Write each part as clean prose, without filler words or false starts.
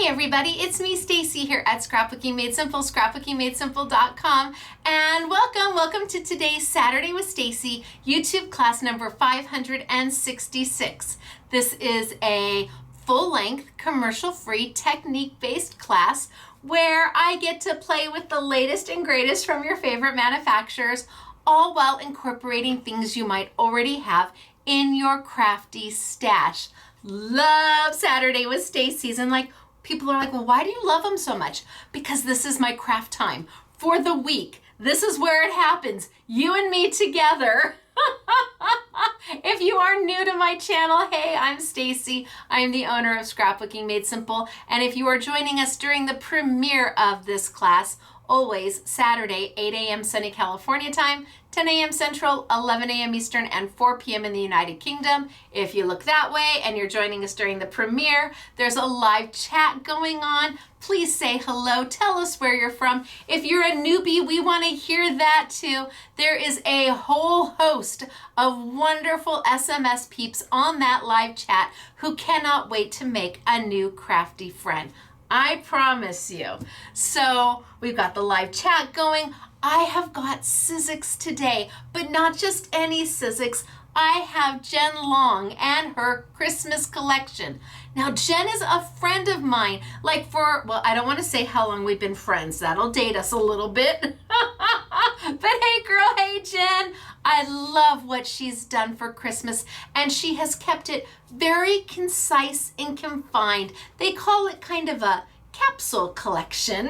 Hey everybody, it's me Stacy here at Scrapbooking Made Simple, scrapbookingmadesimple.com, and welcome to today's Saturday with Stacy YouTube class number 566. This is a full-length, commercial-free, technique-based class where I get to play with the latest and greatest from your favorite manufacturers, all while incorporating things you might already have in your crafty stash. Love Saturday with Stacy's, and people are like, well, why do you love them so much? Because this is my craft time for the week. This is where it happens. You and me together. If you are new to my channel, hey, I'm Stacy. I'm the owner of Scrapbooking Made Simple. And if you are joining us during the premiere of this class, always Saturday, 8 a.m. sunny California time, 10 a.m. Central, 11 a.m. Eastern, and 4 p.m. in the United Kingdom. If you look that way and you're joining us during the premiere, there's a live chat going on. Please say hello. Tell us where you're from. If you're a newbie, we want to hear that too. There is a whole host of wonderful SMS peeps on that live chat who cannot wait to make a new crafty friend. I promise you. So we've got the live chat going. I have got Sizzix today, but not just any Sizzix. I have Jen Long and her Christmas collection. Now, Jen is a friend of mine, I don't want to say how long we've been friends. That'll date us a little bit. But hey girl, hey Jen, I love what she's done for Christmas, and she has kept it very concise and confined. They call it kind of a capsule collection.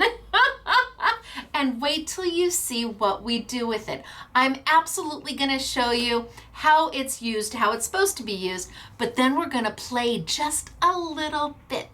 And wait till you see what we do with it. I'm absolutely going to show you how it's used, how it's supposed to be used, but then we're going to play just a little bit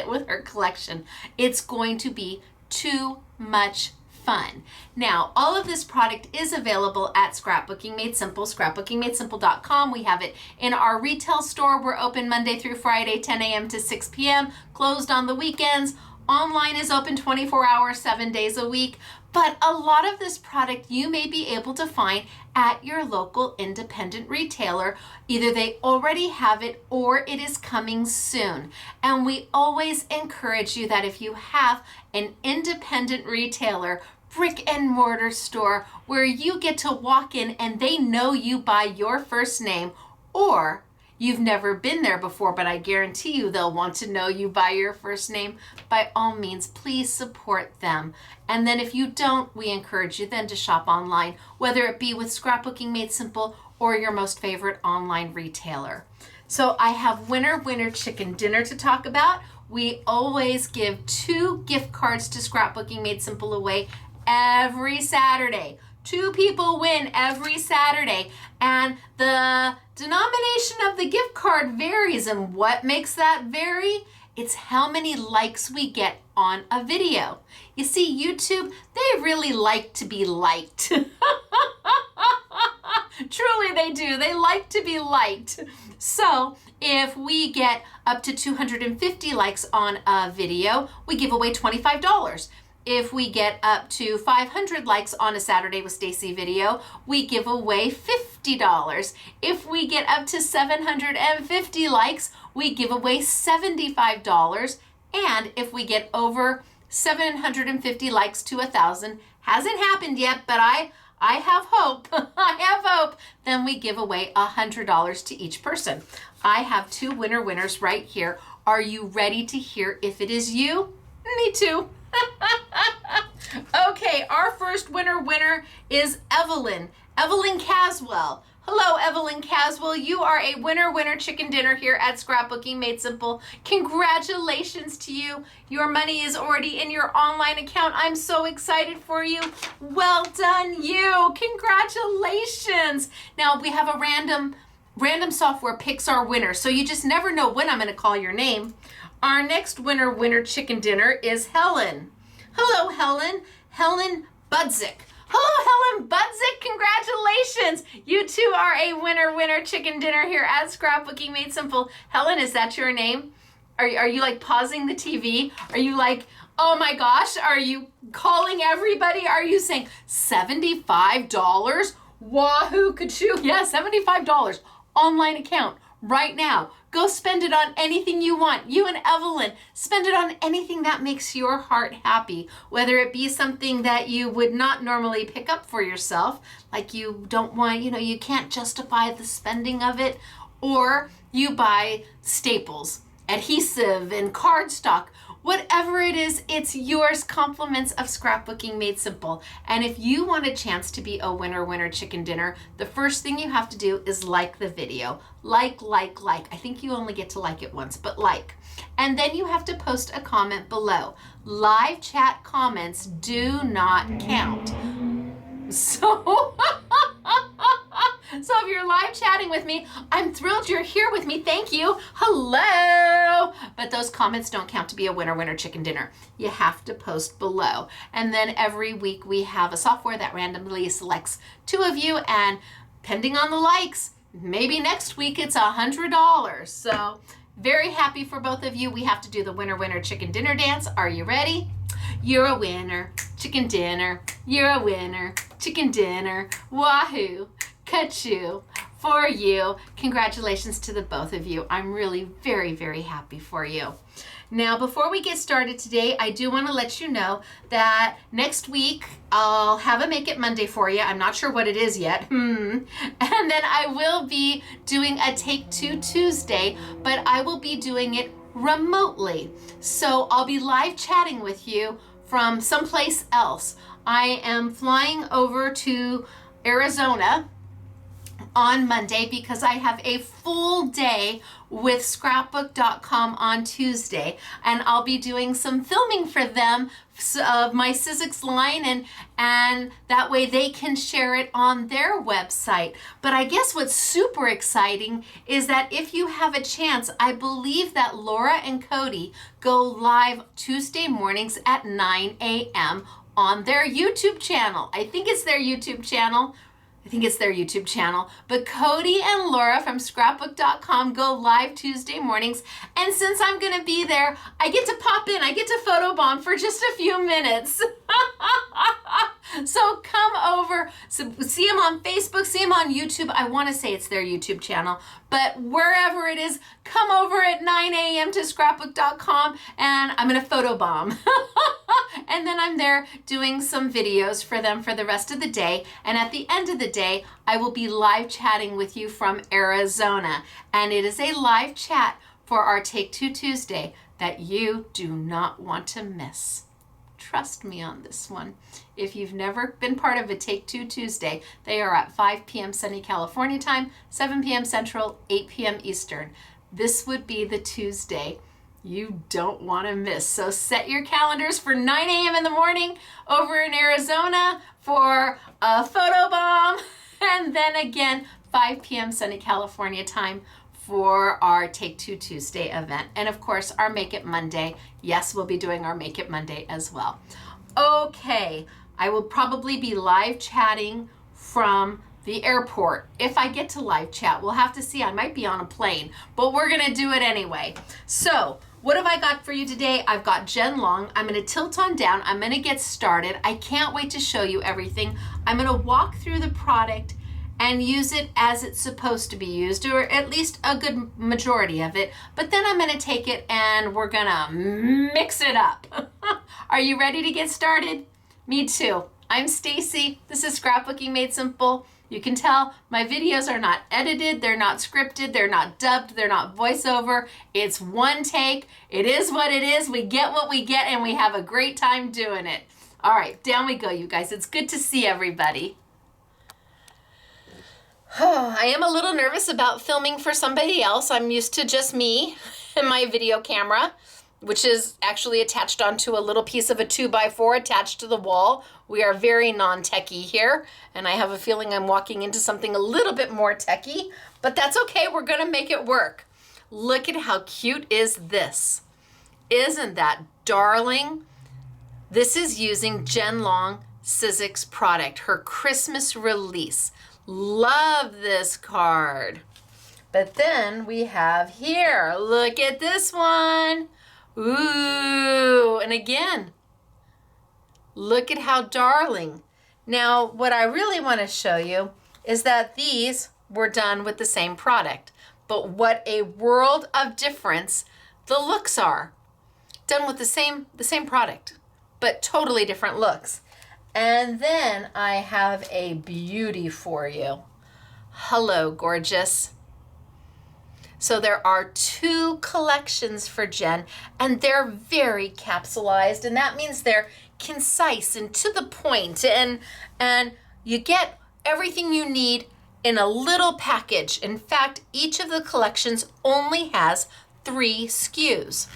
with her collection. It's going to be too much fun. Now, all of this product is available at Scrapbooking Made Simple, scrapbookingmadesimple.com. We have it in our retail store. We're open Monday through Friday, 10 a.m. to 6 p.m., closed on the weekends. Online is open 24 hours, 7 days a week, but a lot of this product you may be able to find at your local independent retailer. Either they already have it or it is coming soon. And we always encourage you that if you have an independent retailer, brick and mortar store where you get to walk in and they know you by your first name, or you've never been there before, but I guarantee you they'll want to know you by your first name, by all means, please support them. And then if you don't, we encourage you then to shop online, whether it be with Scrapbooking Made Simple or your most favorite online retailer. So I have winner chicken dinner to talk about. We always give 2 gift cards to Scrapbooking Made Simple away every Saturday. 2 people win every Saturday, and the denomination of the gift card varies. And what makes that vary? It's how many likes we get on a video. You see, YouTube, they really like to be liked. Truly they do. They like to be liked. So if we get up to 250 likes on a video, we give away $25. If we get up to 500 likes on a Saturday with Stacy video, we give away $50. If we get up to 750 likes, we give away $75. And if we get over 750 likes to 1,000, hasn't happened yet, but I have hope, I have hope, then we give away $100 to each person. I have 2 winners right here. Are you ready to hear if it is you? Me too. Okay, our first winner is Evelyn Caswell. Hello, Evelyn Caswell. You are a winner chicken dinner here at Scrapbooking Made Simple. Congratulations to you. Your money is already in your online account. I'm so excited for you. Well done, you. Congratulations. Now, we have a random software picks our winner, so you just never know when I'm going to call your name. Our next winner chicken dinner is Helen. Hello, Helen. Helen Budzik. Hello, Helen Budzik. Congratulations. You too are a winner chicken dinner here at Scrapbooking Made Simple. Helen, is that your name? Are you like pausing the TV? Are you like, oh my gosh, are you calling everybody? Are you saying $75? Wahoo, kachoo. Yeah, $75. Online account. right now. Go spend it on anything you want. You and Evelyn, spend it on anything that makes your heart happy, whether it be something that you would not normally pick up for yourself, like you don't want, you can't justify the spending of it, or you buy staples, adhesive, and cardstock. Whatever it is, it's yours. Compliments of Scrapbooking Made Simple. And if you want a chance to be a winner chicken dinner, the first thing you have to do is like the video. Like. I think you only get to like it once, but like. And then you have to post a comment below. Live chat comments do not count. So if you're live chatting with me, I'm thrilled you're here with me. Thank you. Hello. But those comments don't count to be a winner chicken dinner. You have to post below. And then every week we have a software that randomly selects 2 of you, and depending on the likes, maybe next week it's $100. So very happy for both of you. We have to do the winner chicken dinner dance. Are you ready? You're a winner, chicken dinner. You're a winner, chicken dinner. Wahoo, ka-choo, for you. Congratulations to the both of you. I'm really very, very happy for you. Now, before we get started today, I do want to let you know that next week I'll have a Make It Monday for you. I'm not sure what it is yet. And then I will be doing a Take 2 Tuesday, but I will be doing it remotely. So I'll be live chatting with you from someplace else. I am flying over to Arizona on Monday because I have a full day with scrapbook.com on Tuesday, and I'll be doing some filming for them of my Sizzix line, and that way they can share it on their website. But I guess what's super exciting is that if you have a chance, I believe that Laura and Cody go live Tuesday mornings at 9 a.m. on their YouTube channel. I think it's their YouTube channel. But Cody and Laura from scrapbook.com go live Tuesday mornings. And since I'm going to be there, I get to pop in. I get to photobomb for just a few minutes. So come over, see them on Facebook, see them on YouTube. I want to say it's their YouTube channel, but wherever it is, come over at 9 a.m. to scrapbook.com, and I'm going to photobomb. And then I'm there doing some videos for them for the rest of the day. And at the end of the day, I will be live chatting with you from Arizona. And it is a live chat for our Take 2 Tuesday that you do not want to miss. Trust me on this one. If you've never been part of a Take 2 Tuesday, they are at 5 p.m. sunny California time, 7 p.m. Central, 8 p.m. Eastern. This would be the Tuesday you don't want to miss. So set your calendars for 9 a.m. in the morning over in Arizona for a photobomb, and then again 5 p.m. sunny California time for our Take 2 Tuesday event. And of course, our Make It Monday. Yes, we'll be doing our Make It Monday as well. Okay, I will probably be live chatting from the airport. If I get to live chat, we'll have to see. I might be on a plane, but we're gonna do it anyway. So what have I got for you today? I've got Jen Long. I'm gonna tilt on down. I'm gonna get started. I can't wait to show you everything. I'm gonna walk through the product and use it as it's supposed to be used, or at least a good majority of it. But then I'm gonna take it and we're gonna mix it up. Are you ready to get started? Me too. I'm Stacy. This is Scrapbooking Made Simple. You can tell my videos are not edited, they're not scripted, they're not dubbed, they're not voiceover. It's one take. It is what it is. We get what we get, and we have a great time doing it. All right, down we go, you guys. It's good to see everybody. I am a little nervous about filming for somebody else. I'm used to just me and my video camera, which is actually attached onto a little piece of a 2x4 attached to the wall. We are very non-techie here, and I have a feeling I'm walking into something a little bit more techie, but that's okay. We're gonna make it work. Look at how cute is this. Isn't that darling? This is using Jen Long Sizzix product, her Christmas release. Love this card. But then we have here, look at this one. Ooh, and again, look at how darling. Now, what I really want to show you is that these were done with the same product. but what a world of difference the looks are. Done with the same product, but totally different looks. And then I have a beauty for you. Hello, gorgeous. So there are 2 collections for Jen, and they're very capsulized, and that means they're concise and to the point, and you get everything you need in a little package. In fact, each of the collections only has 3 SKUs.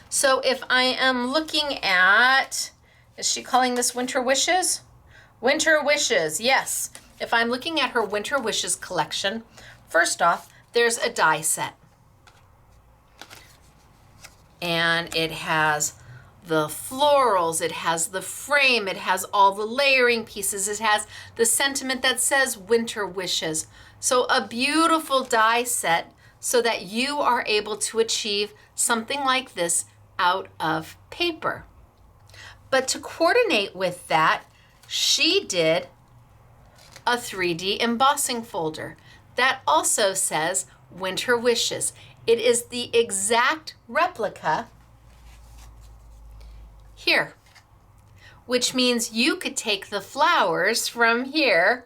So if I am looking at, is she calling this Winter Wishes? Winter Wishes, yes. If I'm looking at her Winter Wishes collection, first off, there's a die set. And it has the florals, it has the frame, it has all the layering pieces, it has the sentiment that says Winter Wishes. So a beautiful die set so that you are able to achieve something like this out of paper. But to coordinate with that, she did a 3D embossing folder that also says Winter Wishes. It is the exact replica here, which means you could take the flowers from here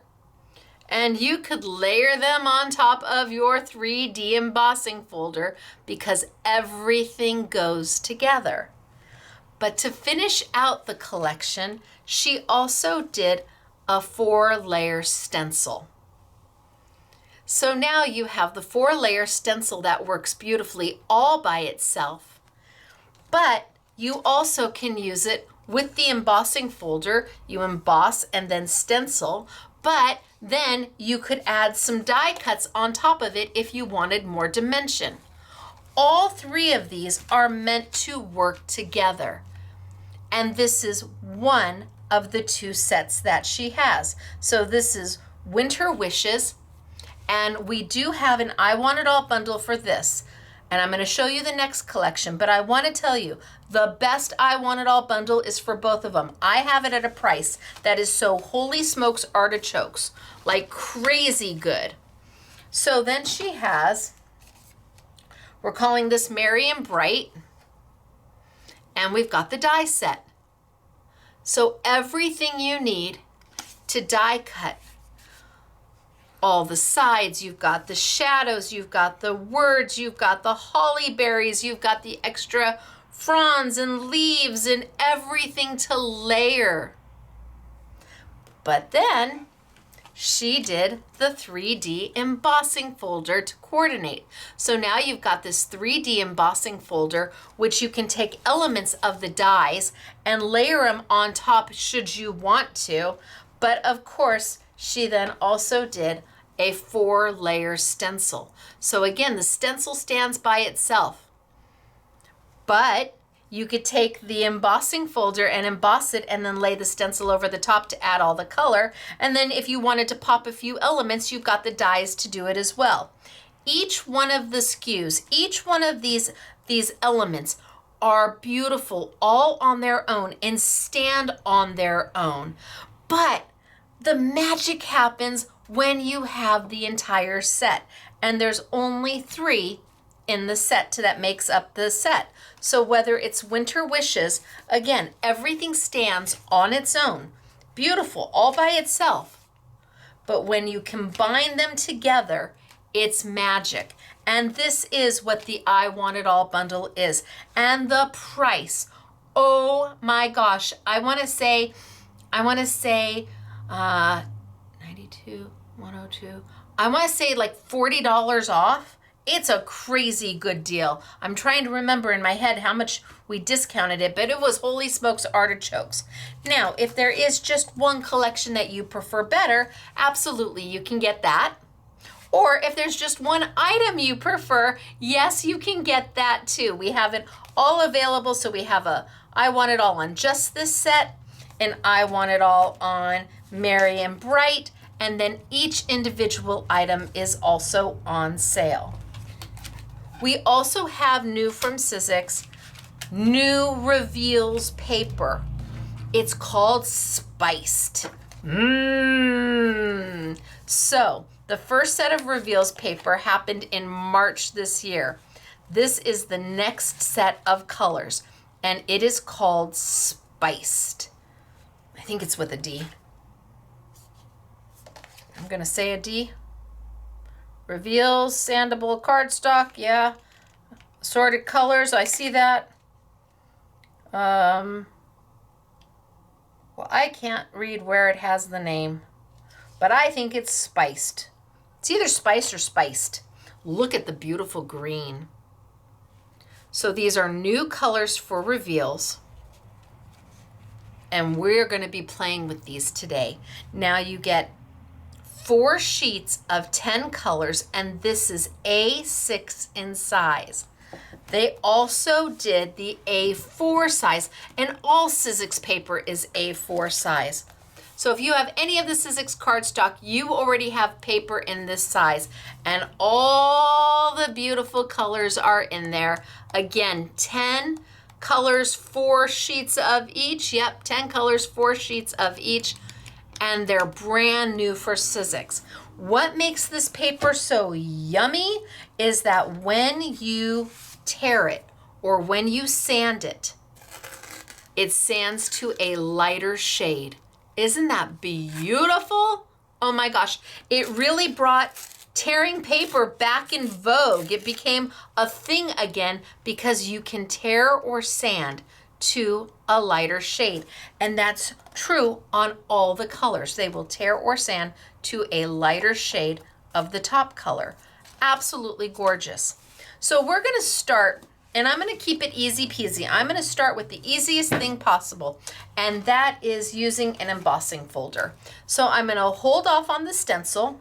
and you could layer them on top of your 3D embossing folder because everything goes together. But to finish out the collection, she also did a 4-layer stencil. So now you have the 4-layer stencil that works beautifully all by itself, but you also can use it with the embossing folder. You emboss and then stencil, but then you could add some die cuts on top of it if you wanted more dimension. All 3 of these are meant to work together. And this is one of the 2 sets that she has. So this is Winter Wishes, and we do have an I Want It All bundle for this. And I'm going to show you the next collection, but I want to tell you, the best I Want It All bundle is for both of them. I have it at a price that is so holy smokes artichokes, like crazy good. So then she has, we're calling this Merry and Bright, and we've got the die set. So everything you need to die cut, all the sides, you've got the shadows, you've got the words, you've got the holly berries, you've got the extra fronds and leaves and everything to layer. But then she did the 3D embossing folder to coordinate. So now you've got this 3D embossing folder, which you can take elements of the dies and layer them on top should you want to. But of course, she then also did a 4-layer stencil. So again, the stencil stands by itself, but you could take the embossing folder and emboss it and then lay the stencil over the top to add all the color. And then if you wanted to pop a few elements, you've got the dies to do it as well. Each one of the SKUs, each one of these elements are beautiful all on their own and stand on their own. But the magic happens when you have the entire set, and there's only 3 in the set that makes up the set. So whether it's Winter Wishes, again, everything stands on its own, beautiful all by itself. But when you combine them together, it's magic. And this is what the I Want It All bundle is. And the price, oh my gosh, I want to say 92, 102. I want to say like $40 off. It's a crazy good deal. I'm trying to remember in my head how much we discounted it, but it was holy smokes artichokes. Now, if there is just one collection that you prefer better, absolutely you can get that. Or if there's just one item you prefer, yes, you can get that too. We have it all available. So we have a I Want It All on just this set, and I Want It All on Merry and Bright, and then each individual item is also on sale. We also have new from Sizzix, new reveals paper. It's called Spiced. So The first set of reveals paper happened in March this year. This is the next set of colors, and it is called Spiced. I think it's with a D. I'm gonna say a D. Reveals, sandable cardstock, yeah. Assorted colors, I see that. Well, I can't read where it has the name, but I think it's Spiced. It's either Spiced or Spiced. Look at the beautiful green. So these are new colors for reveals, and we're going to be playing with these today. Now you get 4 sheets of 10 colors, and this is A6 in size. They also did the A4 size, and all Sizzix paper is A4 size. So if you have any of the Sizzix cardstock, you already have paper in this size, and all the beautiful colors are in there. Again, 10 colors, 4 sheets of each. Yep, 10 colors, 4 sheets of each, and they're brand new for Sizzix. What makes this paper so yummy is that when you tear it or when you sand it, it sands to a lighter shade. Isn't that beautiful? Oh my gosh, it really brought tearing paper back in vogue. It became a thing again because you can tear or sand to a lighter shade. And that's true on all the colors. They will tear or sand to a lighter shade of the top color. Absolutely gorgeous. So we're gonna start, and I'm gonna keep it easy peasy. I'm gonna start with the easiest thing possible, and that is using an embossing folder. So I'm gonna hold off on the stencil,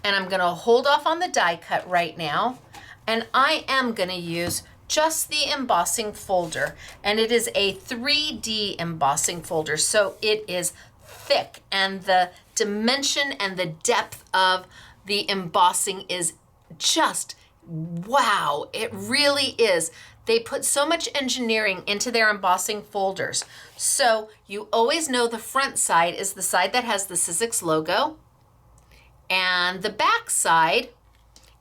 and I'm gonna hold off on the die cut right now, and I am gonna use just the embossing folder, and it is a 3D embossing folder, so it is thick, and the dimension and the depth of the embossing is just wow. It really is. They put so much engineering into their embossing folders. So you always know the front side is the side that has the Sizzix logo, and the back side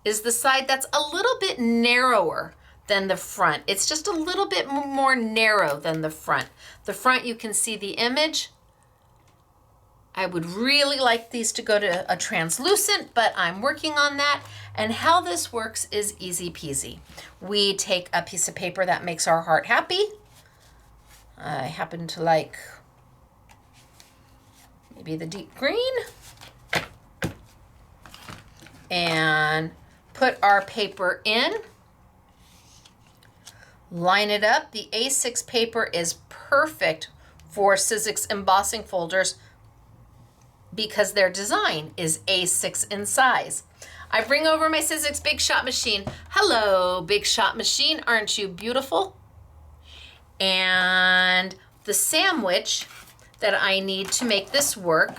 is the side that's a little bit narrower than the front. It's just a little bit more narrow than the front. The front, you can see the image. I would really like these to go to a translucent, but I'm working on that. And how this works is easy peasy. We take a piece of paper that makes our heart happy. I happen to like maybe the deep green. And put our paper in. Line it up. The A6 paper is perfect for Sizzix embossing folders because their design is A6 in size. I bring over my Sizzix Big Shot machine. Hello, Big Shot machine, aren't you beautiful? And the sandwich that I need to make this work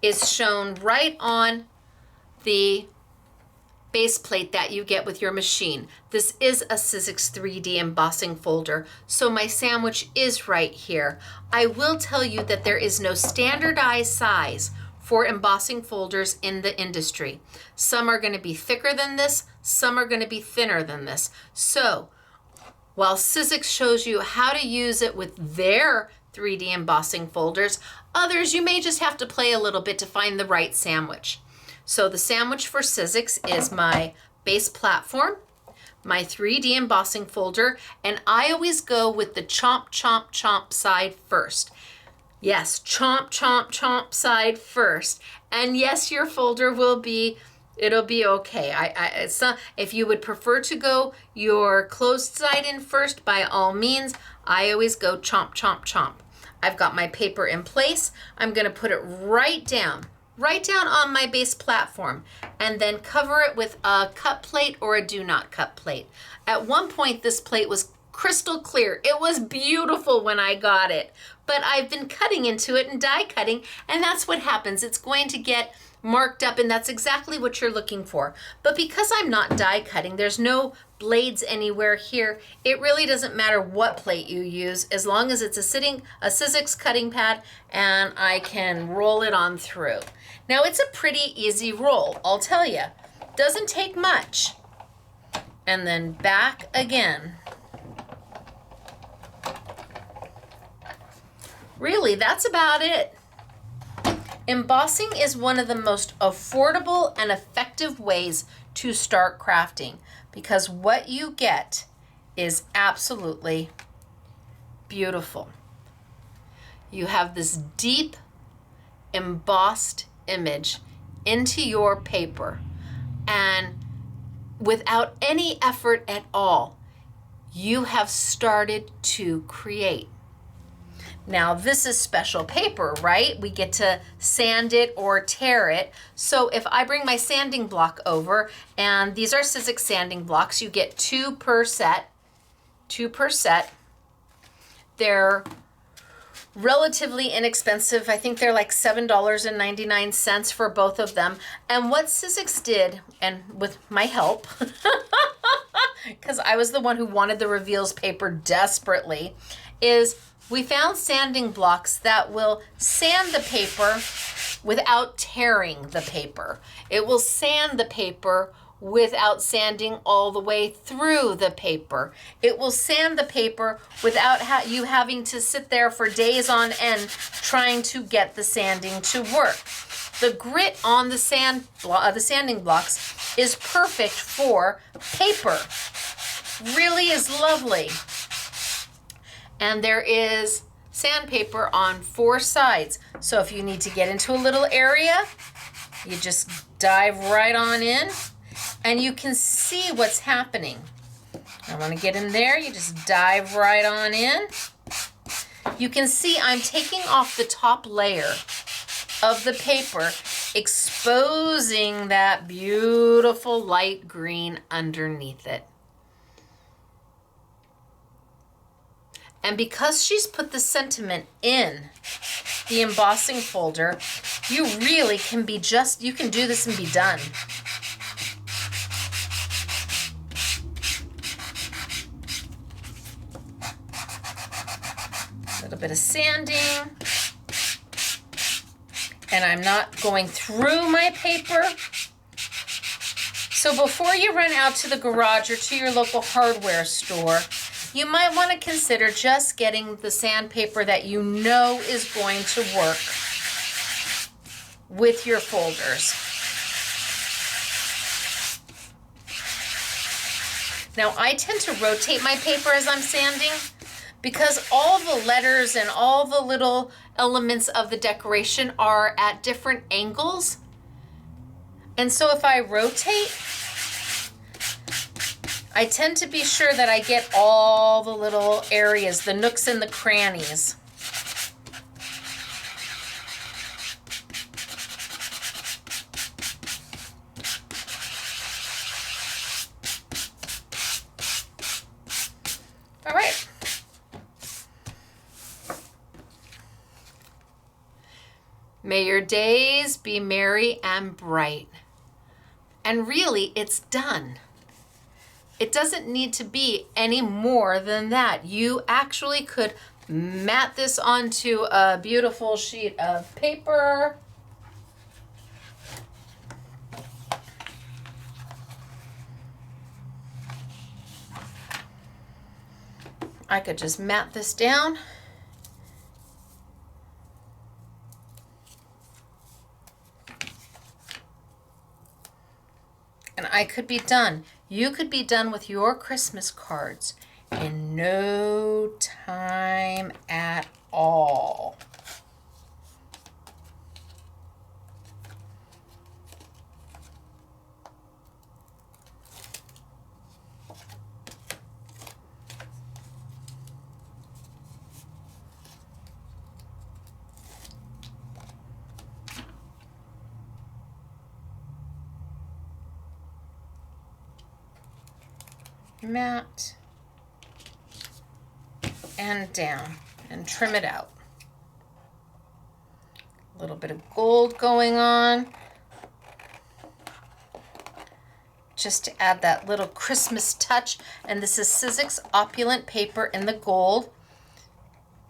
is shown right on the base plate that you get with your machine. This is a Sizzix 3D embossing folder, so my sandwich is right here. I will tell you that there is no standardized size for embossing folders in the industry. Some are going to be thicker than this, some are going to be thinner than this. So while Sizzix shows you how to use it with their 3D embossing folders, others you may just have to play a little bit to find the right sandwich. So the sandwich for Sizzix is my base platform, my 3D embossing folder, and I always go with the chomp, chomp, chomp side first. Yes, chomp, chomp, chomp side first. And yes, your folder will be, it'll be okay. It's not, if you would prefer to go your closed side in first, by all means, I always go chomp, chomp, chomp. I've got my paper in place. I'm gonna put it right down on my base platform, and then cover it with a cut plate or a do not cut plate. At one point, this plate was crystal clear. It was beautiful when I got it, but I've been cutting into it and die cutting, and that's what happens. It's going to get marked up, and that's exactly what you're looking for. But because I'm not die cutting, there's no blades anywhere here. It really doesn't matter what plate you use as long as it's a Sizzix cutting pad and I can roll it on through. Now it's a pretty easy roll, I'll tell you. Doesn't take much. And then back again. Really, that's about it. Embossing is one of the most affordable and effective ways to start crafting because what you get is absolutely beautiful. You have this deep embossed image into your paper, and without any effort at all, you have started to create. Now this is special paper, right? We get to sand it or tear it. So if I bring my sanding block over, and these are Sizzix sanding blocks, you get 2 per set. They're relatively inexpensive. I think they're like $7.99 for both of them. And what Sizzix did, and with my help, because I was the one who wanted the reveals paper desperately, is we found sanding blocks that will sand the paper without tearing the paper. It will sand the paper without sanding all the way through the paper. It will sand the paper without you having to sit there for days on end trying to get the sanding to work. The grit on the sanding blocks is perfect for paper. Really is lovely. And there is sandpaper on 4 sides. So if you need to get into a little area, you just dive right on in and you can see what's happening. I want to get in there, you just dive right on in. You can see I'm taking off the top layer of the paper, exposing that beautiful light green underneath it. And because she's put the sentiment in the embossing folder, you really can be you can do this and be done. A little bit of sanding. And I'm not going through my paper. So before you run out to the garage or to your local hardware store, you might want to consider just getting the sandpaper that you know is going to work with your folders. Now I tend to rotate my paper as I'm sanding because all the letters and all the little elements of the decoration are at different angles. And so if I rotate, I tend to be sure that I get all the little areas, the nooks and the crannies. All right. May your days be merry and bright. And really, it's done. It doesn't need to be any more than that. You actually could mat this onto a beautiful sheet of paper. I could just mat this down. And I could be done. You could be done with your Christmas cards in no time at all. Mat and down and trim it out. A little bit of gold going on. just to add that little Christmas touch. And this is Sizzix Opulent paper in the gold.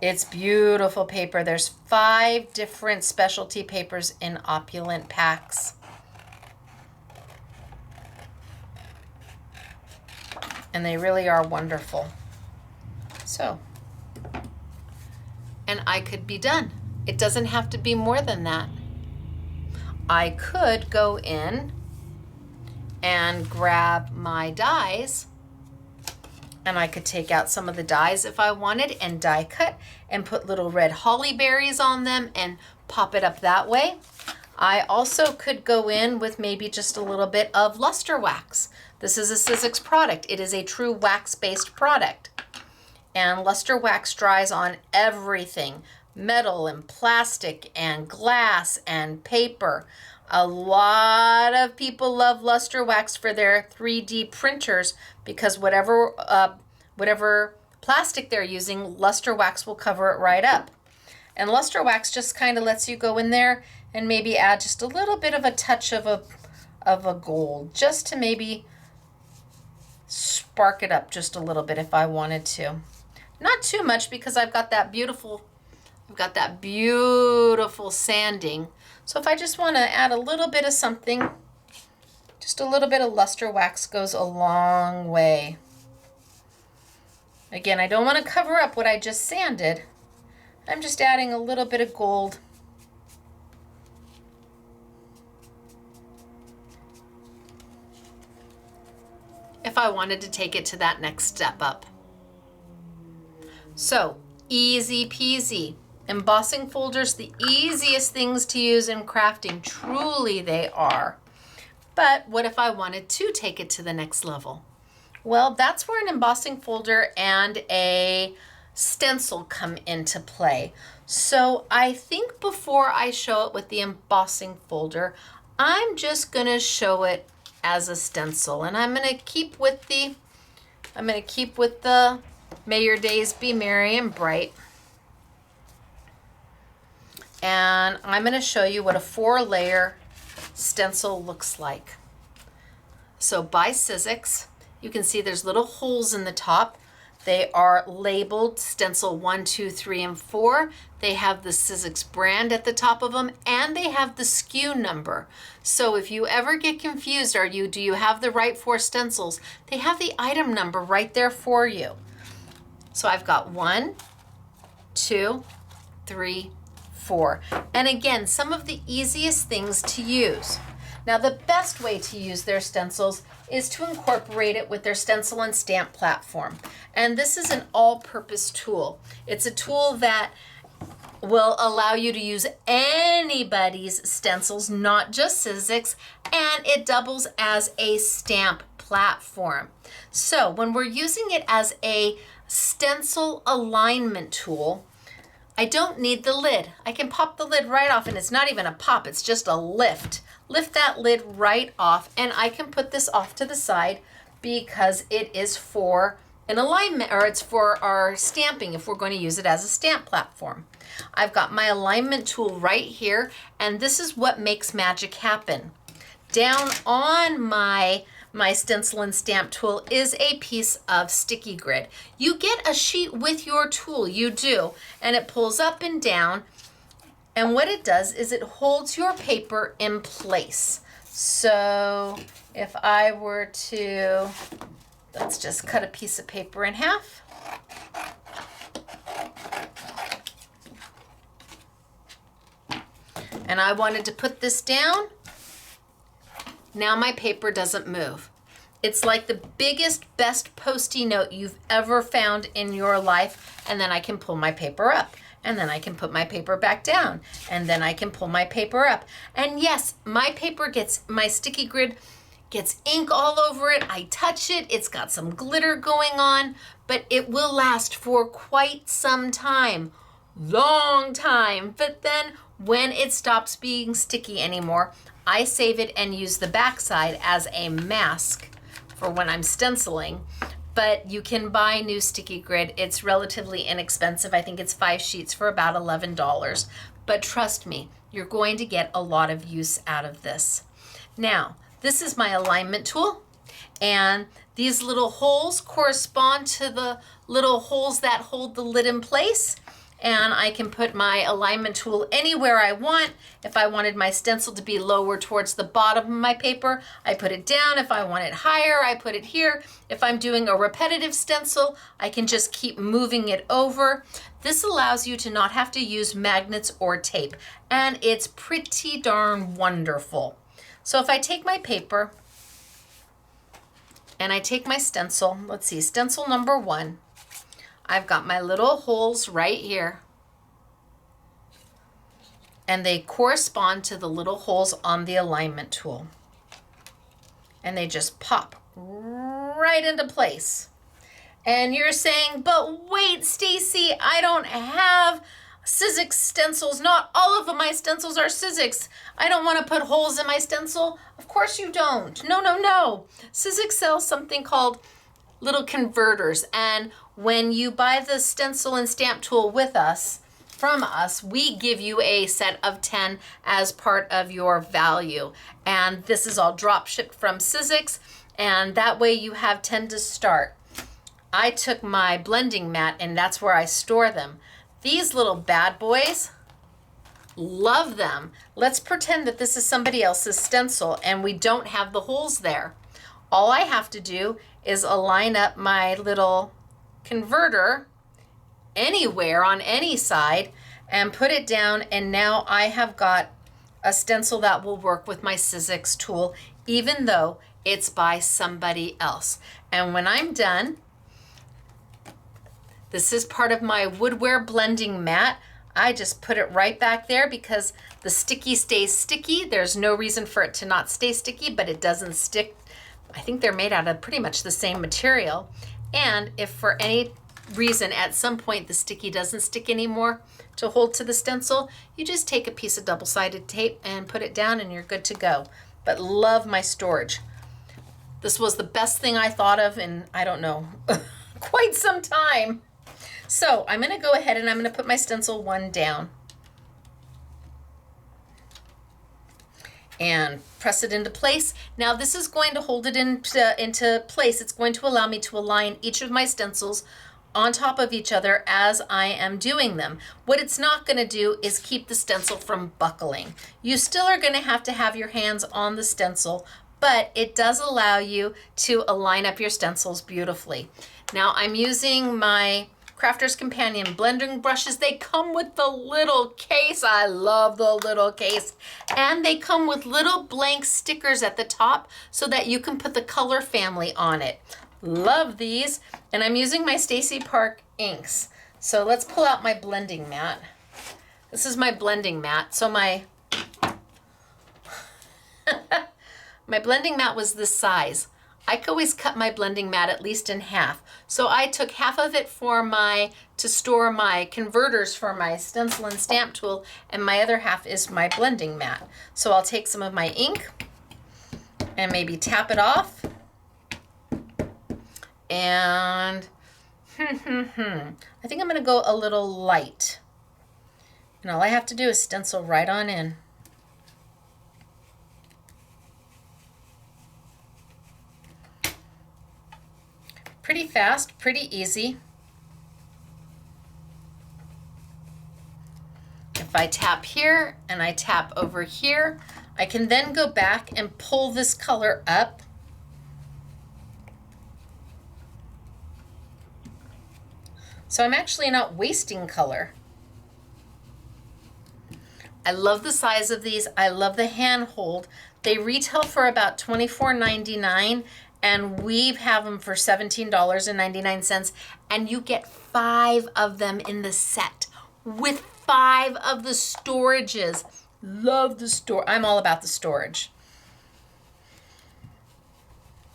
It's beautiful paper. There's 5 different specialty papers in Opulent packs. And they really are wonderful. So, and I could be done. It doesn't have to be more than that. I could go in and grab my dies, and I could take out some of the dies if I wanted and die cut and put little red holly berries on them and pop it up that way. I also could go in with maybe just a little bit of luster wax. This is a Sizzix product. It is a true wax-based product. And luster wax dries on everything, metal and plastic and glass and paper. A lot of people love luster wax for their 3D printers because whatever plastic they're using, luster wax will cover it right up. And luster wax just kind of lets you go in there and maybe add just a little bit of a touch of a gold, just to maybe spark it up just a little bit if I wanted to. Not too much because I've got that beautiful sanding. So if I just want to add a little bit of something, just a little bit of luster wax goes a long way. Again, I don't want to cover up what I just sanded. I'm just adding a little bit of gold. If I wanted to take it to that next step up. So, easy peasy. Embossing folders, the easiest things to use in crafting. Truly they are. But what if I wanted to take it to the next level? Well, that's where an embossing folder and a stencil come into play. So I think before I show it with the embossing folder, I'm just gonna show it as a stencil. And I'm gonna keep with the May Your Days Be Merry and Bright. And I'm going to show you what a 4-layer stencil looks like. So by Sizzix, you can see there's little holes in the top. They are labeled Stencil 1, 2, 3, and 4. They have the Sizzix brand at the top of them, and they have the SKU number. So if you ever get confused, do you have the right 4 stencils? They have the item number right there for you. So I've got 1, 2, 3, 4. And again, some of the easiest things to use. Now, the best way to use their stencils is to incorporate it with their stencil and stamp platform. And this is an all-purpose tool. It's a tool that will allow you to use anybody's stencils, not just Sizzix, and it doubles as a stamp platform. So when we're using it as a stencil alignment tool, I don't need the lid. I can pop the lid right off, and it's not even a pop, it's just a lift. Lift that lid right off, and I can put this off to the side because it is for an alignment, or it's for our stamping if we're going to use it as a stamp platform. I've got my alignment tool right here, and this is what makes magic happen. Down on my stencil and stamp tool is a piece of sticky grid. You get a sheet with your tool, you do, and it pulls up and down, and what it does is it holds your paper in place. So if I were to, let's just cut a piece of paper in half. And I wanted to put this down. Now my paper doesn't move. It's like the biggest, best Post-it note you've ever found in your life. And then I can pull my paper up. And then I can put my paper back down. And then I can pull my paper up. And yes, my paper my sticky grid gets ink all over it. I touch it. It's got some glitter going on. But it will last for quite some time. Long time. But then when it stops being sticky anymore, I save it and use the backside as a mask for when I'm stenciling. But you can buy new sticky grid. It's relatively inexpensive. I think it's 5 sheets for about $11. But trust me, you're going to get a lot of use out of this. Now, this is my alignment tool. And these little holes correspond to the little holes that hold the lid in place. And I can put my alignment tool anywhere I want. If I wanted my stencil to be lower towards the bottom of my paper, I put it down. If I want it higher, I put it here. If I'm doing a repetitive stencil, I can just keep moving it over. This allows you to not have to use magnets or tape, and it's pretty darn wonderful. So if I take my paper and I take my stencil, let's see, stencil number 1, I've got my little holes right here, and they correspond to the little holes on the alignment tool. And they just pop right into place. And you're saying, but wait, Stacy, I don't have Sizzix stencils. Not all of my stencils are Sizzix. I don't want to put holes in my stencil. Of course you don't. No, no, no. Sizzix sells something called little converters, and when you buy the stencil and stamp tool with us, from us, we give you a set of 10 as part of your value. And this is all drop shipped from Sizzix, and that way you have 10 to start. I took my blending mat, and that's where I store them. These little bad boys, love them. Let's pretend that this is somebody else's stencil and we don't have the holes there. All I have to do is align up my little converter anywhere on any side and put it down, and now I have got a stencil that will work with my Sizzix tool, even though it's by somebody else. And when I'm done, this is part of my woodware blending mat. I just put it right back there because the sticky stays sticky. There's no reason for it to not stay sticky, but it doesn't stick. I think they're made out of pretty much the same material. And if for any reason at some point the sticky doesn't stick anymore to hold to the stencil, you just take a piece of double-sided tape and put it down and you're good to go. But love my storage. This was the best thing I thought of in, I don't know, quite some time. So I'm going to go ahead and I'm going to put my stencil 1 down and press it into place. Now this is going to hold it into place. It's going to allow me to align each of my stencils on top of each other as I am doing them. What it's not going to do is keep the stencil from buckling. You still are going to have your hands on the stencil, but it does allow you to align up your stencils beautifully. Now I'm using my Crafter's Companion blending brushes. They come with the little case. I love the little case. And they come with little blank stickers at the top so that you can put the color family on it. Love these. And I'm using my Stacy Park inks. So let's pull out my blending mat. This is my blending mat. So my blending mat was this size. I could always cut my blending mat at least in half. So I took half of it to store my converters for my stencil and stamp tool, and my other half is my blending mat. So I'll take some of my ink and maybe tap it off. And I think I'm gonna go a little light. And all I have to do is stencil right on in. Pretty fast, pretty easy. If I tap here and I tap over here, I can then go back and pull this color up. So I'm actually not wasting color. I love the size of these. I love the handhold. They retail for about $24.99. And we have them for $17.99, and you get 5 of them in the set with 5 of the storages. Love the store. I'm all about the storage.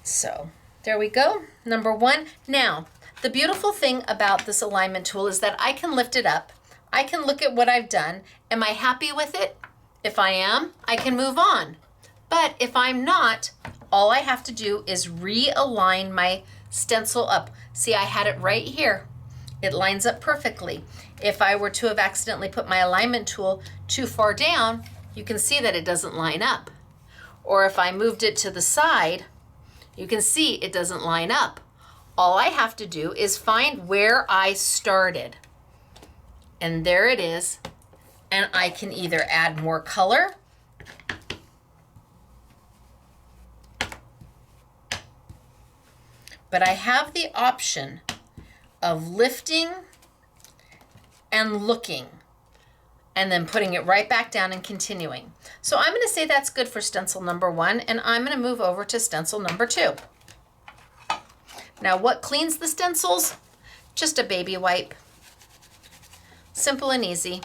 So there we go, number 1. Now, the beautiful thing about this alignment tool is that I can lift it up. I can look at what I've done. Am I happy with it? If I am, I can move on. But if I'm not, all I have to do is realign my stencil up. See, I had it right here. It lines up perfectly. If I were to have accidentally put my alignment tool too far down, you can see that it doesn't line up. Or if I moved it to the side, You can see it doesn't line up. All I have to do is find where I started. And there it is. And I can either add more color, but I have the option of lifting and looking and then putting it right back down and continuing. So I'm going to say that's good for stencil number 1, and I'm going to move over to stencil number 2. Now, what cleans the stencils? Just a baby wipe. Simple and easy.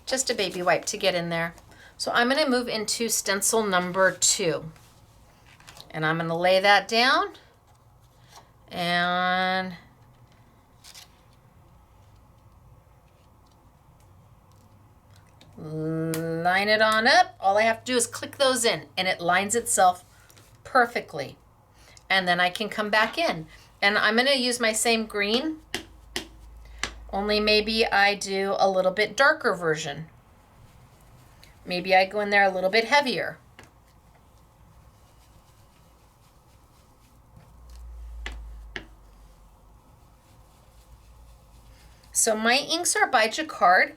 Just a baby wipe to get in there. So I'm going to move into stencil number 2. And I'm going to lay that down and line it on up. All I have to do is click those in, and it lines itself perfectly. And then I can come back in. And I'm going to use my same green, only maybe I do a little bit darker version. Maybe I go in there a little bit heavier. So my inks are by Jacquard.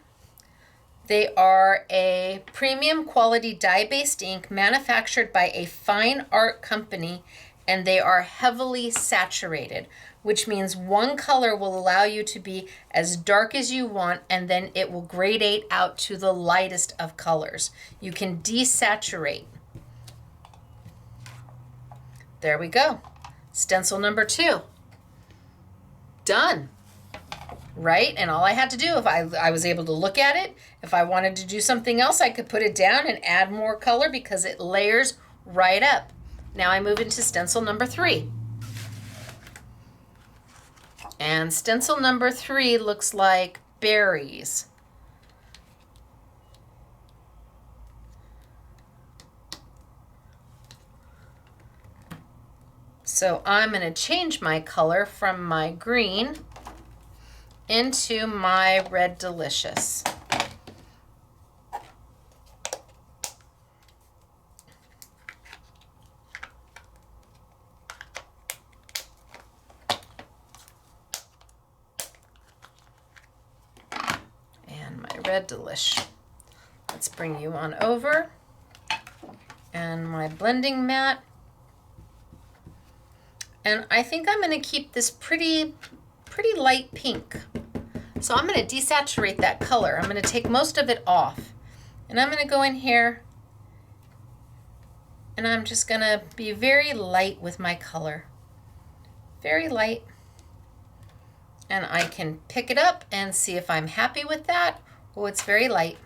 They are a premium quality dye-based ink manufactured by a fine art company, and they are heavily saturated, which means one color will allow you to be as dark as you want, and then it will gradate out to the lightest of colors. You can desaturate. There we go. Stencil number 2. Done. Right? And all I had to do, if I was able to look at it, if I wanted to do something else, I could put it down and add more color because it layers right up. Now I move into stencil number 3. And stencil number 3 looks like berries. So I'm going to change my color from my green into my Red Delicious. And my Red Delish. Let's bring you on over. And my blending mat. And I think I'm going to keep this pretty light pink. So I'm going to desaturate that color. I'm going to take most of it off. And I'm going to go in here and I'm just going to be very light with my color. Very light. And I can pick it up and see if I'm happy with that. Oh, it's very light.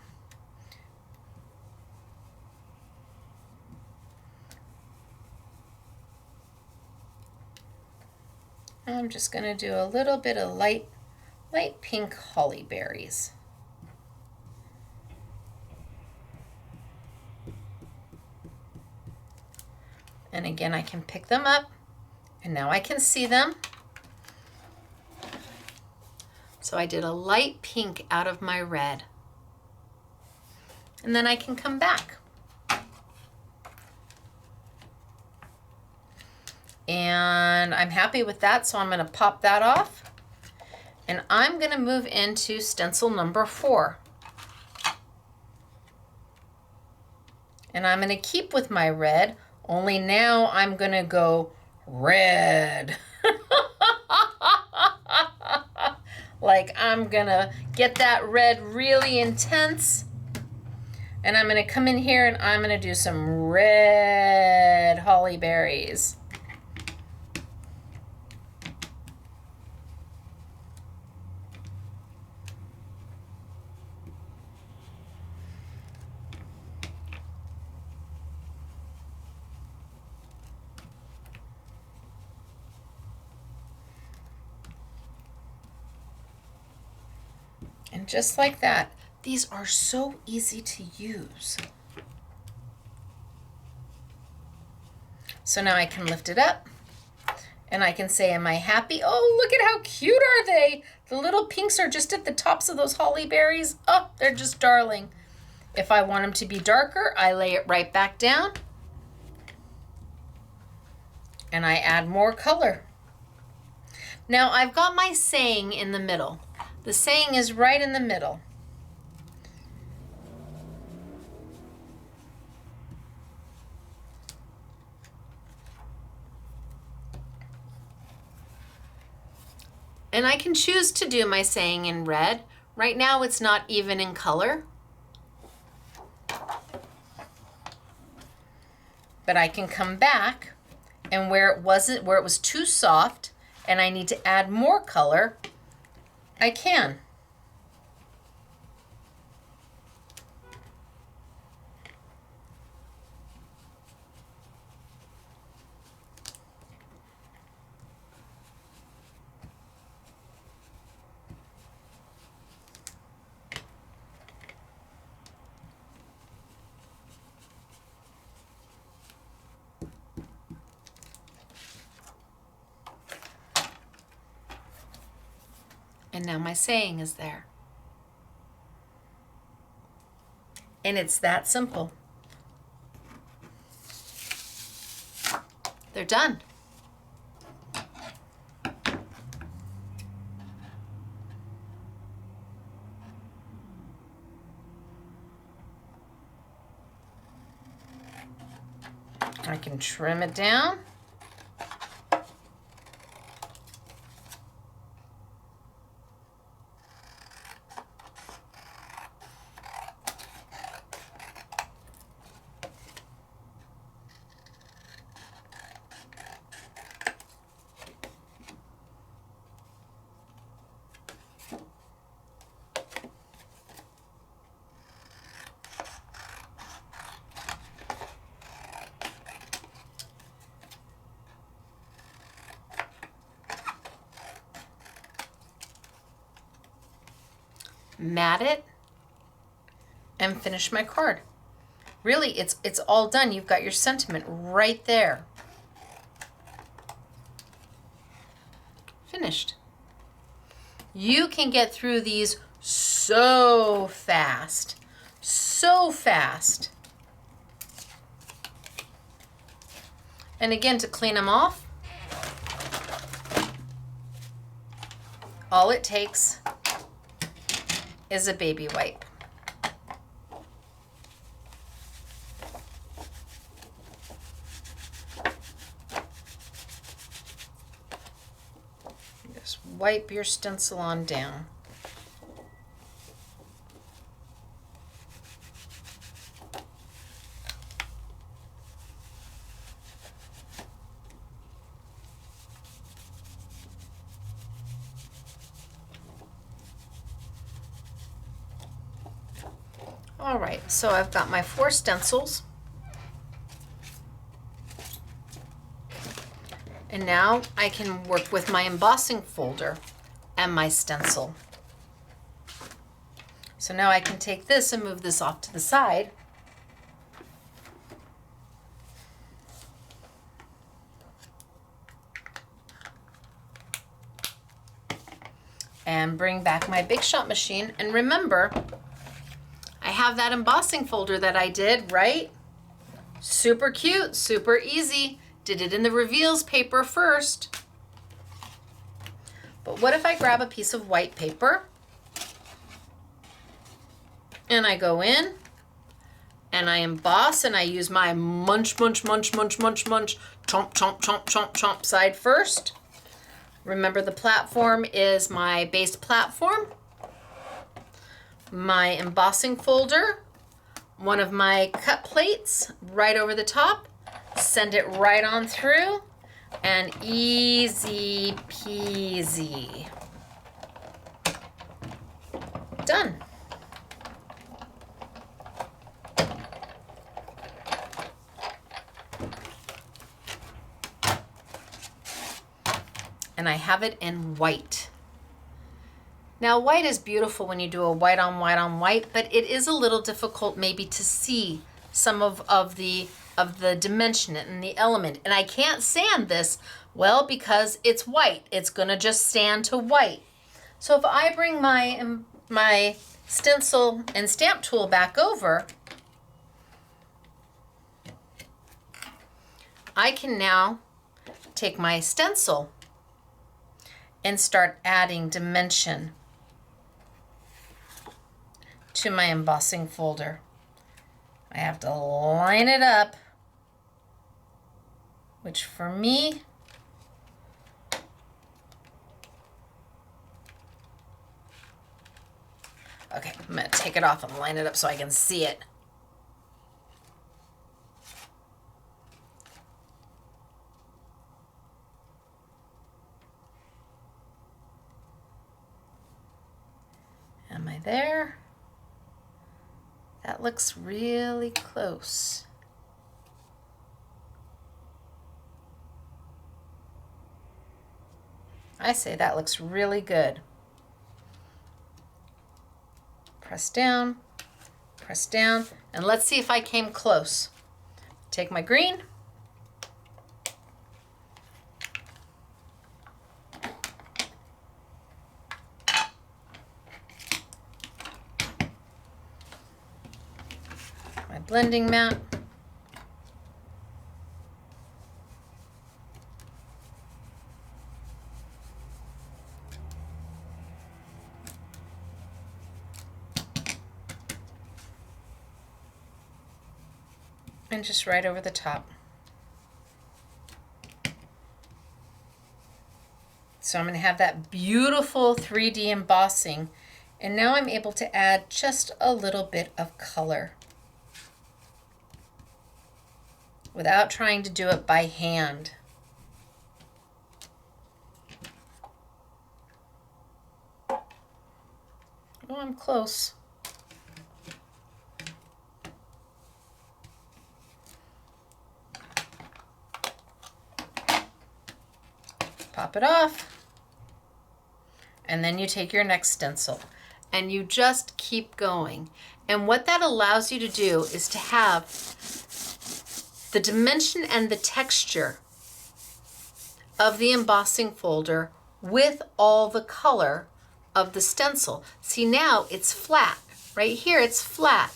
I'm just going to do a little bit of light pink holly berries. And again, I can pick them up, and now I can see them. So I did a light pink out of my red. And then I can come back. And I'm happy with that, so I'm going to pop that off. And I'm going to move into stencil number 4. And I'm going to keep with my red, only now I'm going to go red. Like I'm going to get that red really intense. And I'm going to come in here and I'm going to do some red holly berries. And just like that, these are so easy to use. So now I can lift it up and I can say, am I happy? Oh, look at how cute are they? The little pinks are just at the tops of those holly berries. Oh, they're just darling. If I want them to be darker, I lay it right back down. and I add more color. Now I've got my saying in the middle. The saying is right in the middle. And I can choose to do my saying in red. Right now it's not even in color. But I can come back, and where it was too soft and I need to add more color, I can. And now my saying is there. And it's that simple. They're done. I can trim it down. Mat it, and finish my card. Really, it's all done. You've got your sentiment right there. Finished. You can get through these so fast, so fast. And again, to clean them off, all it takes is a baby wipe. Just wipe your stencil on down. All right, so I've got my 4 stencils. And now I can work with my embossing folder and my stencil. So now I can take this and move this off to the side. And bring back my Big Shot machine. And remember, I have that embossing folder that I did, right? Super cute, super easy. Did it in the reveals paper first. But what if I grab a piece of white paper and I go in and I emboss and I use my munch, chomp, chomp, chomp, chomp, chomp side first. Remember, the platform is my base platform, my embossing folder, one of my cut plates right over the top, send it right on through, and easy peasy. Done. And I have it in white. Now, white is beautiful when you do a white on white on white, but it is a little difficult maybe to see some of the dimension and the element. And I can't sand this, well, because it's white. It's gonna just sand to white. So if I bring my stencil and stamp tool back over, I can now take my stencil and start adding dimension to my embossing folder. I have to line it up, which for me, okay, I'm gonna take it off and line it up so I can see it. Am I there? That looks really close. I say that looks really good. Press down, and let's see if I came close. Take my green. My blending mat. And just right over the top. So I'm going to have that beautiful 3D embossing, and now I'm able to add just a little bit of color without trying to do it by hand. Oh, I'm close. Pop it off, and then you take your next stencil and you just keep going. And what that allows you to do is to have the dimension and the texture of the embossing folder with all the color of the stencil. See, now it's flat. Right here it's flat.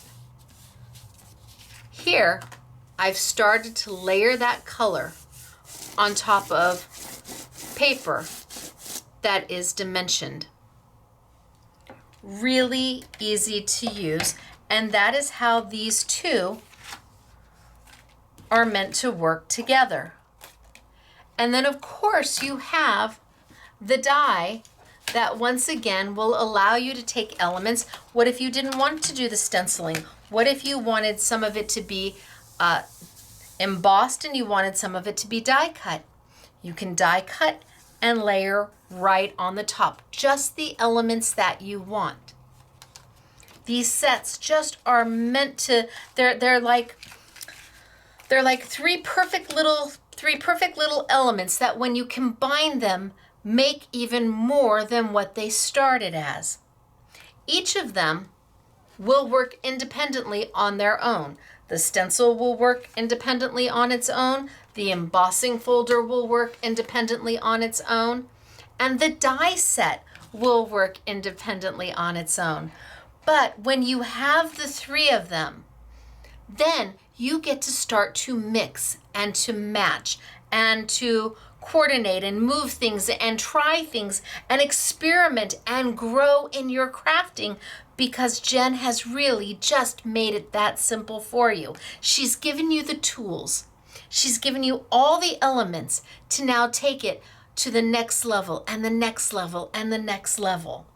Here I've started to layer that color on top of paper that is dimensioned. Really easy to use, and that is how these two are meant to work together. And then of course you have the die that once again will allow you to take elements. What if you didn't want to do the stenciling? What if you wanted some of it to be embossed and you wanted some of it to be die cut? You can die cut and layer right on the top, just the elements that you want. These sets just are meant to, they're like three perfect little elements that when you combine them make even more than what they started as. Each of them will work independently on their own. The stencil will work independently on its own. The embossing folder will work independently on its own. And the die set will work independently on its own. But when you have the three of them, then you get to start to mix and to match and to coordinate and move things and try things and experiment and grow in your crafting, because Jen has really just made it that simple for you. She's given you the tools. She's given you all the elements to now take it to the next level and the next level and the next level.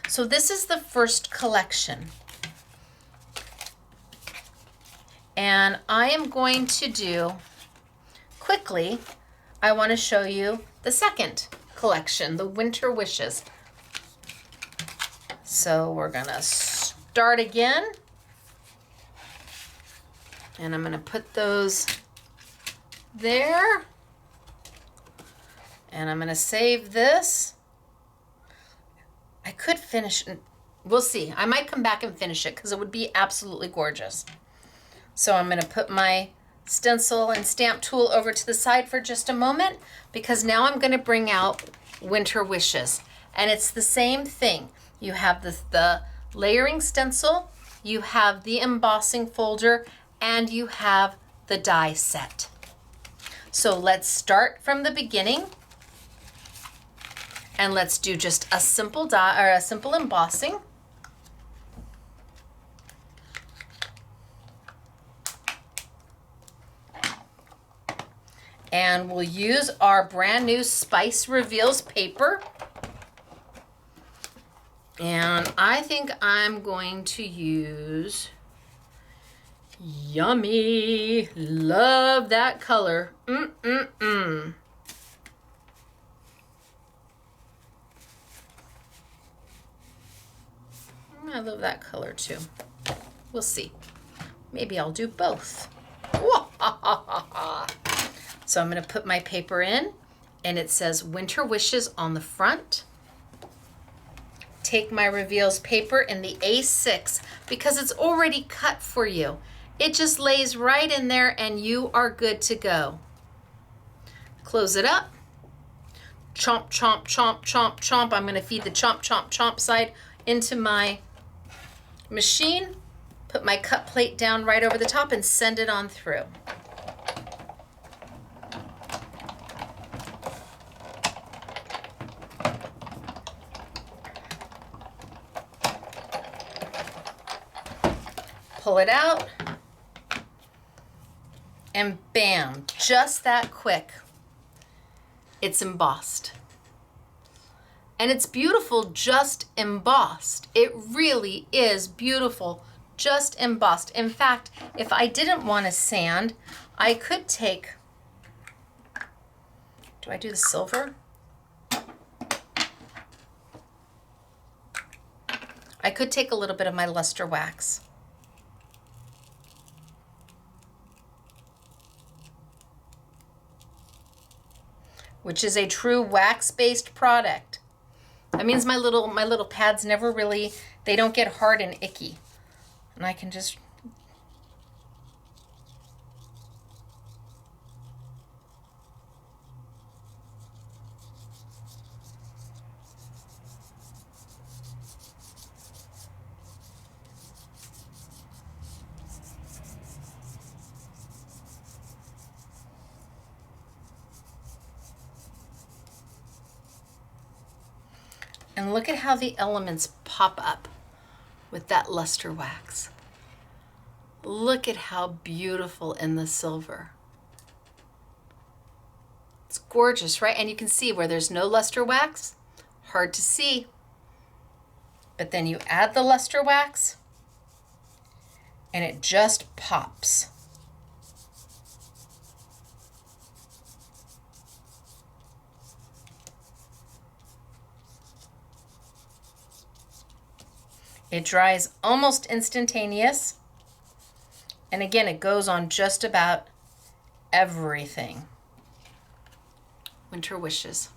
So this is the first collection. And I am going to do, quickly, I want to show you the second collection, the Winter Wishes. So we're gonna start again. And I'm gonna put those there. And I'm gonna save this. I could finish, we'll see. I might come back and finish it because it would be absolutely gorgeous. So I'm gonna put my stencil and stamp tool over to the side for just a moment, because now I'm gonna bring out Winter Wishes. And it's the same thing. You have the layering stencil, you have the embossing folder, and you have the die set. So let's start from the beginning and let's do just a simple embossing. And we'll use our brand new Spice Reveals paper. And I think I'm going to use Yummy. Love that color. I love that color too. We'll see. Maybe I'll do both. So I'm going to put my paper in, and it says Winter Wishes on the front. Take my Reveals paper in the A6 because it's already cut for you. It just lays right in there and you are good to go. Close it up. Chomp, chomp, chomp, chomp, chomp. I'm going to feed the chomp, chomp, chomp side into my machine. Put my cut plate down right over the top and send it on through. Pull it out, and bam, just that quick, it's embossed. And it's beautiful just embossed. It really is beautiful just embossed. In fact, if I didn't want to sand, I could take, do I do the silver? I could take a little bit of my luster wax. Which is a true wax-based product. That means my little pads never really, they don't get hard and icky. And I can just and look at how the elements pop up with that luster wax. Look at how beautiful in the silver. It's gorgeous, right? And you can see where there's no luster wax, hard to see. But then you add the luster wax and it just pops. It dries almost instantaneous. And again, it goes on just about everything. Winter Wishes.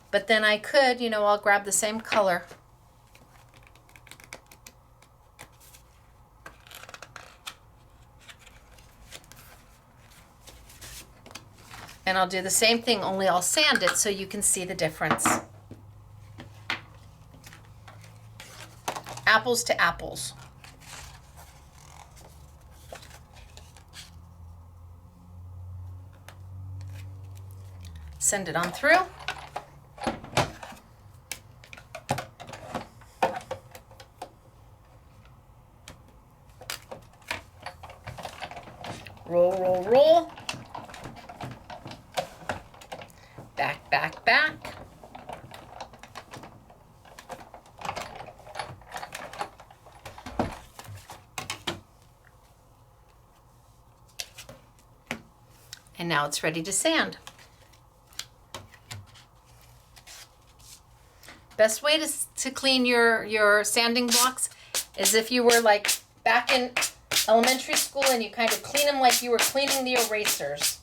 But then I could, I'll grab the same color. And I'll do the same thing, only I'll sand it so you can see the difference. Apples to apples. Send it on through. Roll, roll, roll. Back, back, back. And now it's ready to sand. Best way to clean your sanding blocks is if you were like back in elementary school and you kind of clean them like you were cleaning the erasers.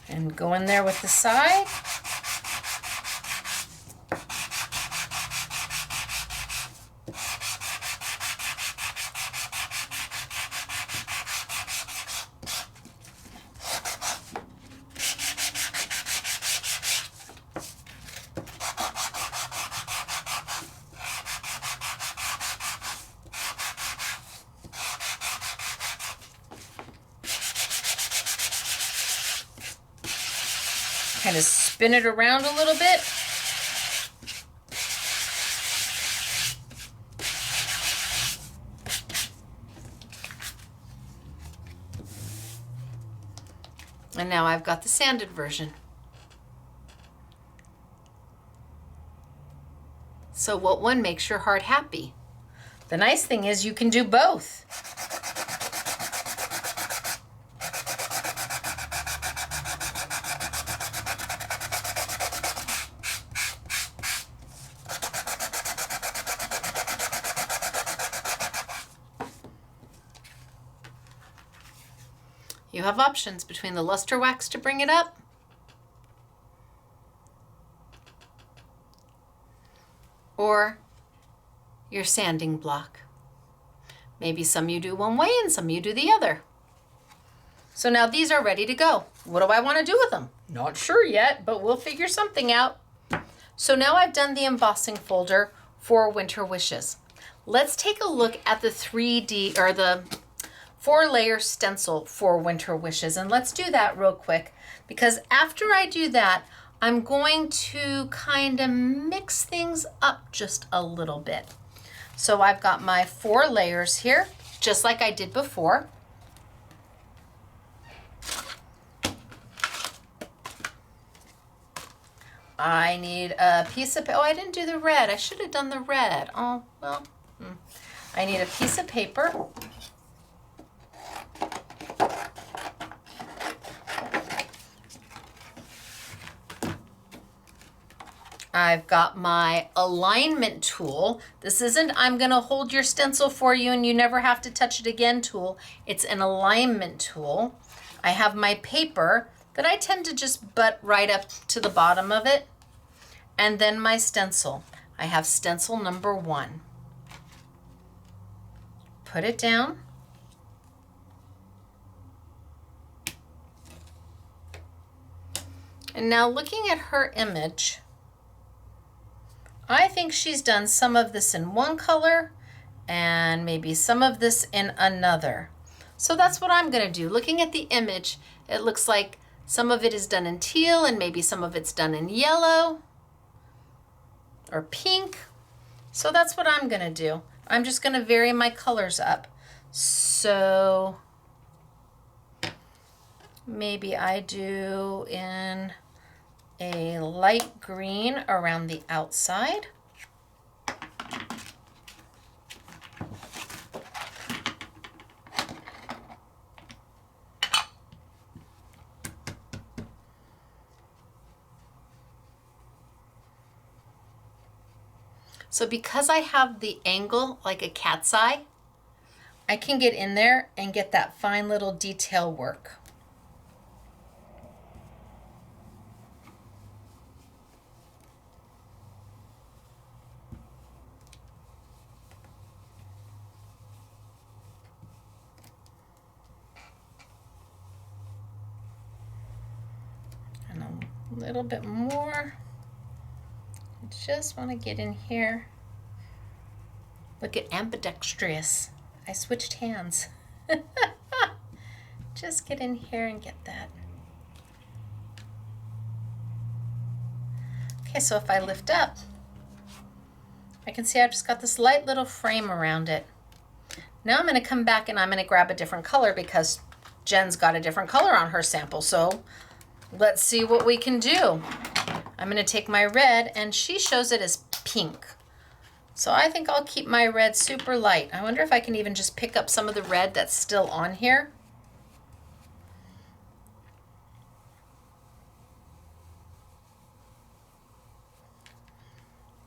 And go in there with the side. Kind of spin it around a little bit. And now I've got the sanded version. So what one makes your heart happy? The nice thing is you can do both. You have options between the luster wax to bring it up or your sanding block. Maybe some you do one way and some you do the other. So now these are ready to go. What do I want to do with them? Not sure yet, but we'll figure something out. So now I've done the embossing folder for Winter Wishes. Let's take a look at the 3D or the 4-layer stencil for Winter Wishes. And let's do that real quick, because after I do that, I'm going to kind of mix things up just a little bit. So I've got my 4 layers here, just like I did before. I need a piece of, oh, I didn't do the red. I should have done the red. Oh, well, I need a piece of paper. I've got my alignment tool. This isn't, I'm gonna hold your stencil for you and you never have to touch it again tool. It's an alignment tool. I have my paper that I tend to just butt right up to the bottom of it. And then my stencil. I have stencil number 1. Put it down. And now looking at her image, I think she's done some of this in one color and maybe some of this in another. So that's what I'm gonna do. Looking at the image, it looks like some of it is done in teal and maybe some of it's done in yellow or pink. So that's what I'm gonna do. I'm just gonna vary my colors up. So maybe I do in a light green around the outside. So because I have the angle like a cat's eye, I can get in there and get that fine little detail work. And a little bit more. I just want to get in here. Look at ambidextrous. I switched hands. Just get in here and get that. Okay, so if I lift up, I can see I've just got this light little frame around it. Now I'm going to come back and I'm going to grab a different color because Jen's got a different color on her sample. So let's see what we can do. I'm going to take my red and she shows it as pink. So I think I'll keep my red super light. I wonder if I can even just pick up some of the red that's still on here.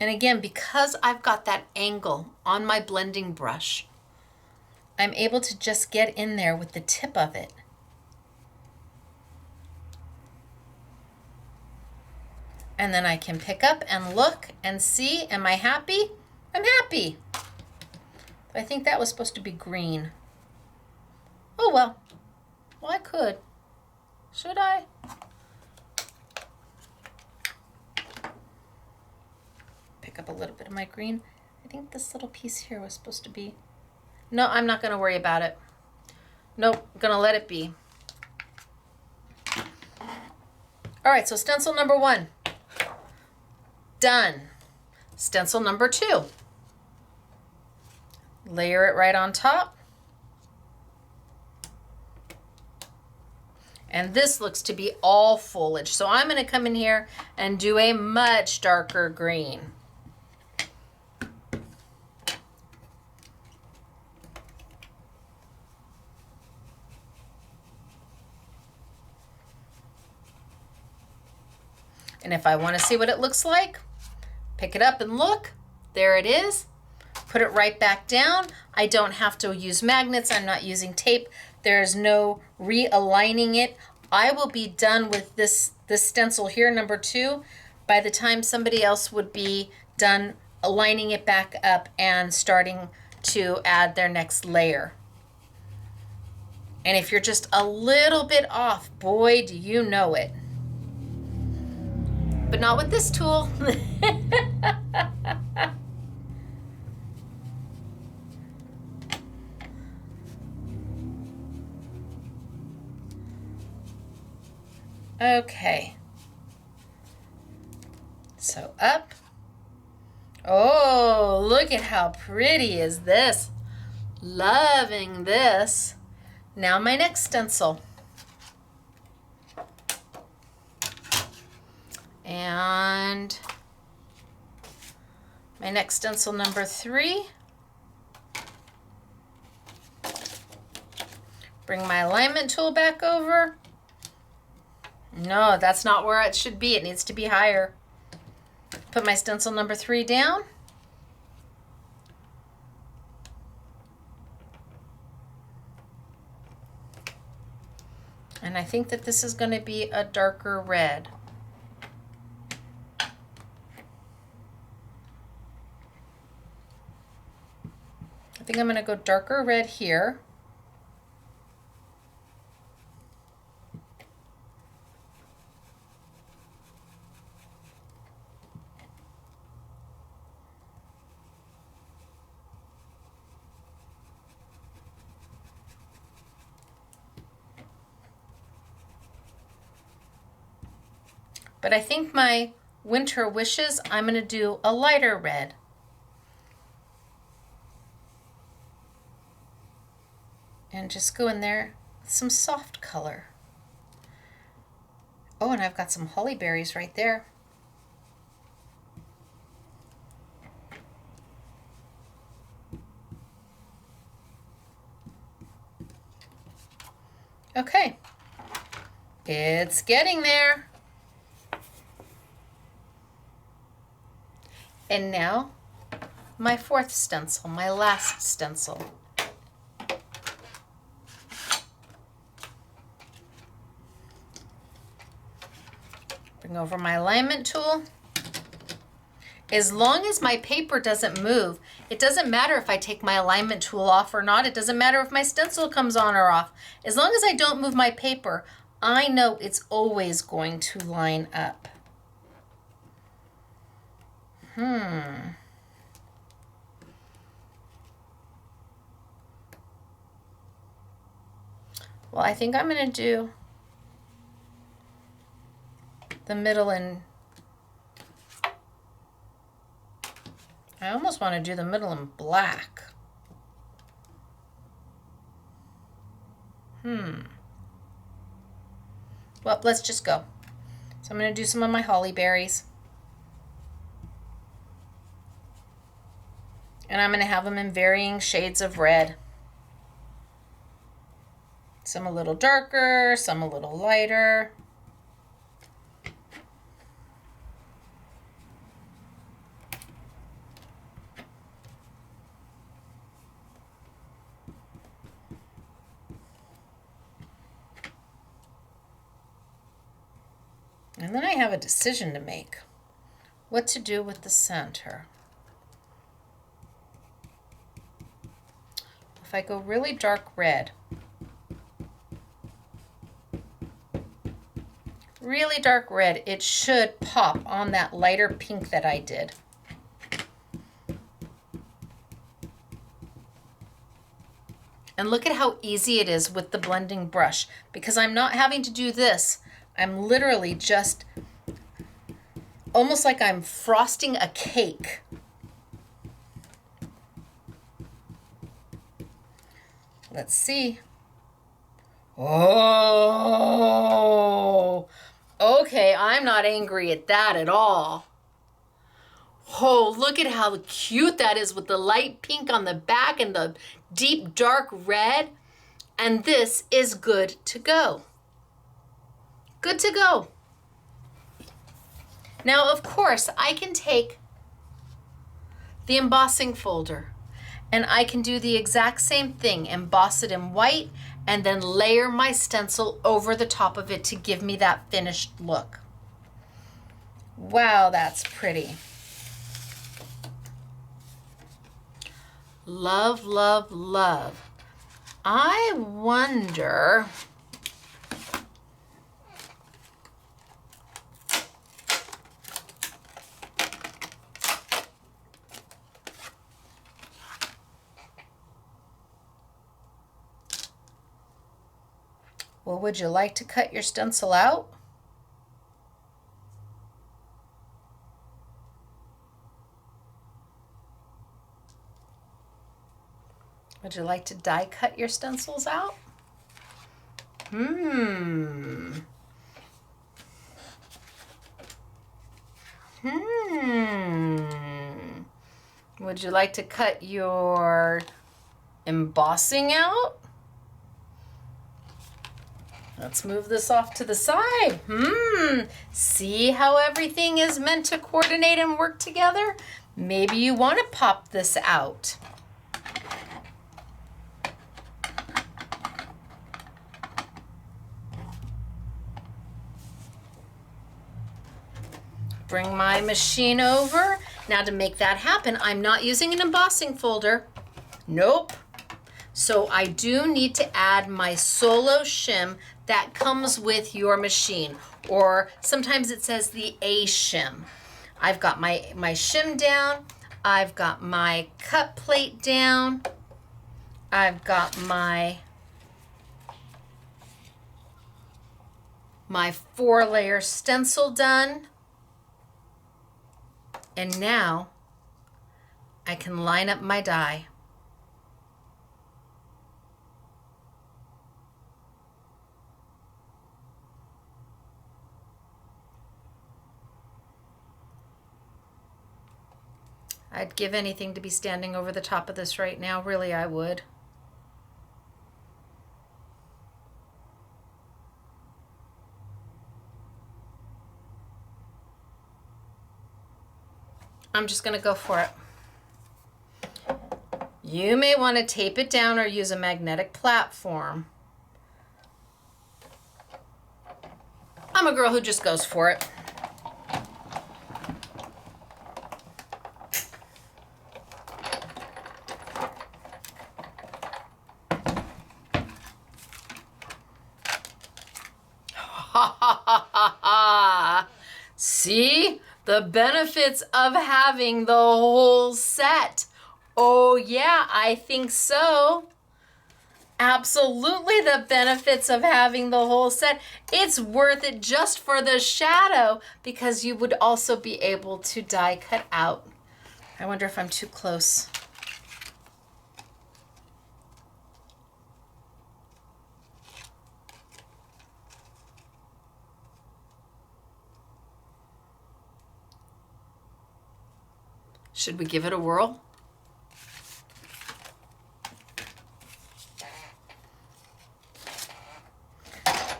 And again, because I've got that angle on my blending brush, I'm able to just get in there with the tip of it. And then I can pick up and look and see, am I happy? I'm happy. I think that was supposed to be green. Oh well. Well, I could. Should I? Pick up a little bit of my green. I think this little piece here was supposed to be... No, I'm not going to worry about it. Nope, I'm going to let it be. All right, so stencil number 1. Done. Stencil number 2. Layer it right on top. And this looks to be all foliage. So I'm going to come in here and do a much darker green. And if I want to see what it looks like, pick it up and look. There it is. Put it right back down. I don't have to use magnets. I'm not using tape. There's no realigning it. I will be done with this stencil here, number 2, by the time somebody else would be done aligning it back up and starting to add their next layer. And if you're just a little bit off, boy, do you know it. But not with this tool. Okay. So up. Oh, look at how pretty is this. Loving this. Now my next stencil. And my next stencil number 3. Bring my alignment tool back over. No, that's not where it should be. It needs to be higher. Put my stencil number 3 down. And I think that this is going to be a darker red. I think I'm going to go darker red here. But I think my winter wishes, I'm going to do a lighter red. And just go in there with some soft color. Oh, and I've got some holly berries right there. Okay, it's getting there. And now my 4th stencil, my last stencil. Bring over my alignment tool. As long as my paper doesn't move, it doesn't matter if I take my alignment tool off or not. It doesn't matter if my stencil comes on or off. As long as I don't move my paper, I know it's always going to line up. Well, I think I'm going to do the middle in... I almost want to do the middle in black. Well, let's just go. So I'm going to do some of my holly berries. And I'm going to have them in varying shades of red. Some a little darker, some a little lighter. And then I have a decision to make. what to do with the center. If I go really dark red, it should pop on that lighter pink that I did. And look at how easy it is with the blending brush, because I'm not having to do this. I'm literally just almost like I'm frosting a cake. Let's see. Oh, okay, I'm not angry at that at all. Oh, look at how cute that is with the light pink on the back and the deep dark red. And this is good to go. Good to go. Now, of course, I can take the embossing folder and I can do the exact same thing, emboss it in white, and then layer my stencil over the top of it to give me that finished look. Wow, that's pretty. Love, love, love. I wonder, well, would you like to cut your stencil out? Would you like to die cut your stencils out? Would you like to cut your embossing out? Let's move this off to the side. See how everything is meant to coordinate and work together? Maybe you want to pop this out. Bring my machine over. Now to make that happen, I'm not using an embossing folder. Nope. So I do need to add my solo shim that comes with your machine, or sometimes it says the A shim. I've got my shim down. I've got my cut plate down. I've got my 4-layer stencil done. And now I can line up my die. I'd give anything to be standing over the top of this right now. Really, I would. I'm just going to go for it. You may want to tape it down or use a magnetic platform. I'm a girl who just goes for it. Ha ha ha ha ha! See? The benefits of having the whole set. Oh yeah, I think so. Absolutely the benefits of having the whole set. It's worth it just for the shadow, because you would also be able to die cut out. I wonder if I'm too close. Should we give it a whirl?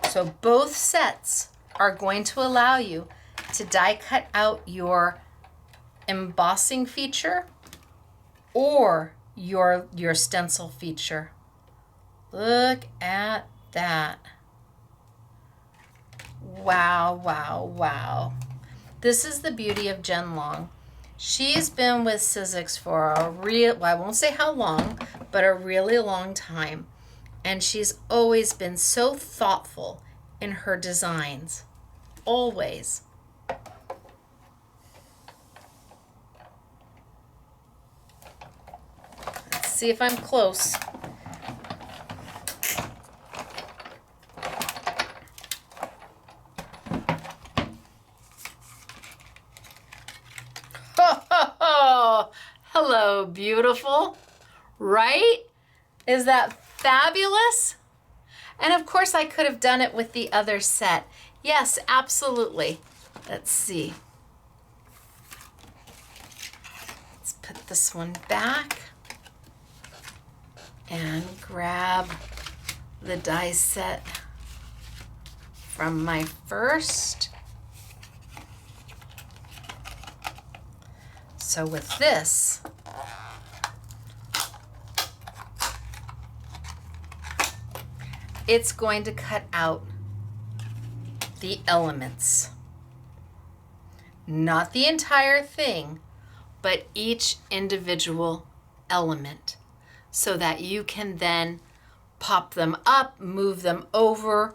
So both sets are going to allow you to die cut out your embossing feature or your stencil feature. Look at that. Wow, wow, wow. This is the beauty of Jen Long. She's been with Sizzix for well, I won't say how long, but a really long time. And she's always been so thoughtful in her designs. Always. Let's see if I'm close. Hello, beautiful. Right? Is that fabulous? And of course, I could have done it with the other set. Yes, absolutely. Let's see. Let's put this one back and grab the die set from my first. So with this, it's going to cut out the elements. Not the entire thing, but each individual element, so that you can then pop them up, move them over,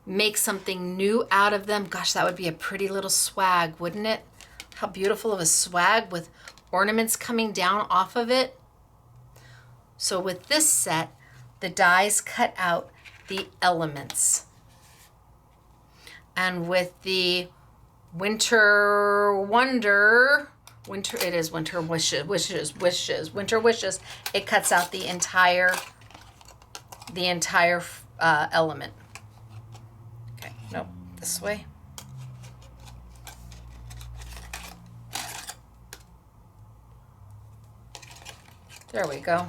make something new out of them. Gosh, that would be a pretty little swag, wouldn't it? How beautiful of a swag with ornaments coming down off of it. So with this set, the dies cut out the elements. And with the Winter Wishes, it cuts out the entire element. Okay, nope, this way. There we go.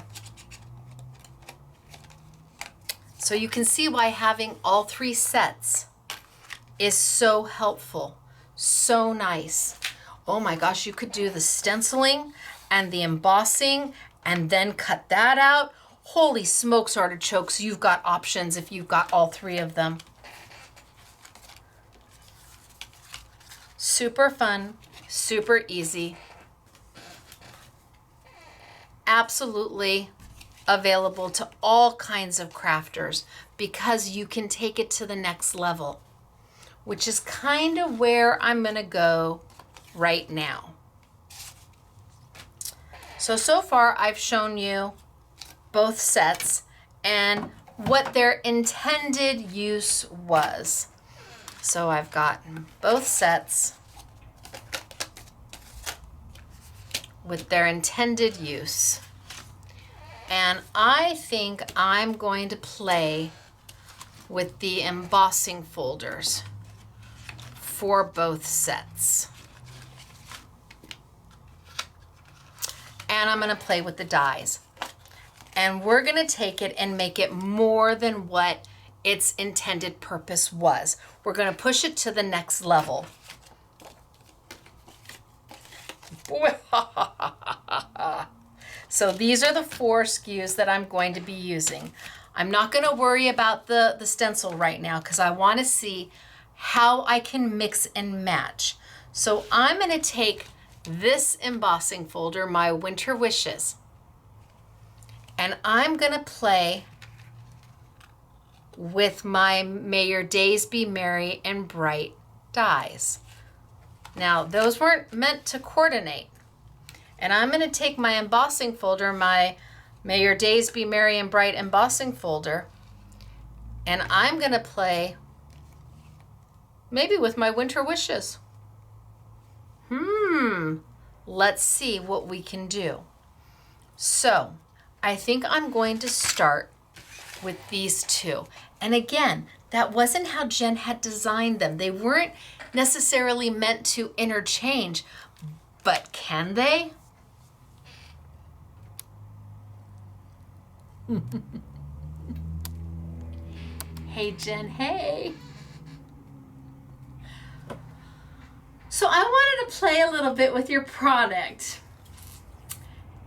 So you can see why having all three sets is so helpful, so nice. Oh my gosh, you could do the stenciling and the embossing and then cut that out. Holy smokes, artichokes, you've got options if you've got all three of them. Super fun, super easy. Absolutely available to all kinds of crafters because you can take it to the next level, which is kind of where I'm gonna go right now. So far I've shown you both sets and what their intended use was. So I've got both sets with their intended use. And I think I'm going to play with the embossing folders for both sets. And I'm gonna play with the dies. And we're gonna take it and make it more than what its intended purpose was. We're gonna push it to the next level. So these are the 4 SKUs that I'm going to be using. I'm not going to worry about the stencil right now because I want to see how I can mix and match. So I'm going to take this embossing folder, my Winter Wishes, and I'm going to play with my May Your Days Be Merry and Bright dies. Now, those weren't meant to coordinate. And I'm going to take my embossing folder, my May Your Days Be Merry and Bright embossing folder, and I'm going to play maybe with my Winter Wishes. Let's see what we can do. So, I think I'm going to start with these 2. And again, that wasn't how Jen had designed them. They weren't necessarily meant to interchange, but can they? Hey Jen, hey. So I wanted to play a little bit with your product.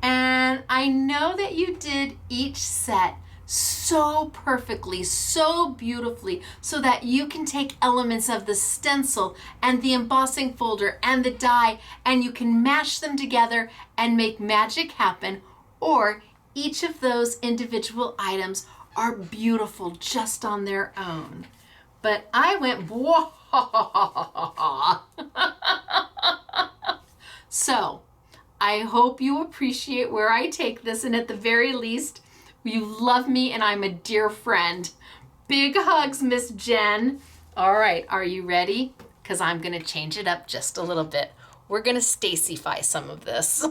And I know that you did each set so perfectly, so beautifully, so that you can take elements of the stencil and the embossing folder and the die, and you can mash them together and make magic happen. Or each of those individual items are beautiful just on their own. But I went, whoa. So I hope you appreciate where I take this, and at the very least, you love me and I'm a dear friend. Big hugs, Miss Jen. All right, are you ready? Because I'm going to change it up just a little bit. We're going to Stacyfy some of this.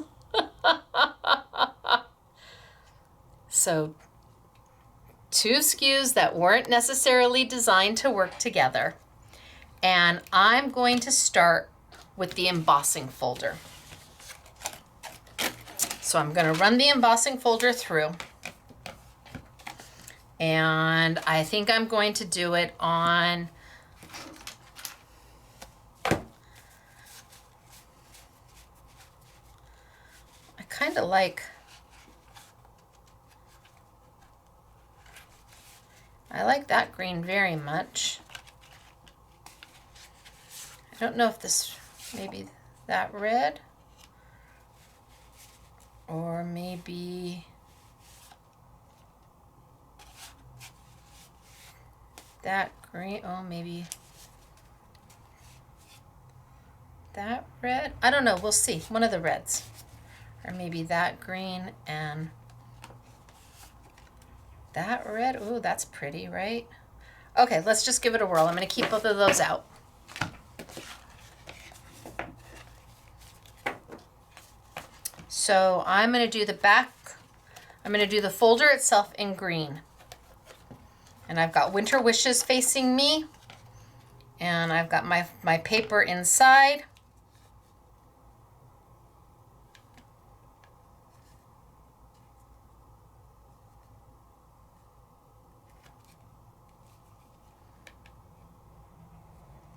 So 2 SKUs that weren't necessarily designed to work together. And I'm going to start with the embossing folder. So I'm going to run the embossing folder through. And I think I'm going to do it on I kind of like that green very much. I don't know if this, maybe that red, or maybe that green. Oh, maybe that red. I don't know. We'll see. One of the reds. Or maybe that green and that red. Ooh, that's pretty, right? Okay, let's just give it a whirl. I'm going to keep both of those out. So I'm going to do the back. I'm going to do the folder itself in green. And I've got Winter Wishes facing me. And I've got my paper inside.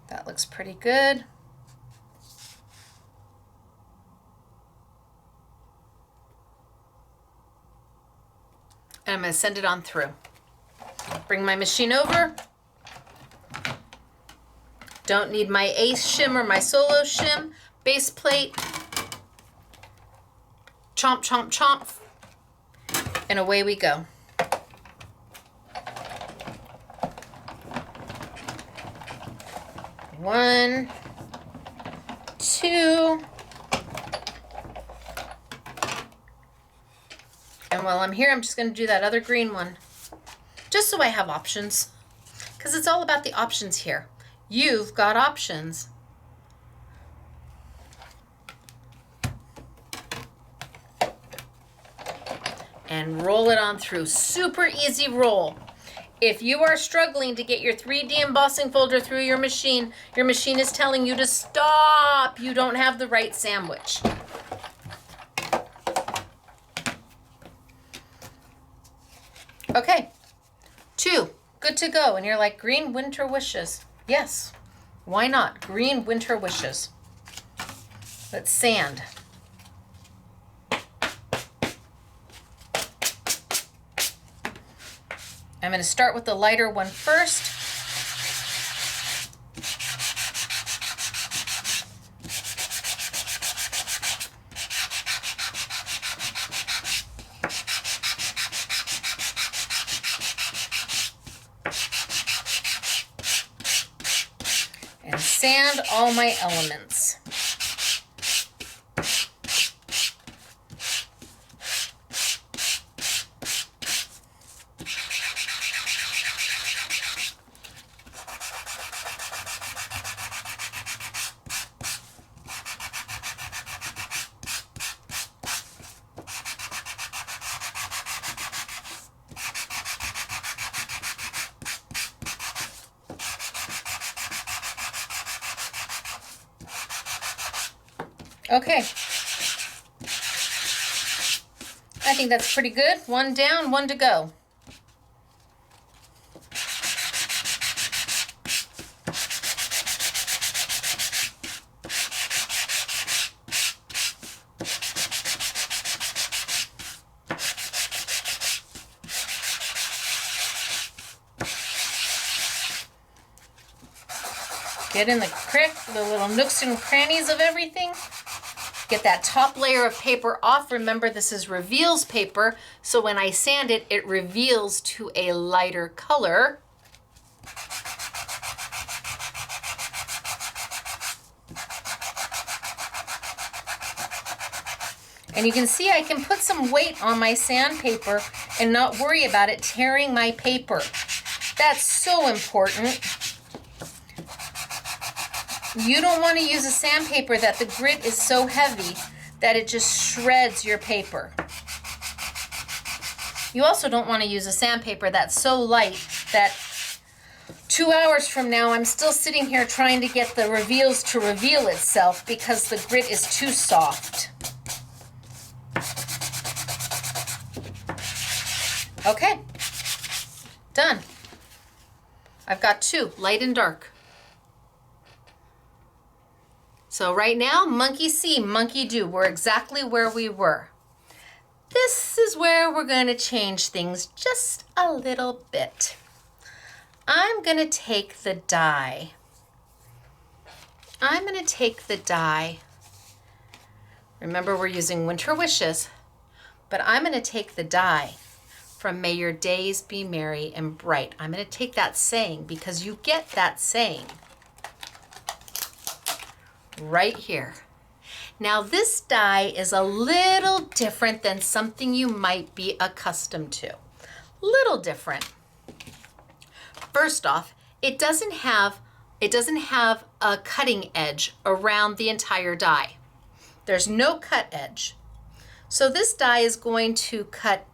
That looks pretty good. And I'm going to send it on through. Bring my machine over. Don't need my ace shim or my solo shim. Base plate. Chomp, chomp, chomp. And away we go. One, two. And while I'm here, I'm just going to do that other green one. Just so I have options. Because it's all about the options here. You've got options. And roll it on through. Super easy roll. If you are struggling to get your 3D embossing folder through your machine is telling you to stop. You don't have the right sandwich. Okay, 2, good to go. And you're like, green Winter Wishes. Yes, why not? Green Winter Wishes. Let's sand. I'm going to start with the lighter one first. And sand all my elements. Okay, I think that's pretty good. 1 down, 1 to go. Get in the little nooks and crannies of everything. Get that top layer of paper off. Remember, this is reveals paper, so when I sand it, it reveals to a lighter color. And you can see I can put some weight on my sandpaper and not worry about it tearing my paper. That's so important. You don't want to use a sandpaper that the grit is so heavy that it just shreds your paper. You also don't want to use a sandpaper that's so light that 2 hours from now I'm still sitting here trying to get the reveals to reveal itself because the grit is too soft. Okay, done. I've got two, light and dark. So right now, monkey see, monkey do. We're exactly where we were. This is where we're going to change things just a little bit. I'm going to take the die. Remember, we're using Winter Wishes, but I'm going to take the die from May Your Days Be Merry and Bright. I'm going to take that saying because you get that saying right here. Now this die is a little different than something you might be accustomed to. Little different. First off, it doesn't have a cutting edge around the entire die. There's no cut edge. So this die is going to cut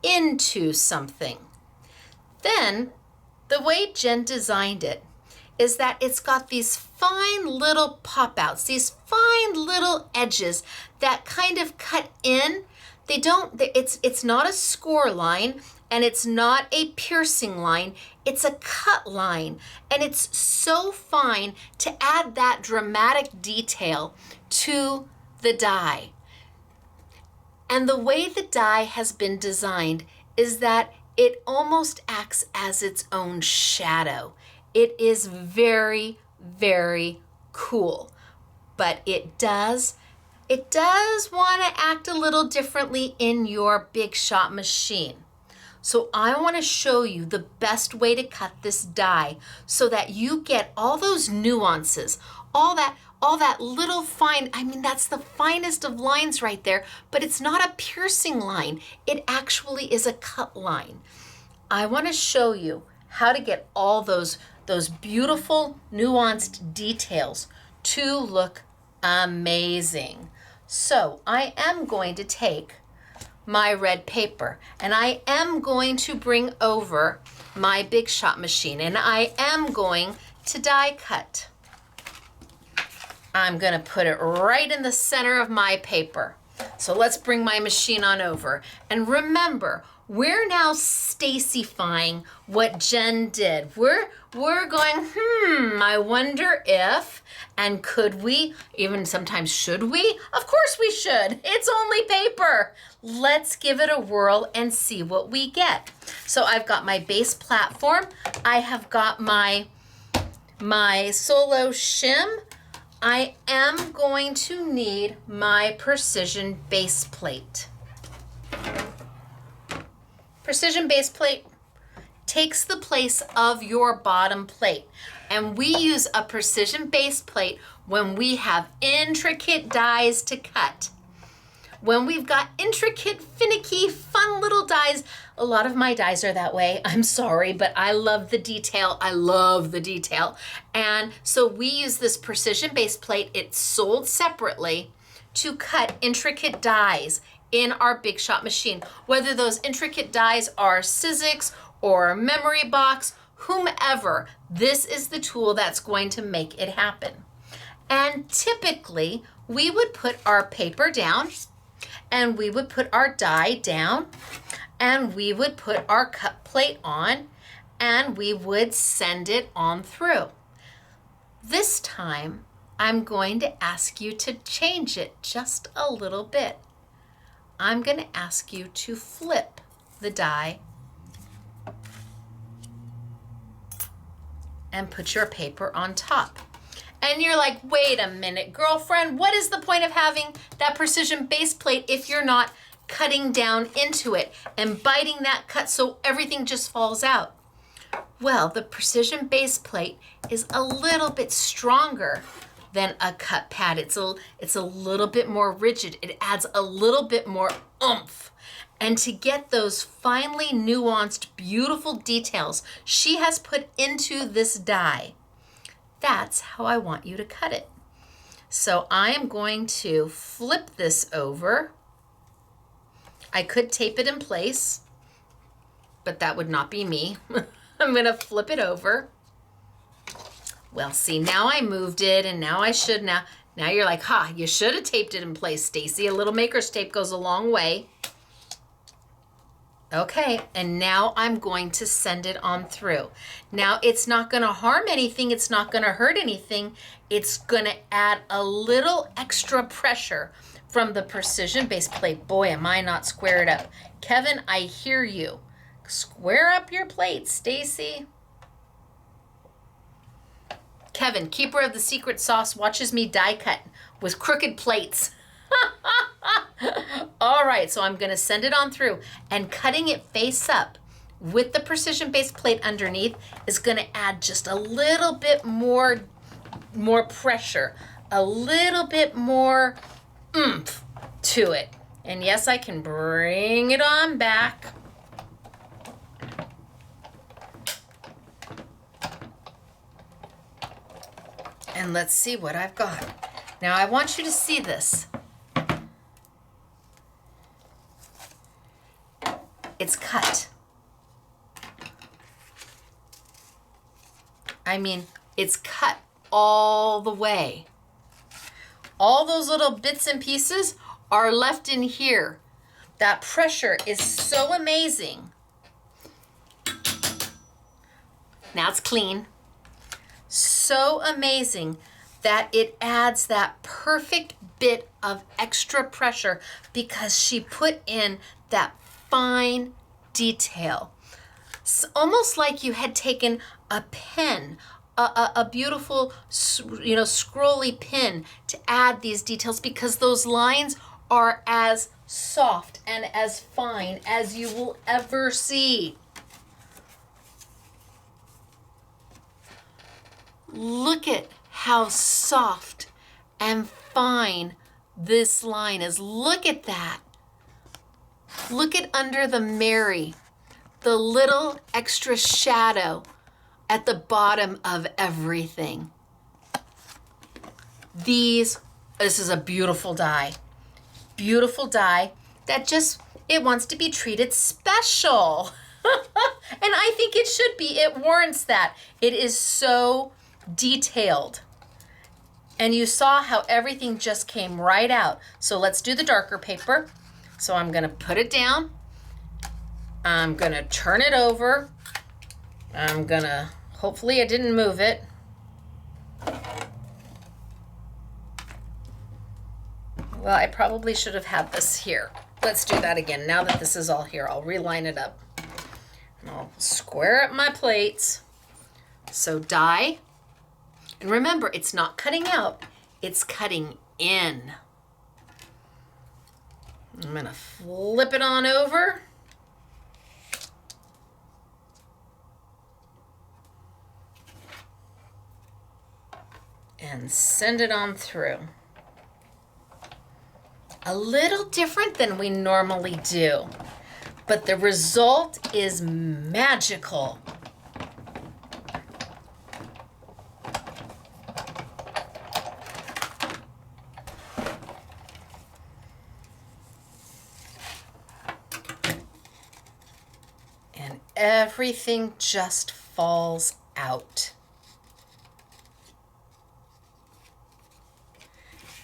into something. Then the way Jen designed it is that it's got these fine little pop outs, these fine little edges that kind of cut in. It's not a score line and it's not a piercing line, it's a cut line. And it's so fine to add that dramatic detail to the die. And the way the die has been designed is that it almost acts as its own shadow. It is very, very cool, but it does want to act a little differently in your Big Shot machine. So I want to show you the best way to cut this die so that you get all those nuances, all that little fine, that's the finest of lines right there, but it's not a piercing line. It actually is a cut line. I want to show you how to get all those beautiful nuanced details to look amazing. So I am going to take my red paper and I am going to bring over my Big Shot machine and I am going to die cut. I'm going to put it right in the center of my paper. So let's bring my machine on over. And remember, we're now Stacyfying what Jen did. We're going, I wonder if, and could we, even sometimes should we? Of course we should. It's only paper. Let's give it a whirl and see what we get. So I've got my base platform. I have got my solo shim. I am going to need my precision base plate. Precision base plate takes the place of your bottom plate. And we use a precision base plate when we have intricate dies to cut. When we've got intricate, finicky, fun little dies, a lot of my dies are that way. I'm sorry, but I love the detail. I love the detail. And so we use this precision base plate. It's sold separately to cut intricate dies in our Big Shot machine. Whether those intricate dies are Sizzix or Memory Box, whomever, this is the tool that's going to make it happen. And typically, we would put our paper down, and we would put our die down, and we would put our cut plate on, and we would send it on through. This time, I'm going to ask you to change it just a little bit. I'm going to ask you to flip the die and put your paper on top. And you're like, wait a minute, girlfriend, what is the point of having that precision base plate if you're not cutting down into it and biting that cut so everything just falls out? Well, the precision base plate is a little bit stronger than a cut pad. It's a little bit more rigid. It adds a little bit more oomph. And to get those finely nuanced, beautiful details she has put into this die, that's how I want you to cut it. So I am going to flip this over. I could tape it in place, but that would not be me. I'm gonna flip it over. Well, see, now I moved it and now I should now you're like, you should have taped it in place, Stacy. A little maker's tape goes a long way. Okay, and now I'm going to send it on through. Now it's not gonna harm anything, it's not gonna hurt anything. It's gonna add a little extra pressure from the precision base plate. Boy, am I not squared up. Kevin, I hear you. Square up your plate, Stacy. Kevin, keeper of the secret sauce, watches me die cut with crooked plates. All right, so I'm gonna send it on through, and cutting it face up with the precision base plate underneath is gonna add just a little bit more pressure, a little bit more oomph to it. And yes, I can bring it on back. And let's see what I've got. Now I want you to see this. It's cut. I mean, it's cut all the way. All those little bits and pieces are left in here. That pressure is so amazing. Now it's clean. So amazing that it adds that perfect bit of extra pressure because she put in that fine detail. It's almost like you had taken a pen, a beautiful, scrolly pen to add these details, because those lines are as soft and as fine as you will ever see. Look at how soft and fine this line is. Look at that. Look at under the Mary, the little extra shadow at the bottom of everything. This is a beautiful die. Beautiful die that it wants to be treated special. And I think it should be. It warrants that. It is so detailed. And you saw how everything just came right out. So let's do the darker paper. So I'm gonna put it down. I'm gonna turn it over. Hopefully I didn't move it. Well, I probably should have had this here. Let's do that again. Now that this is all here, I'll reline it up. And I'll square up my plates. So die. And remember, it's not cutting out, it's cutting in. I'm gonna flip it on over. And send it on through. A little different than we normally do, but the result is magical. And everything just falls out.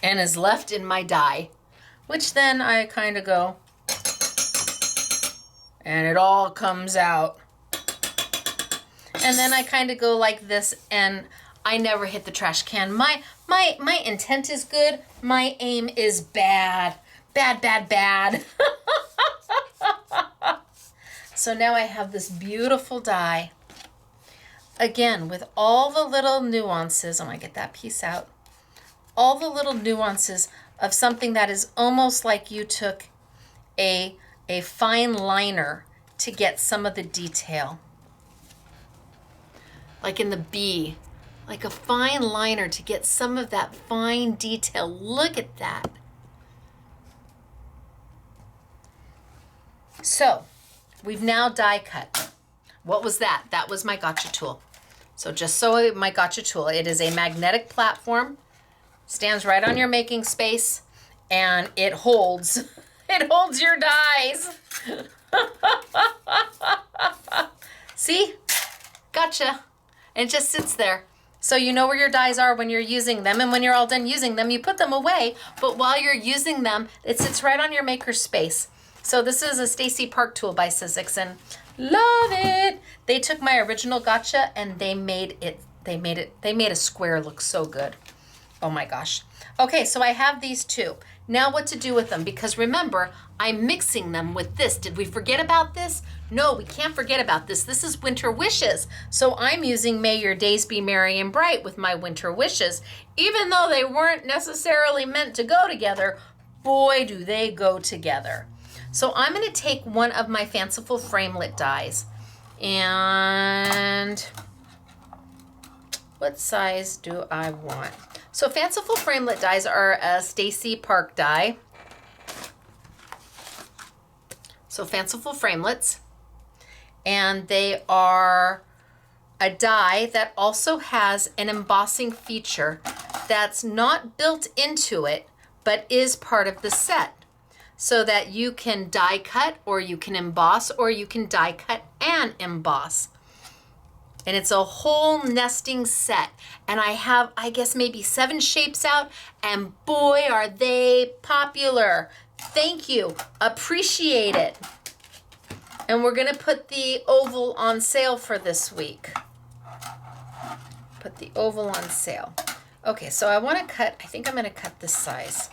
And is left in my die, which then I kind of go, and it all comes out. And then I kind of go like this, and I never hit the trash can. My intent is good. My aim is bad. Bad. So now I have this beautiful die again, with all the little nuances, I'm gonna get that piece out, all the little nuances of something that is almost like you took a fine liner to get some of the detail. Like in the bee, like a fine liner to get some of that fine detail. Look at that. So we've now die cut. What was that? That was my gotcha tool. So just so my gotcha tool, it is a magnetic platform, stands right on your making space, and it holds, it holds your dies. See? Gotcha. And it just sits there. So you know where your dies are when you're using them, and when you're all done using them, you put them away, but while you're using them, it sits right on your maker space. So this is a Stacy Park tool by Sizzix, and love it. They took my original gotcha and they made a square look so good. Oh my gosh. Okay, so I have these two. Now what to do with them, because remember, I'm mixing them with this. Did we forget about this? No, we can't forget about this. This is Winter Wishes. So I'm using May Your Days Be Merry and Bright with my Winter Wishes. Even though they weren't necessarily meant to go together, boy, do they go together. So I'm gonna take one of my fanciful framelit dies, and what size do I want? So fanciful framelit dies are a Stacy Park die. So fanciful framelets, and they are a die that also has an embossing feature that's not built into it, but is part of the set. So that you can die cut, or you can emboss, or you can die cut and emboss. And it's a whole nesting set. And I have, I guess, maybe 7 shapes out, and boy, are they popular. Thank you, appreciate it. And we're gonna put the oval on sale for this week. Put the oval on sale. Okay, so I wanna cut, I think I'm gonna cut this size.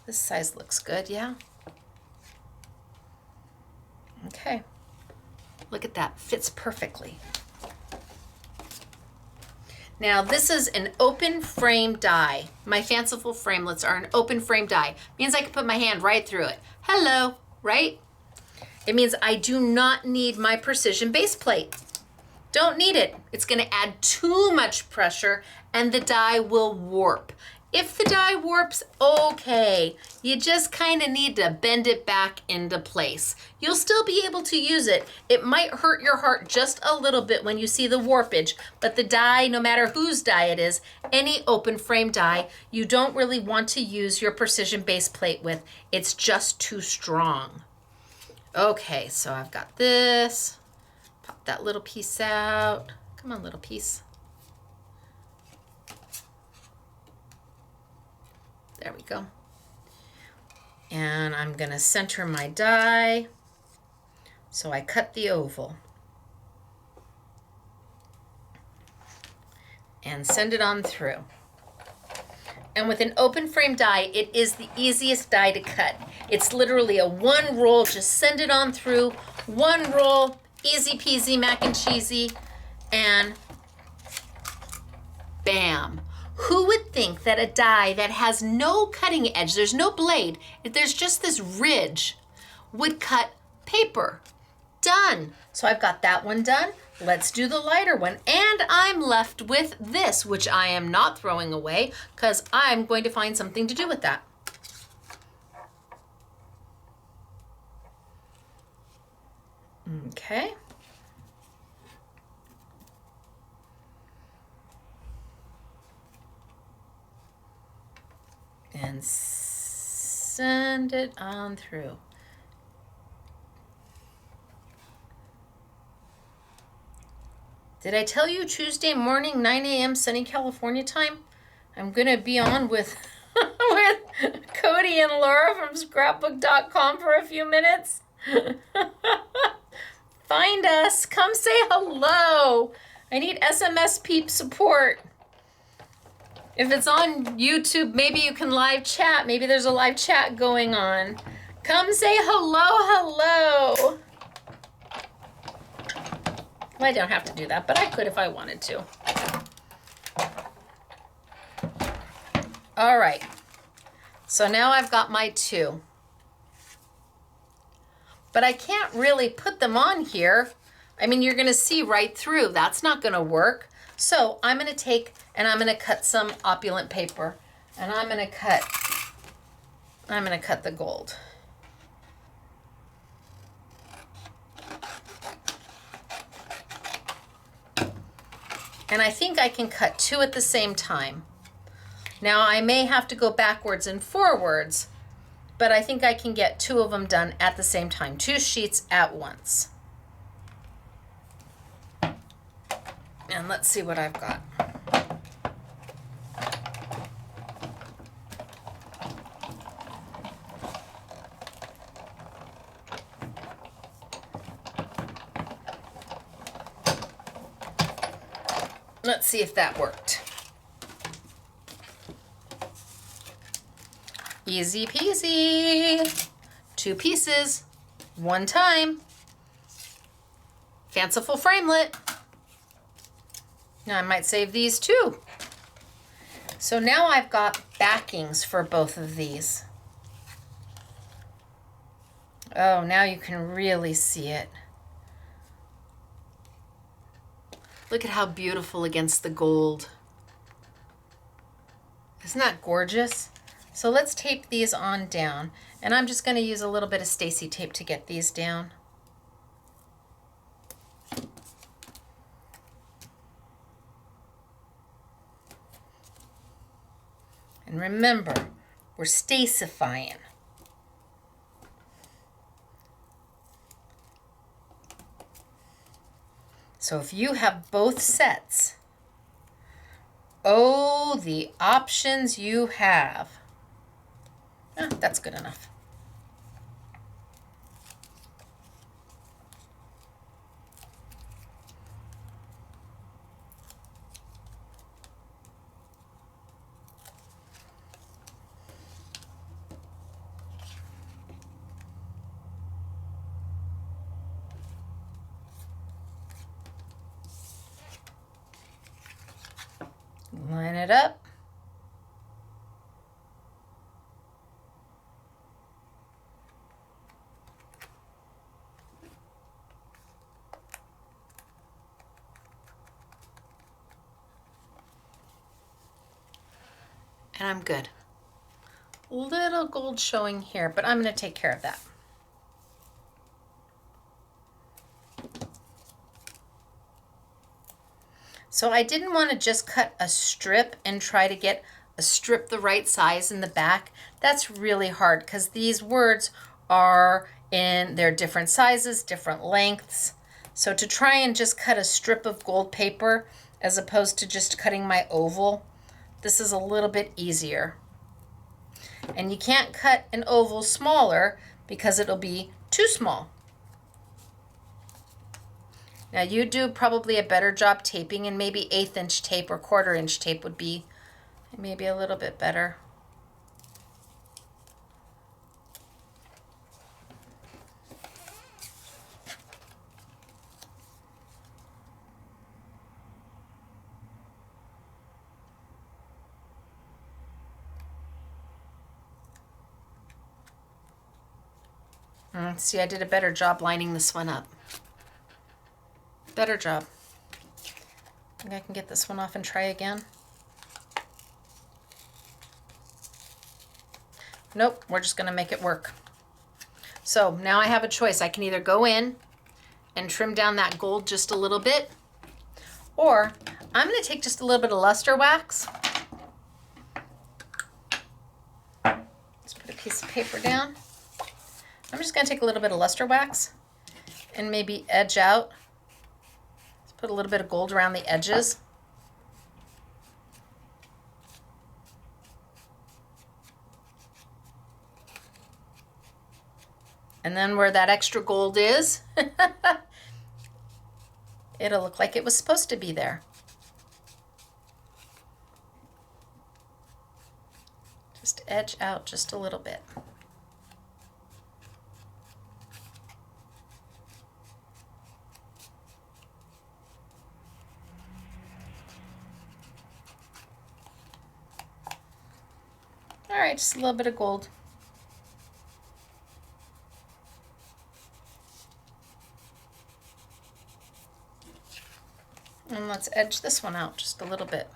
This size looks good, yeah? Okay. Look at that, fits perfectly. Now this is an open frame die. My fanciful framelets are an open frame die. Means I can put my hand right through it. Hello, right? It means I do not need my precision base plate. Don't need it. It's gonna add too much pressure and the die will warp. If the die warps, okay, you just kind of need to bend it back into place. You'll still be able to use it. It might hurt your heart just a little bit when you see the warpage, but the die, no matter whose die it is, any open frame die, you don't really want to use your precision base plate with. It's just too strong. Okay, so I've got this. Pop that little piece out. Come on, little piece. There we go. And I'm gonna center my die. So I cut the oval and send it on through. And with an open frame die, it is the easiest die to cut. It's literally a one roll, just send it on through, one roll, easy peasy mac and cheesy, and bam. Who would think that a die that has no cutting edge, there's no blade, there's just this ridge, would cut paper? Done. So I've got that one done. Let's do the lighter one. And I'm left with this, which I am not throwing away because I'm going to find something to do with that. Okay. And send it on through. Did I tell you Tuesday morning, 9 a.m. sunny California time? I'm gonna be on with, with Cody and Laura from scrapbook.com for a few minutes. Find us, come say hello. I need SMS peep support. If it's on YouTube, maybe you can live chat. Maybe there's a live chat going on. Come say hello, hello. Well, I don't have to do that, but I could if I wanted to. All right, so now I've got my 2. But I can't really put them on here. I mean, you're gonna see right through. That's not gonna work. So I'm gonna take and I'm gonna cut some opulent paper, and I'm gonna cut the gold. And I think I can cut 2 at the same time. Now I may have to go backwards and forwards, but I think I can get 2 of them done at the same time, 2 sheets at once. And let's see what I've got. Let's see if that worked. Easy peasy. 2 pieces, 1 time. Fanciful framelit. Now I might save these too. So now I've got backings for both of these. Oh, now you can really see it. Look at how beautiful against the gold. Isn't that gorgeous? So let's tape these on down. And I'm just going to use a little bit of Stacey tape to get these down. And remember, we're stacifying. So if you have both sets, oh, the options you have. Ah, that's good enough. Line it up. And I'm good. Little gold showing here, but I'm going to take care of that. So I didn't want to just cut a strip and try to get a strip the right size in the back. That's really hard because these words are in their different sizes, different lengths. So to try and just cut a strip of gold paper as opposed to just cutting my oval, this is a little bit easier. And you can't cut an oval smaller because it'll be too small. Now you do probably a better job taping, and maybe 1/8 inch tape or 1/4 inch tape would be maybe a little bit better. See, I did a better job lining this one up. Better job. I think I can get this one off and try again. Nope, we're just going to make it work. So now I have a choice. I can either go in and trim down that gold just a little bit, or I'm going to take just a little bit of luster wax. Let's put a piece of paper down. I'm just going to take a little bit of luster wax and maybe edge out. Let's put a little bit of gold around the edges. And then where that extra gold is, it'll look like it was supposed to be there. Just edge out just a little bit. All right, just a little bit of gold. And let's edge this one out just a little bit.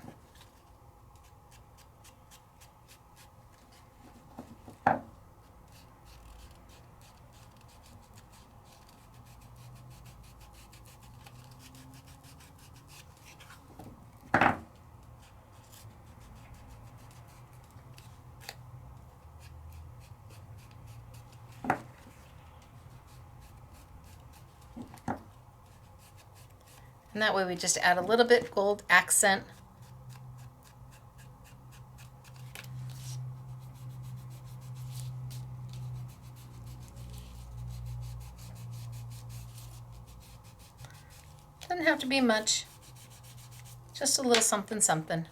And that way we just add a little bit gold accent. Doesn't have to be much, just a little something something.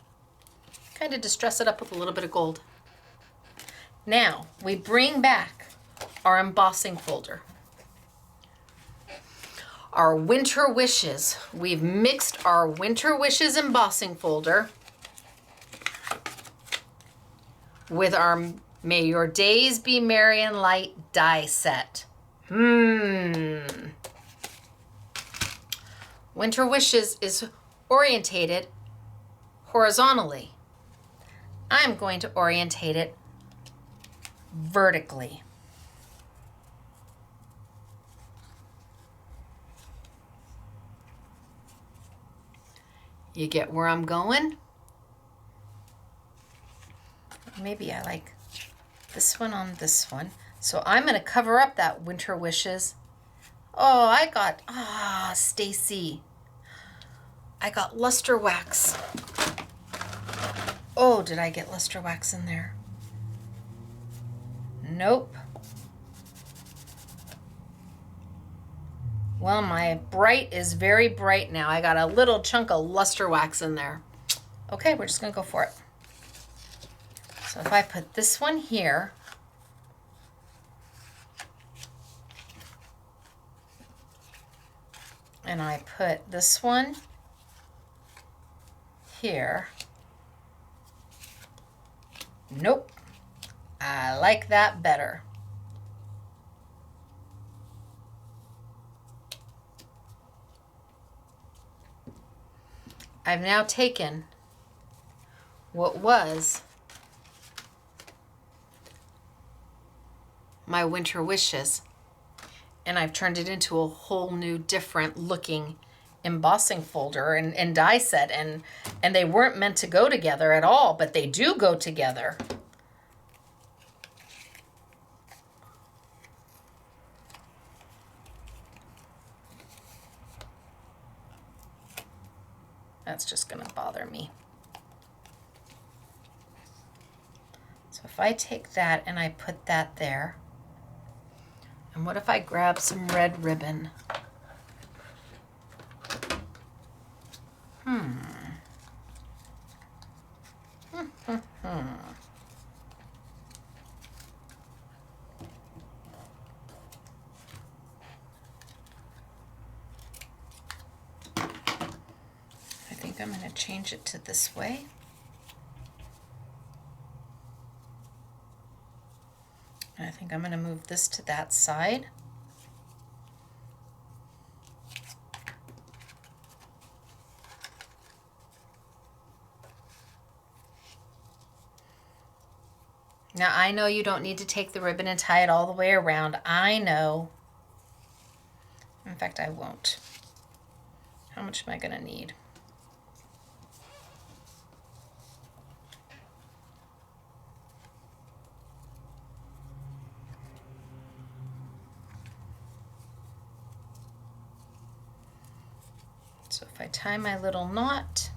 Kind of distress it up with a little bit of gold. Now we bring back our embossing folder. Our Winter Wishes. We've mixed our Winter Wishes embossing folder with our May Your Days Be Merry and Light die set. Winter Wishes is orientated horizontally. I'm going to orientate it vertically. You get where I'm going? Maybe I like this one on this one. So I'm going to cover up that Winter Wishes. Oh, I got, Stacy. I got luster wax. Oh, did I get luster wax in there? Nope. Well, my bright is very bright now. I got a little chunk of luster wax in there. Okay, we're just gonna go for it. So if I put this one here, and I put this one here, nope, I like that better. I've now taken what was my Winter Wishes and I've turned it into a whole new different looking embossing folder and die set, and they weren't meant to go together at all, but they do go together. That's just gonna bother me. So if I take that and I put that there, and what if I grab some red ribbon? I think I'm going to change it to this way. And I think I'm going to move this to that side. Now, I know you don't need to take the ribbon and tie it all the way around. I know. In fact, I won't. How much am I going to need? So if I tie my little knot,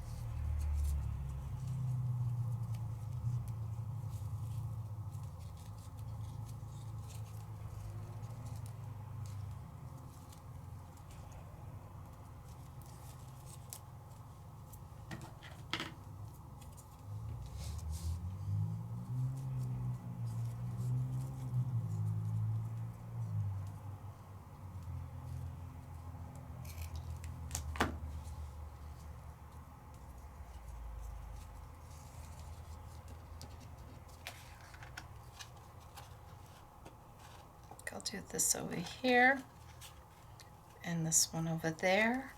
do this over here and this one over there.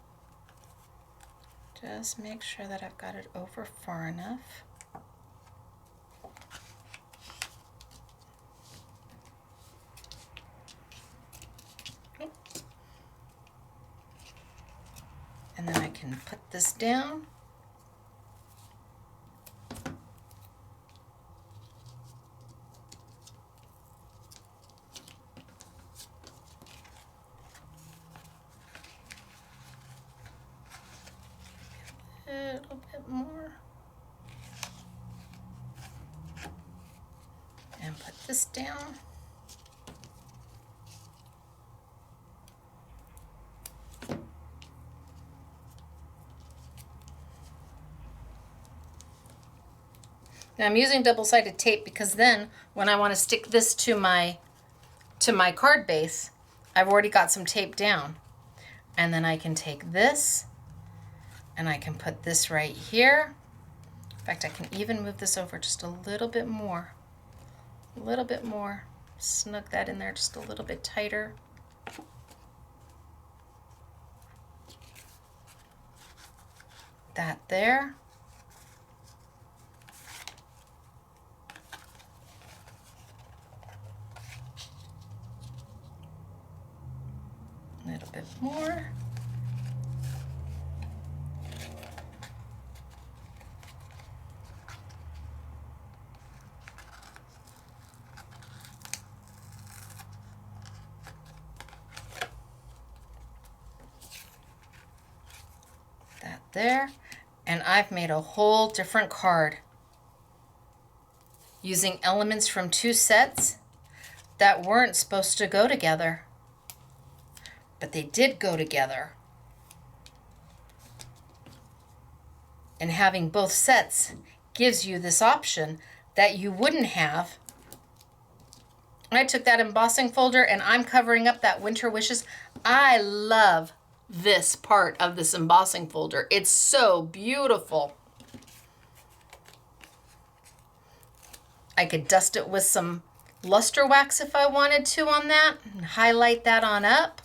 Just make sure that I've got it over far enough. And then I can put this down. A little bit more. And put this down. Now I'm using double-sided tape because then when I want to stick this to my card base, I've already got some tape down. And then I can take this and I can put this right here. In fact, I can even move this over just a little bit more. A little bit more. Snug that in there just a little bit tighter. That there. A little bit more. That there. And I've made a whole different card using elements from two sets that weren't supposed to go together. But they did go together. And having both sets gives you this option that you wouldn't have. I took that embossing folder and I'm covering up that Winter Wishes. I love this part of this embossing folder. It's so beautiful. I could dust it with some luster wax if I wanted to on that and highlight that on up.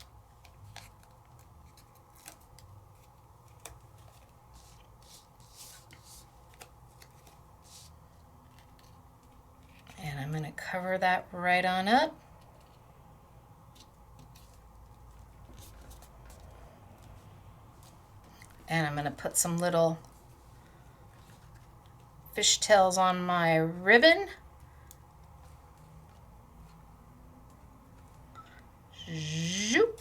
And I'm going to cover that right on up. And I'm going to put some little fishtails on my ribbon. Zoop.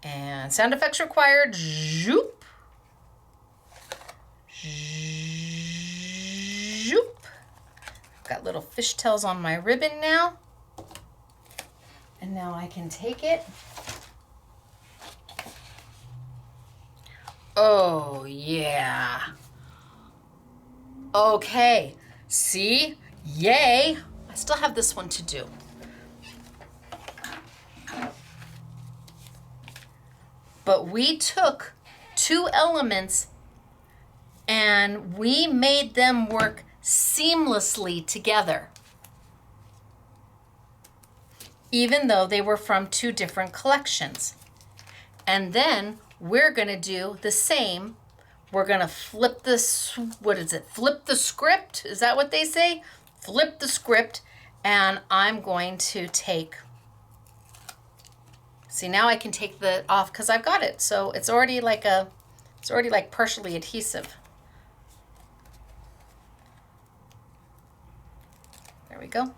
And sound effects required. Zoop. Zoop. Got little fishtails on my ribbon now. And now I can take it. Oh, yeah. Okay. See? Yay. I still have this one to do. But we took two elements and we made them work seamlessly together, even though they were from two different collections. And then we're going to do the same. We're going to flip this, what is it? Flip the script? Is that what they say? Flip the script. And I'm going to take, see, now I can take the off because I've got it. So it's already like partially adhesive. There we go.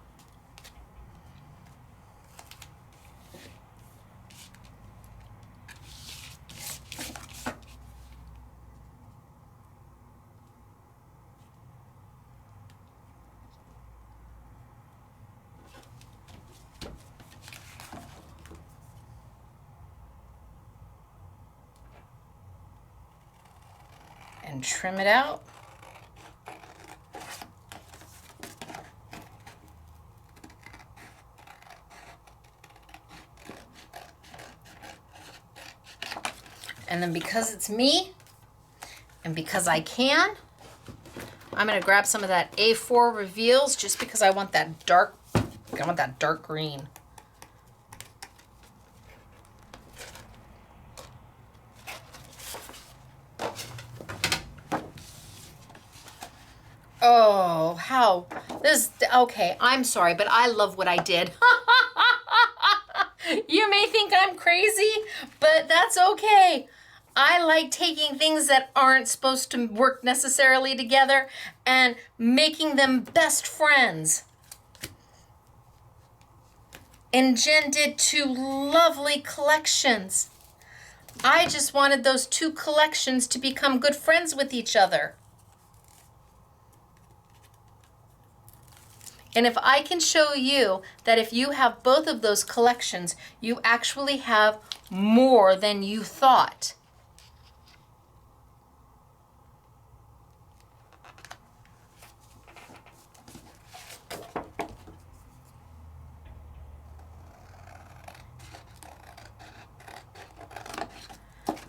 And trim it out. And then because it's me and because I can, I'm going to grab some of that A4 Reveals just because I want that dark, I I want that dark green. Oh, how this, okay, I'm sorry, but I love what I did. You may think I'm crazy, but that's okay. I like taking things that aren't supposed to work necessarily together and making them best friends. And Jen did 2 lovely collections. I just wanted those 2 collections to become good friends with each other. And if I can show you that if you have both of those collections, you actually have more than you thought.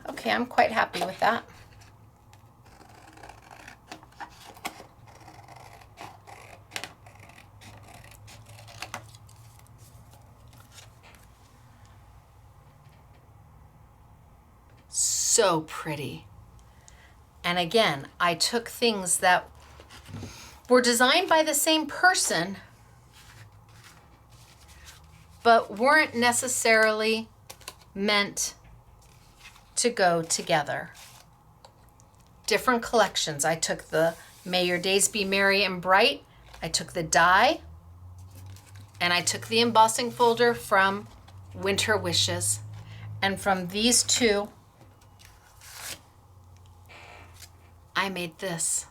Okay, I'm quite happy with that. So pretty. And again, I took things that were designed by the same person, but weren't necessarily meant to go together. Different collections. I took the May Your Days Be Merry and Bright. I took the die, and I took the embossing folder from Winter Wishes. And from these 2, I made this.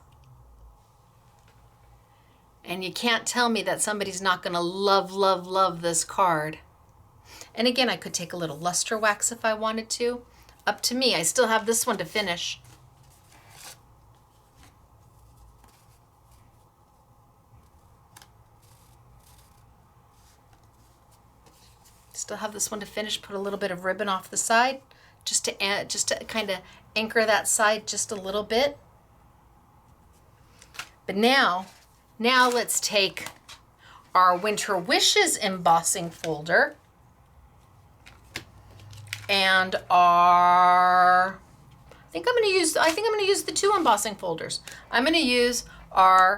And you can't tell me that somebody's not gonna love, love, love this card. And again, I could take a little luster wax if I wanted to. Up to me. I still have this one to finish. Still have this one to finish. Put a little bit of ribbon off the side just to kind of anchor that side just a little bit. But now let's take our Winter Wishes embossing folder and our, I think I'm going to use the 2 embossing folders. I'm going to use our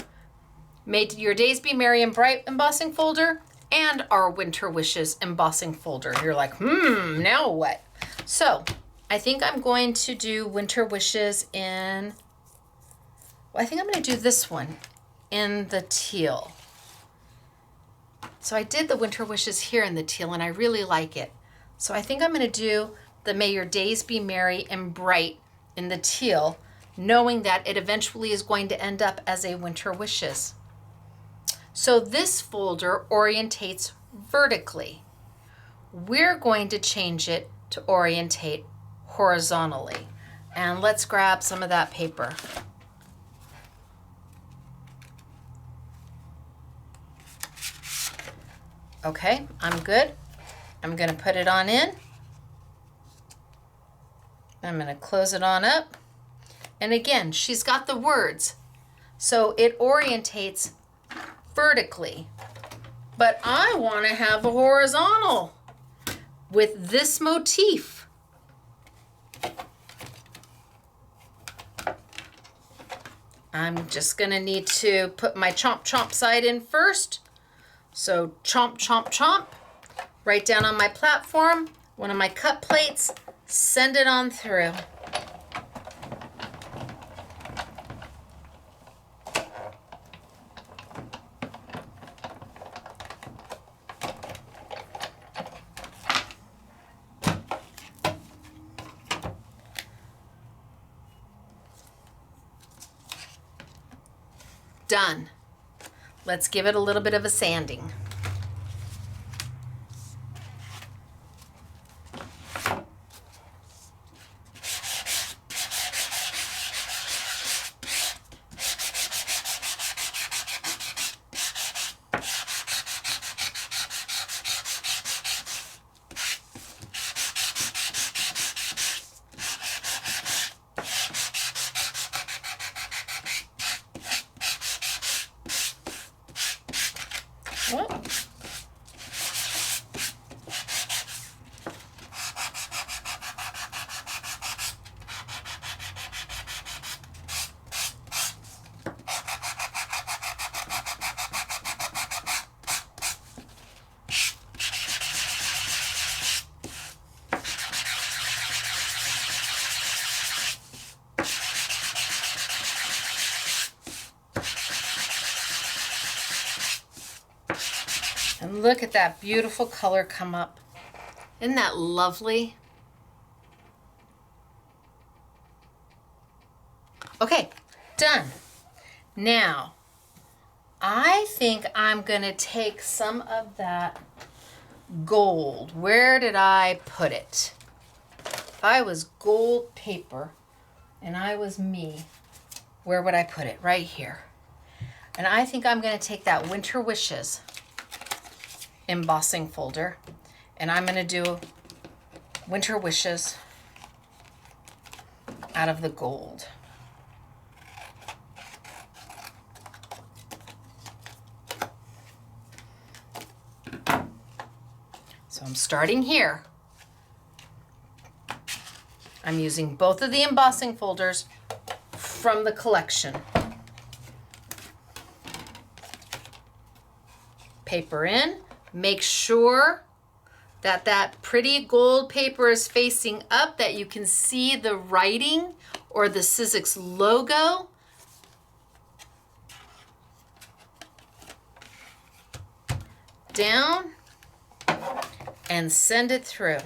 May Your Days Be Merry and Bright embossing folder and our Winter Wishes embossing folder. You're like, now what? So I think I'm going to do Winter Wishes in, well, I think I'm going to do this one in the teal. So I did the Winter Wishes here in the teal, and I really like it. So I think I'm going to do the May Your Days Be Merry and Bright in the teal, knowing that it eventually is going to end up as a Winter Wishes. So this folder orientates vertically. We're going to change it to orientate horizontally. And let's grab some of that paper. Okay, I'm good. I'm going to put it on in. I'm going to close it on up. And again, she's got the words, so it orientates vertically. But I want to have a horizontal with this motif. I'm just going to need to put my chomp chomp side in first. So chomp chomp chomp, right down on my platform, one of my cut plates, send it on through. Done. Let's give it a little bit of a sanding. And look at that beautiful color come up. Isn't that lovely? Okay, done. Now, I think I'm gonna take some of that gold. Where did I put it? If I was gold paper and I was me, where would I put it? Right here. And I think I'm gonna take that Winter Wishes embossing folder and I'm gonna do Winter Wishes out of the gold. So I'm starting here. I'm using both of the embossing folders from the collection. Paper in. Make sure that that pretty gold paper is facing up, that you can see the writing or the Sizzix logo. Down and send it through.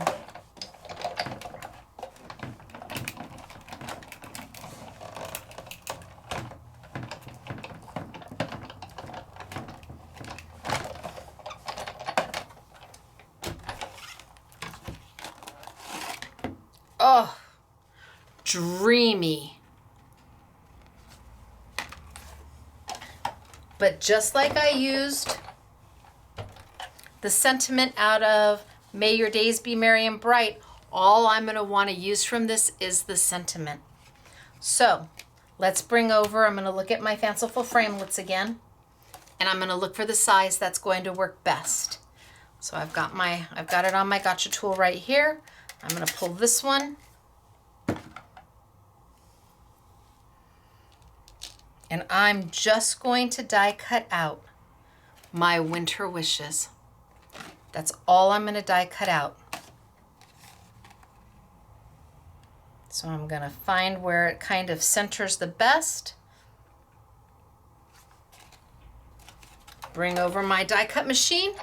Oh, dreamy. But just like I used the sentiment out of May Your Days Be Merry and Bright, all I'm going to want to use from this is the sentiment. So let's bring over, I'm going to look at my fanciful framelits again, and I'm going to look for the size that's going to work best. So I've got it on my gotcha tool right here. I'm going to pull this one. And I'm just going to die cut out my Winter Wishes. That's all I'm going to die cut out. So I'm going to find where it kind of centers the best. Bring over my die cut machine.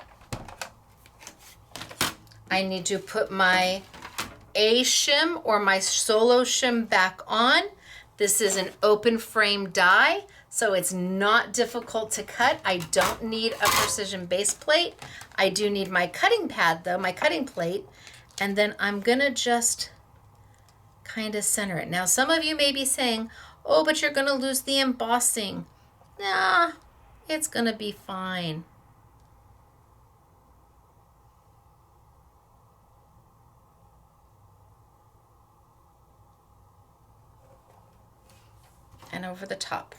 I need to put my A shim or my solo shim back on. This is an open frame die, so it's not difficult to cut. I don't need a precision base plate. I do need my cutting pad though, my cutting plate, and then I'm gonna just kind of center it. Now some of you may be saying, oh, but you're gonna lose the embossing. Nah, it's gonna be fine. And over the top.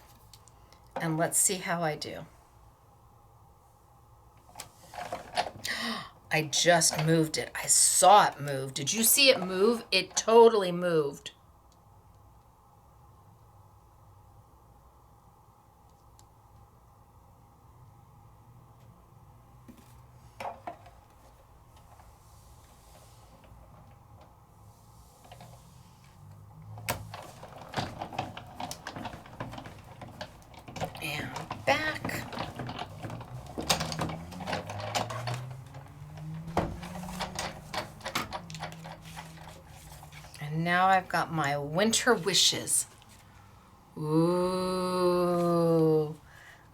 And let's see how I do. I just moved it. I saw it move. Did you see it move? It totally moved. And back. And now I've got my Winter Wishes. Ooh.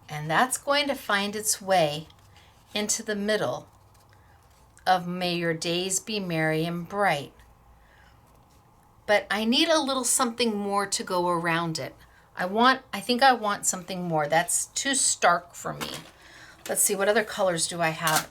And that's going to find its way into the middle of May Your Days Be Merry and Bright. But I need a little something more to go around it. I think I want something more. That's too stark for me. Let's see, what other colors do I have?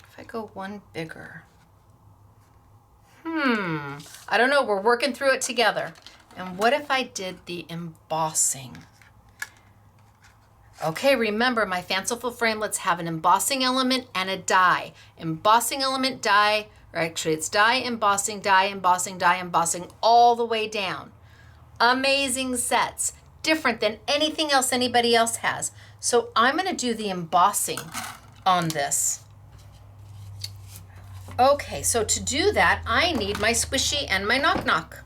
If I go one bigger. I don't know. We're working through it together. And what if I did the embossing? Okay, remember my fanciful framelits have an embossing element and a die. Embossing element, die, or actually it's die, embossing, die, embossing, die, embossing, all the way down. Amazing sets, different than anything else anybody else has. So I'm gonna do the embossing on this. Okay, so to do that, I need my squishy and my knock-knock.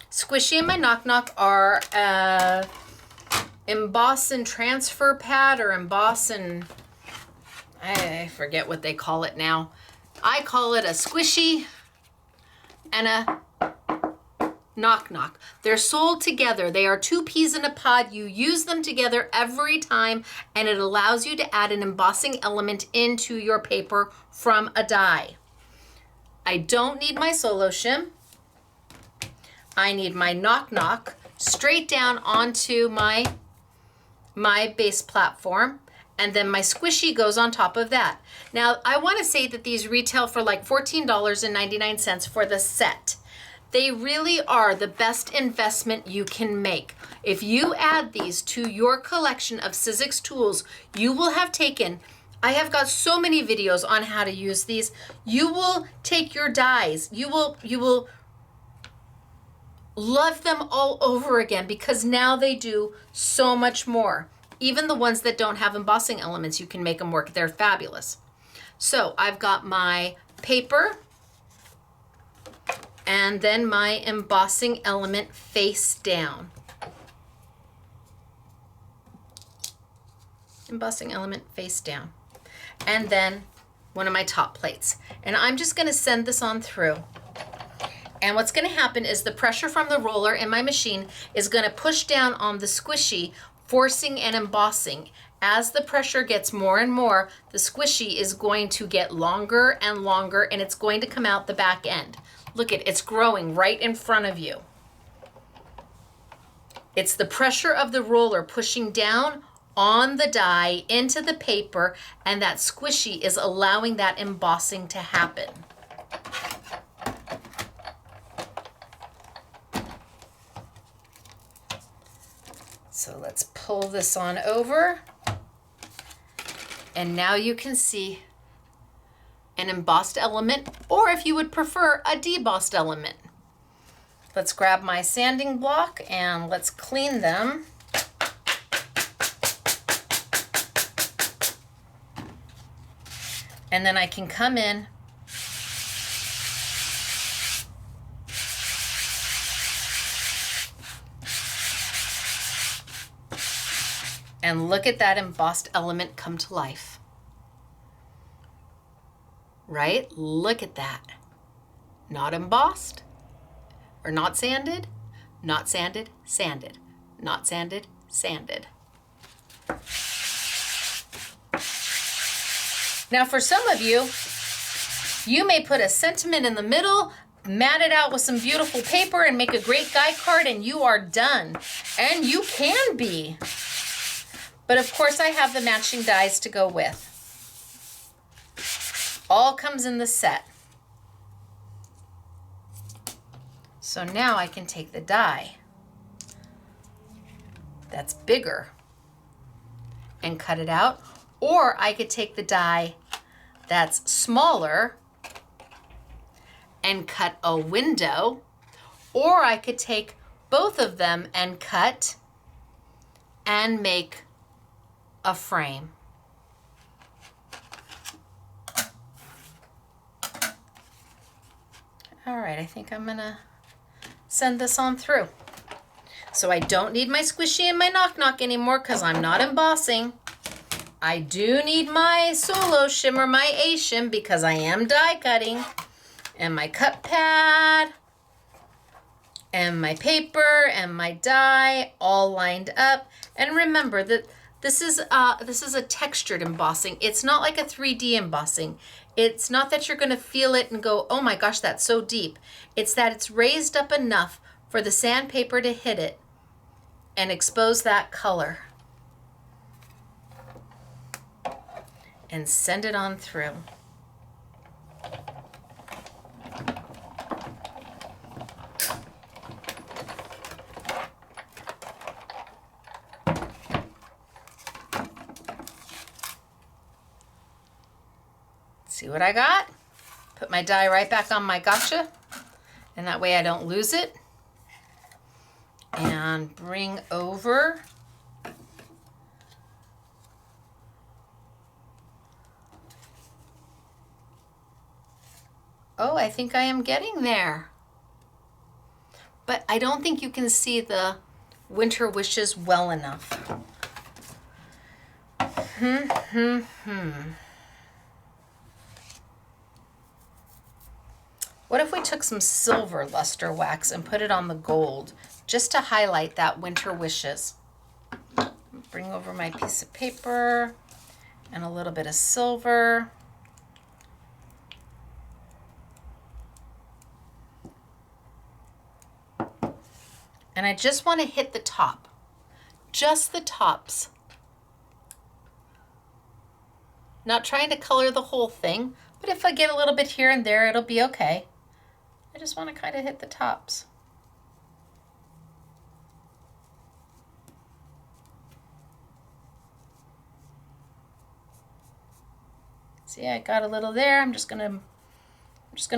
Squishy and my knock-knock are emboss and transfer pad, or emboss and, I forget what they call it now. I call it a squishy and a knock-knock. They're sold together. They are two peas in a pod. You use them together every time, and it allows you to add an embossing element into your paper from a die. I don't need my solo shim. I need my knock-knock straight down onto my base platform, and then my squishy goes on top of that. Now, I want to say that these retail for like $14.99 for the set. They really are the best investment you can make. If you add these to your collection of Sizzix tools, you will have taken, I have got so many videos on how to use these. You will take your dies, you will love them all over again, because now they do so much more. Even the ones that don't have embossing elements, you can make them work. They're fabulous. So I've got my paper and then my embossing element face down. Embossing element face down. And then one of my top plates. And I'm just gonna send this on through. And what's gonna happen is the pressure from the roller in my machine is gonna push down on the squishy, forcing and embossing. As the pressure gets more and more, the squishy is going to get longer and longer, and it's going to come out the back end. Look at it's growing right in front of you. It's the pressure of the roller pushing down on the die into the paper, and that squishy is allowing that embossing to happen. So let's pull this on over. And now you can see an embossed element, or if you would prefer, a debossed element. Let's grab my sanding block and let's clean them. And then I can come in and look at that embossed element come to life. Right? Look at that. Not embossed, or not sanded, not sanded, sanded, not sanded, sanded. Now for some of you, you may put a sentiment in the middle, mat it out with some beautiful paper and make a great guy card, and you are done. And you can be. But of course I have the matching dies to go with. All comes in the set. So now I can take the die that's bigger and cut it out, or I could take the die that's smaller and cut a window, or I could take both of them and cut and make a frame. All right, I think I'm gonna send this on through. So I don't need my squishy and my knock-knock anymore because I'm not embossing. I do need my solo shim or my A shim because I am die cutting, and my cut pad and my paper and my die all lined up. And remember that this is a textured embossing. It's not like a 3D embossing. It's not that you're gonna feel it and go, oh my gosh, that's so deep. It's that it's raised up enough for the sandpaper to hit it and expose that color. And send it on through. See what I got? Put my die right back on my gotcha, and that way I don't lose it. And bring over oh, I think I am getting there. But I don't think you can see the winter wishes well enough. What if we took some silver luster wax and put it on the gold just to highlight that winter wishes? Bring over my piece of paper and a little bit of silver. And I just want to hit the top, just the tops. Not trying to color the whole thing, but if I get a little bit here and there, it'll be okay. I just want to kind of hit the tops. See, I got a little there. I'm just gonna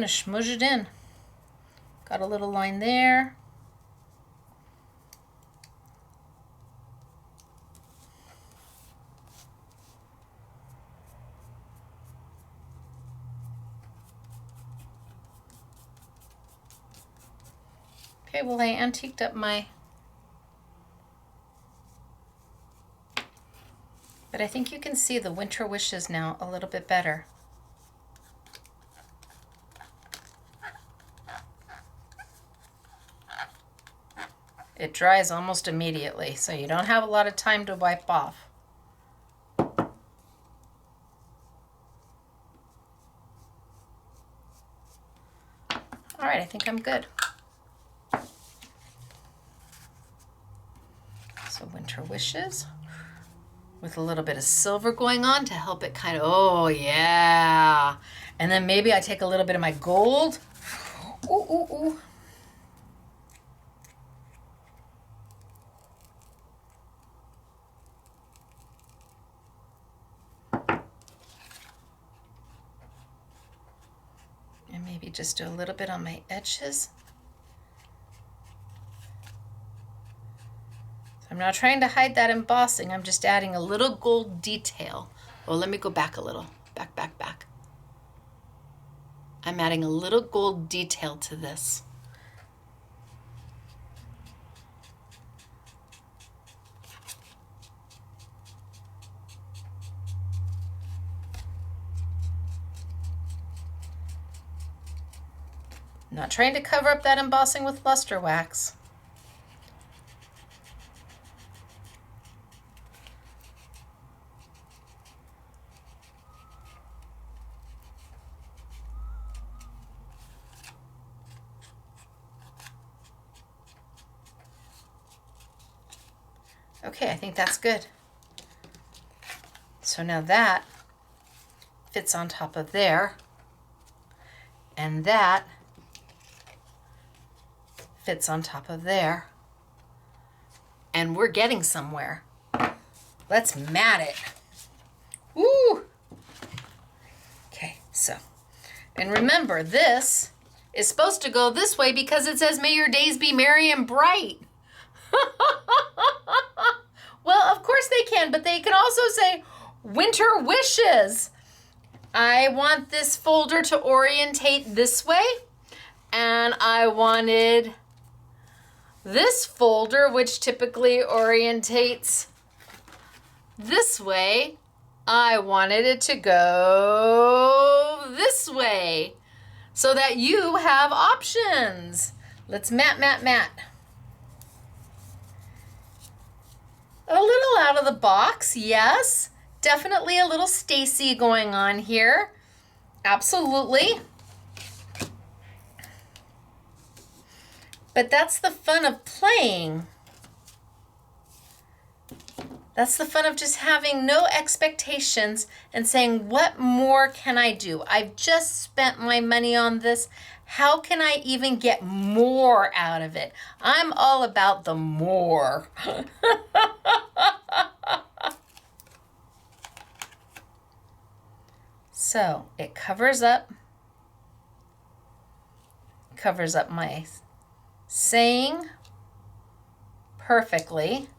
smudge it in. Got a little line there. Okay, well, I antiqued up but I think you can see the winter wishes now a little bit better. It dries almost immediately, so you don't have a lot of time to wipe off. All right, I think I'm good. So winter wishes with a little bit of silver going on to help it kind of, oh yeah. And then maybe I take a little bit of my gold. Ooh, ooh, ooh. And maybe just do a little bit on my edges. I'm not trying to hide that embossing. I'm just adding a little gold detail. Well, let me go back a little. Back. I'm adding a little gold detail to this. Not trying to cover up that embossing with luster wax. Okay, I think that's good. So now that fits on top of there, and that fits on top of there, and we're getting somewhere. Let's mat it. Woo! Okay, so, and remember, this is supposed to go this way because it says, may your days be merry and bright. Well, of course they can, but they can also say winter wishes. I want this folder to orientate this way, and I wanted this folder, which typically orientates this way, I wanted it to go this way so that you have options. Let's mat. A little out of the box, yes. Definitely a little Stacy going on here. Absolutely. But that's the fun of playing. That's the fun of just having no expectations and saying, what more can I do? I've just spent my money on this. How can I even get more out of it? I'm all about the more. So it covers up my saying perfectly.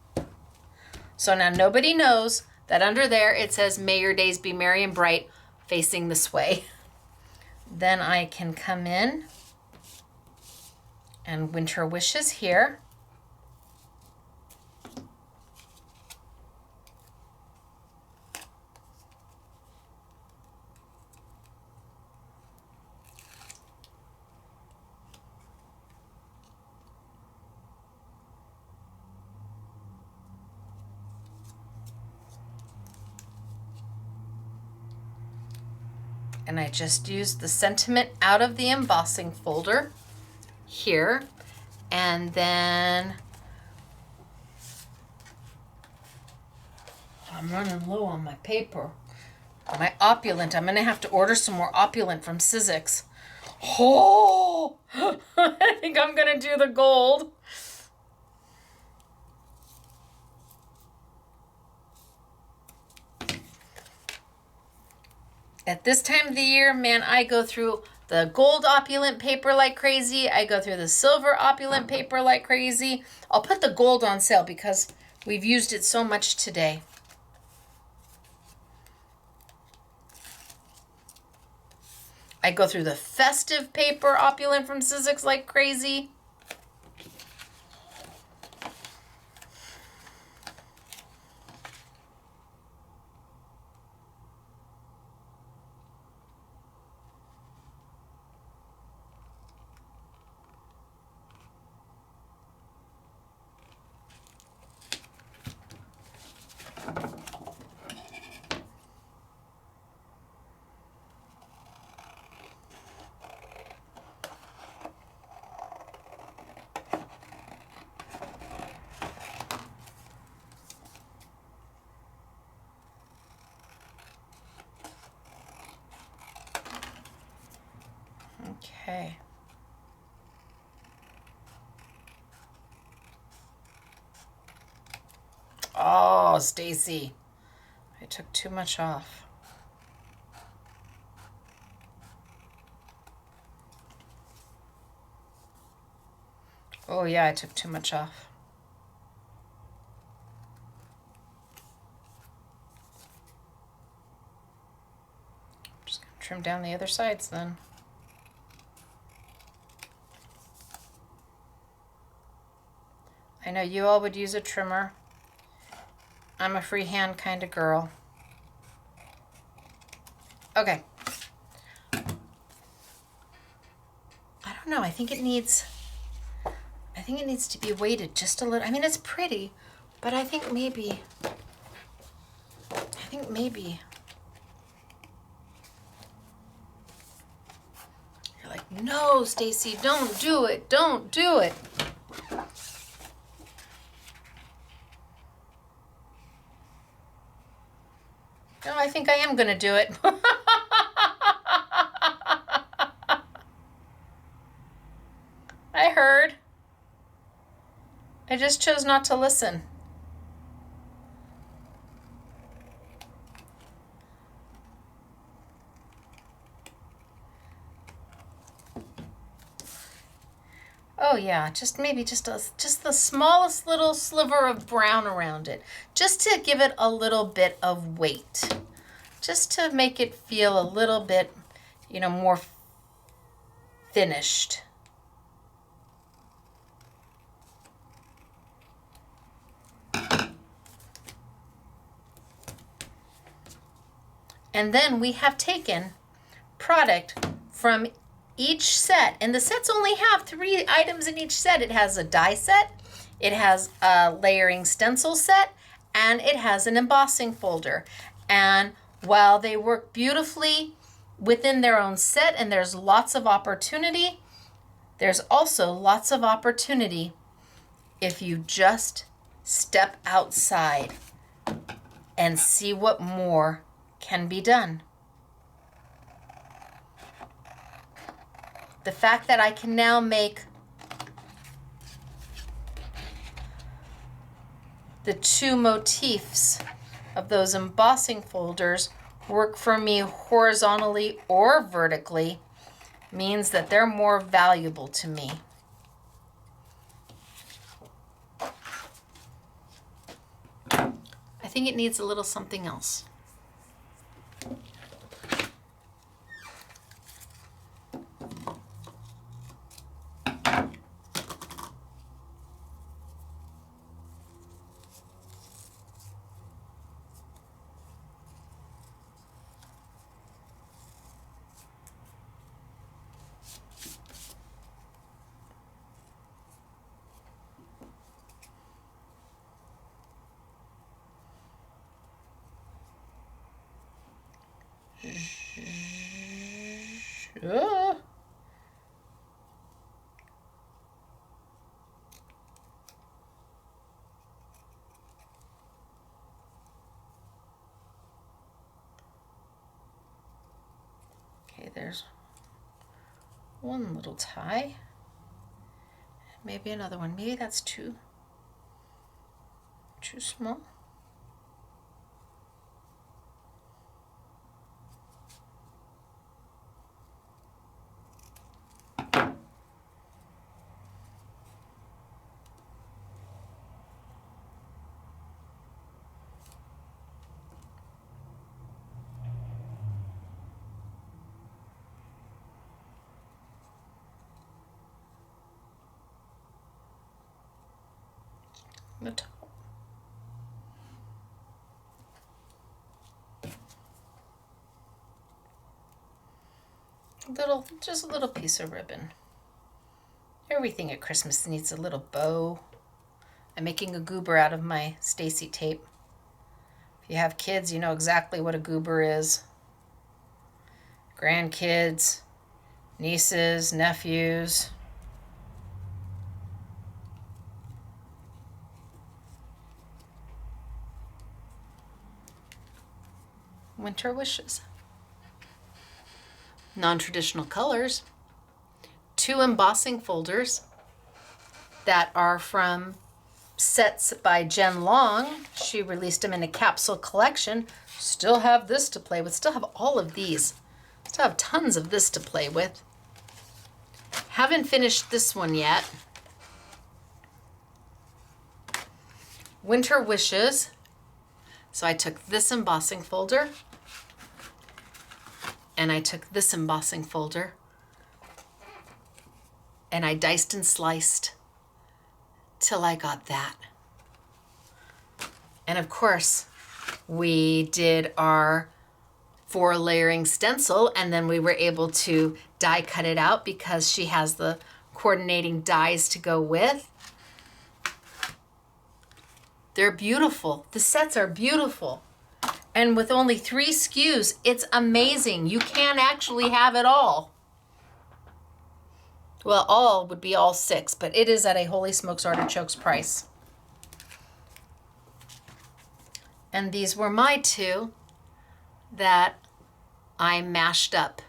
So now nobody knows that under there it says, "May your days be merry and bright," facing this way. Then I can come in and winter wishes here. And I just used the sentiment out of the embossing folder here. And then I'm running low on my paper. My opulent. I'm going to have to order some more opulent from Sizzix. Oh, I think I'm going to do the gold. At this time of the year, man, I go through the gold opulent paper like crazy. I go through the silver opulent paper like crazy. I'll put the gold on sale because we've used it so much today. I go through the festive paper opulent from Sizzix like crazy. Okay. Oh, Stacy, I took too much off. Oh yeah, I took too much off. Just gonna trim down the other sides then. I know you all would use a trimmer. I'm a freehand kind of girl. Okay. I don't know. I think it needs to be weighted just a little. I mean, it's pretty, but I think maybe you're like, "No, Stacy, don't do it. Don't do it." No, I think I am going to do it. I heard. I just chose not to listen. Oh yeah, just the smallest little sliver of brown around it, just to give it a little bit of weight, just to make it feel a little bit, more finished. And then we have taken product from each set, and the sets only have 3 items in each set. It has a die set, it has a layering stencil set, and it has an embossing folder. And while they work beautifully within their own set and there's lots of opportunity, there's also lots of opportunity if you just step outside and see what more can be done. The fact that I can now make the 2 motifs of those embossing folders work for me horizontally or vertically means that they're more valuable to me. I think it needs a little something else. Okay, there's one little tie. Maybe another one. Maybe that's too small. The top. Just a little piece of ribbon. Everything at Christmas needs a little bow. I'm making a goober out of my Stacy tape. If you have kids, you know exactly what a goober is. Grandkids, nieces, nephews. Winter wishes. Non-traditional colors. 2 embossing folders that are from sets by Jen Long. She released them in a capsule collection. Still have this to play with. Still have all of these. Still have tons of this to play with. Haven't finished this one yet. Winter wishes. So I took this embossing folder and I took this embossing folder and I diced and sliced till I got that. And of course, we did our 4 layering stencil, and then we were able to die cut it out because she has the coordinating dies to go with. They're beautiful. The sets are beautiful. And with only 3 SKUs, it's amazing. You can actually have it all. Well, all would be all 6, but it is at a Holy Smokes Artichokes price. And these were my 2 that I mashed up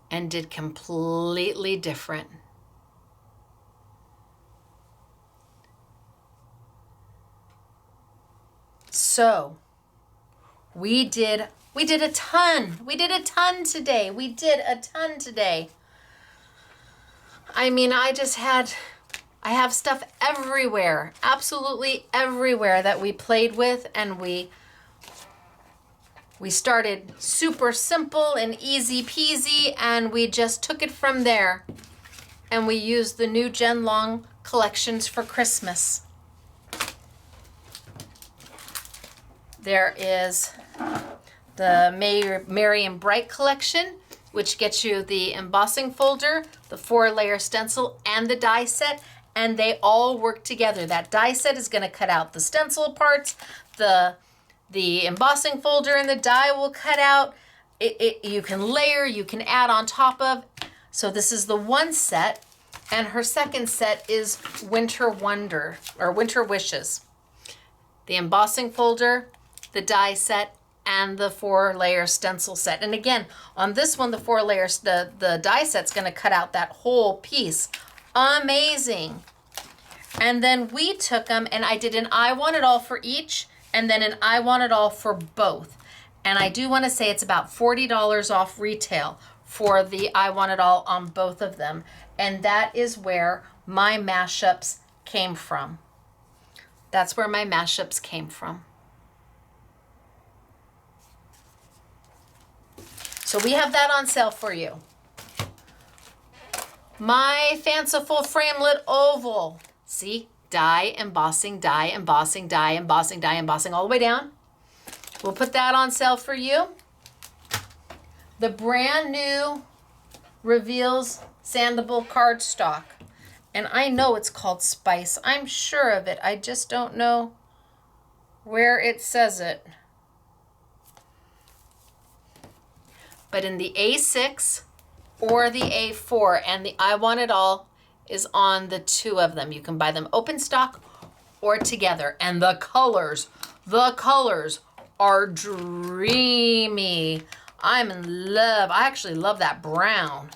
and did completely different. So we did a ton. We did a ton today. We did a ton today. I mean, I have stuff everywhere, absolutely everywhere that we played with, and we started super simple and easy peasy, and we just took it from there. And we used the new Jen Long collections for Christmas. There is the Merry and Bright collection, which gets you the embossing folder, the 4-layer stencil, and the die set, and they all work together. That die set is going to cut out the stencil parts, the embossing folder and the die will cut out. You can layer, you can add on top of. So this is the one set, and her second set is Winter Wonder, or Winter Wishes. The embossing folder, the die set, and the 4-layer stencil set. And again, on this one, the 4 layers, the die set's gonna cut out that whole piece. Amazing. And then we took them, and I did an I want it all for each, and then an I Want It All for both. And I do want to say it's about $40 off retail for the I Want It All on both of them. And that is where my mashups came from. That's where my mashups came from. So we have that on sale for you. My fanciful framelit oval. See, die, embossing, die, embossing, die, embossing, die, embossing, all the way down. We'll put that on sale for you. The brand new Reveals Sandable cardstock. And I know it's called Spice. I'm sure of it. I just don't know where it says it. But in the A6 or the A4, and the I Want It All is on the two of them. You can buy them open stock or together. And the colors are dreamy. I'm in love. I actually love that brown.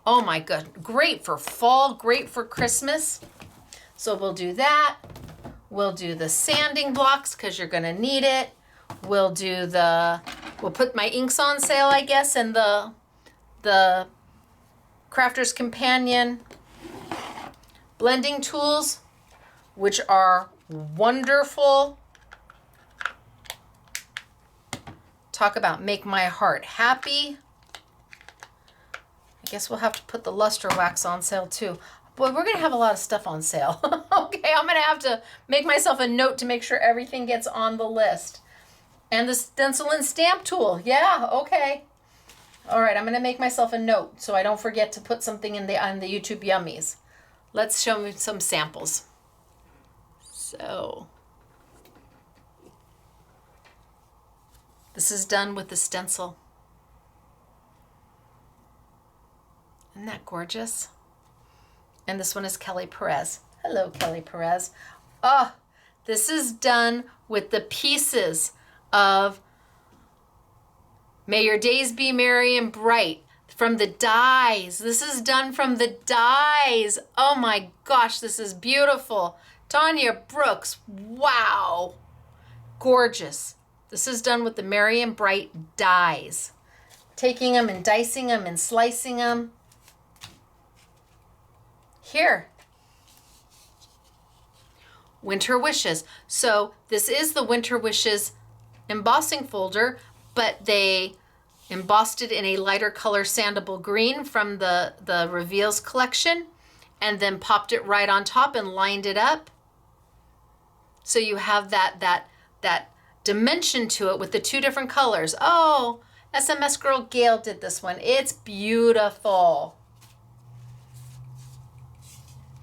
Oh my god, great for fall, great for Christmas. So we'll do that. We'll do the sanding blocks because you're gonna need it. We'll put my inks on sale, I guess, and the Crafter's Companion blending tools, which are wonderful. Talk about make my heart happy. I guess we'll have to put the luster wax on sale too. Boy, we're gonna have a lot of stuff on sale. Okay, I'm gonna have to make myself a note to make sure everything gets on the list. And the stencil and stamp tool. Yeah, okay. All right, I'm gonna make myself a note so I don't forget to put something on the YouTube Yummies. Let's show me some samples. So, this is done with the stencil. Isn't that gorgeous? And this one is Kelly Perez. Hello, Kelly Perez. Oh, this is done with the pieces of May Your Days Be Merry and Bright from the dies. This is done from the dies. Oh my gosh, this is beautiful. Tanya Brooks, wow. Gorgeous. This is done with the Merry and Bright dies. Taking them and dicing them and slicing them. Here. Winter Wishes. So this is the Winter Wishes embossing folder, but they embossed it in a lighter color sandable green from the Reveals collection and then popped it right on top and lined it up. So you have that dimension to it with the two different colors. Oh, SMS Girl Gail did this one. It's beautiful.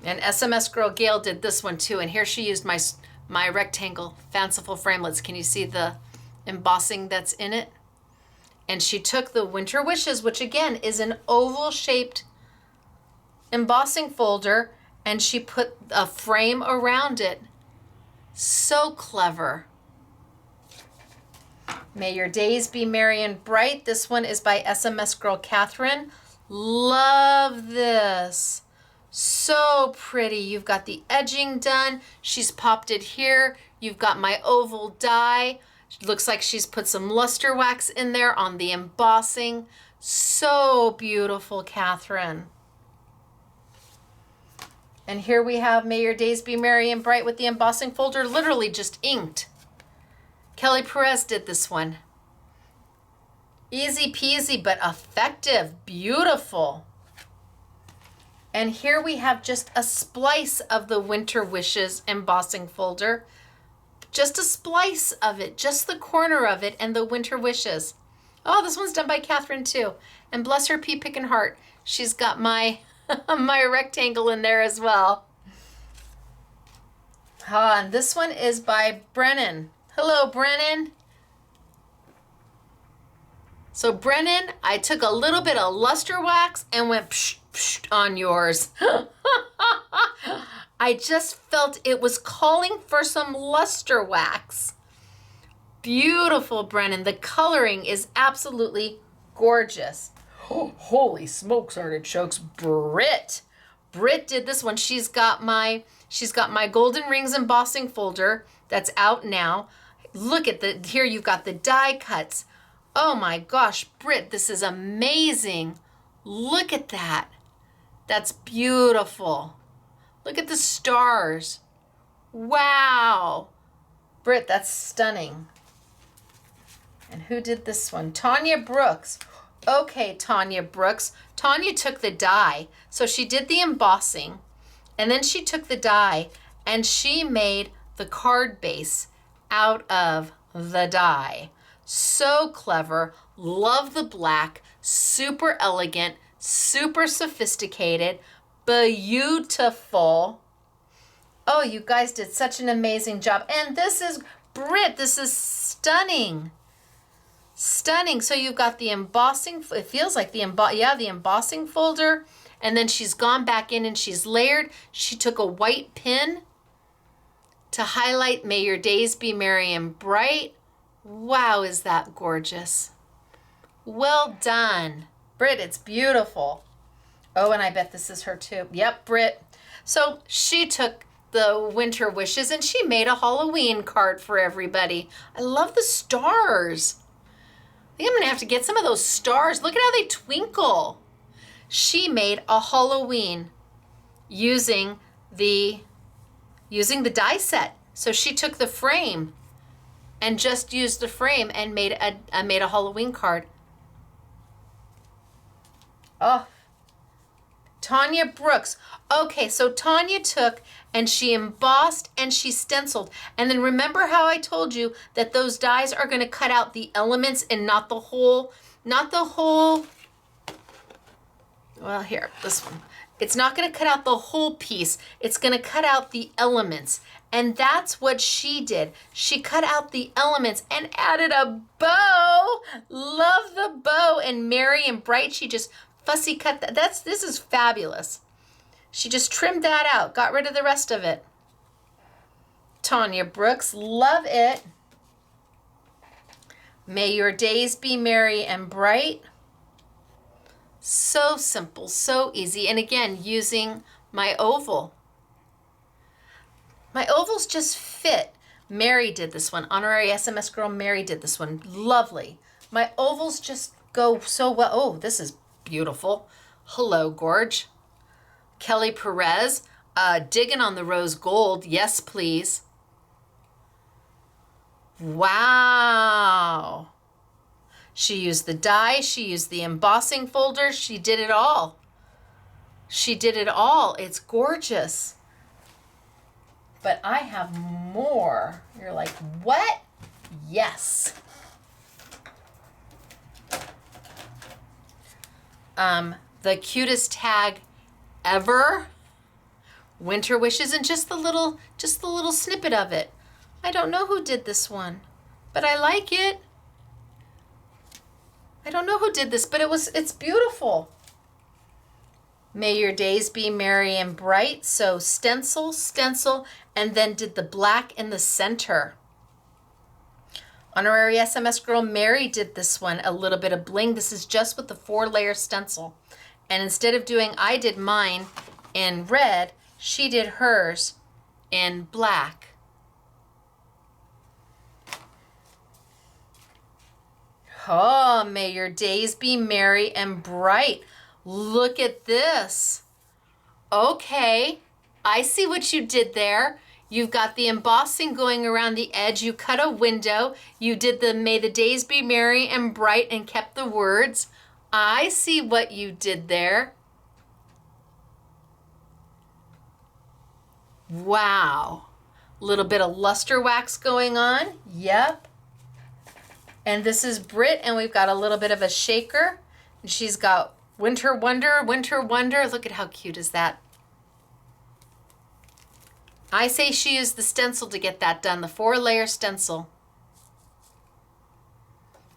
And SMS Girl Gail did this one too. And here she used my rectangle fanciful framelits. Can you see the embossing that's in it? And she took the Winter Wishes, which again is an oval shaped embossing folder, and she put a frame around it. So clever. May Your Days Be Merry and Bright. This one is by SMS Girl Catherine. Love this. So pretty. You've got the edging done. She's popped it here. You've got my oval die. It looks like she's put some luster wax in there on the embossing. So beautiful, Catherine. And here we have May Your Days Be Merry and Bright with the embossing folder literally just inked. Kelly Perez did this one. Easy peasy, but effective. Beautiful. And here we have just a splice of the Winter Wishes embossing folder. Just a splice of it, just the corner of it, and the Winter Wishes. Oh, this one's done by Catherine too. And bless her pea pickin' heart, she's got my my rectangle in there as well. And this one is by Brennan. Hello, Brennan. So Brennan, I took a little bit of luster wax and went psh, psh on yours. I just felt it was calling for some luster wax. Beautiful, Brennan. The coloring is absolutely gorgeous. Oh, holy smokes, artichokes. Britt did this one. She's got my Golden Rings embossing folder that's out now. Look at here you've got the die cuts. Oh my gosh, Britt, this is amazing. Look at that. That's beautiful. Look at the stars. Wow. Britt, that's stunning. And who did this one? Tanya Brooks. Okay, Tanya Brooks. Tanya took the die. So she did the embossing, and then she took the die and she made the card base out of the die. So clever. Love the black. Super elegant. Super sophisticated. Beautiful. Oh, you guys did such an amazing job. And this is, Britt, this is stunning. Stunning. So you've got the embossing, it feels like the embossing folder, and then she's gone back in and she's layered. She took a white pin to highlight "May your days be merry and bright." Wow, is that gorgeous. Well done. Britt, it's beautiful. Oh, and I bet this is her too. Yep, Britt. So she took the winter wishes and she made a Halloween card for everybody. I love the stars. I think I'm gonna have to get some of those stars. Look at how they twinkle. She made a Halloween using the die set. So she took the frame and just used the frame and made a Halloween card. Oh, Tanya Brooks. Okay, so Tanya took and she embossed and she stenciled. And then remember how I told you that those dies are going to cut out the elements and not the whole, well, here, this one. It's not going to cut out the whole piece. It's going to cut out the elements. And that's what she did. She cut out the elements and added a bow. Love the bow. And merry and bright, she just fussy cut that. This is fabulous. She just trimmed that out, got rid of the rest of it. Tanya Brooks, love it. May your days be merry and bright. So simple, so easy. And again, using my oval. My ovals just fit. Mary did this one. Honorary SMS girl Mary did this one. Lovely. My ovals just go so well. Oh, this is beautiful. Hello, Gorge. Kelly Perez, digging on the rose gold. Yes, please. Wow. She used the die. She used the embossing folder. She did it all. She did it all. It's gorgeous. But I have more. You're like, what? Yes. The cutest tag ever. Winter wishes, and just the little snippet of it. I don't know who did this one, but I like it. I don't know who did this, but it's beautiful. May your days be merry and bright. So stencil, and then did the black in the center. Honorary SMS girl Mary did this one, a little bit of bling. This is just with the 4-layer stencil. And instead of I did mine in red, she did hers in black. Oh, may your days be merry and bright. Look at this. Okay, I see what you did there. You've got the embossing going around the edge. You cut a window. You did the may the days be merry and bright and kept the words. I see what you did there. Wow. A little bit of luster wax going on. Yep. And this is Britt, and we've got a little bit of a shaker. And she's got Winter Wonder, Winter Wonder. Look at how cute is that. I say she used the stencil to get that done, the 4-layer stencil.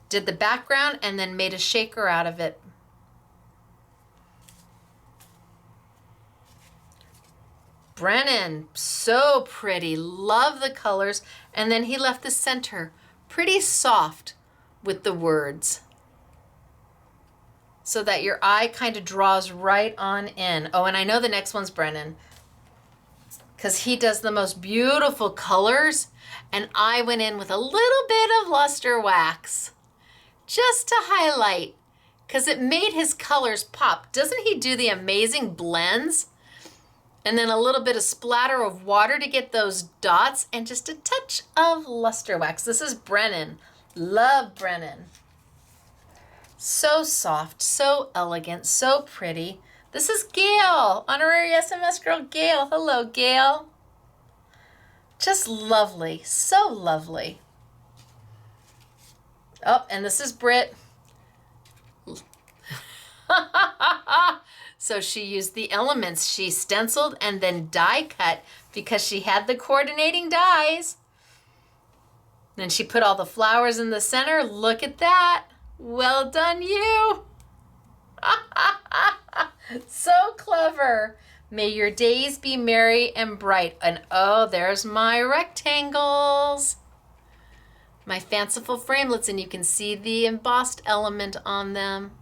Did the background and then made a shaker out of it. Brennan, so pretty. Love the colors. And then he left the center pretty soft with the words, so that your eye kind of draws right on in. Oh, and I know the next one's Brennan, because he does the most beautiful colors. And I went in with a little bit of luster wax just to highlight, because it made his colors pop. Doesn't he do the amazing blends? And then a little bit of splatter of water to get those dots, and just a touch of luster wax. This is Brennan. Love Brennan. So soft, so elegant, so pretty. This is Gail, honorary SMS girl Gail. Hello, Gail. Just lovely, so lovely. Oh, and this is Britt. So she used the elements. She stenciled and then die cut because she had the coordinating dies. Then she put all the flowers in the center. Look at that. Well done, you. So clever. May your days be merry and bright. And oh, there's my rectangles. My fanciful framelits, and you can see the embossed element on them.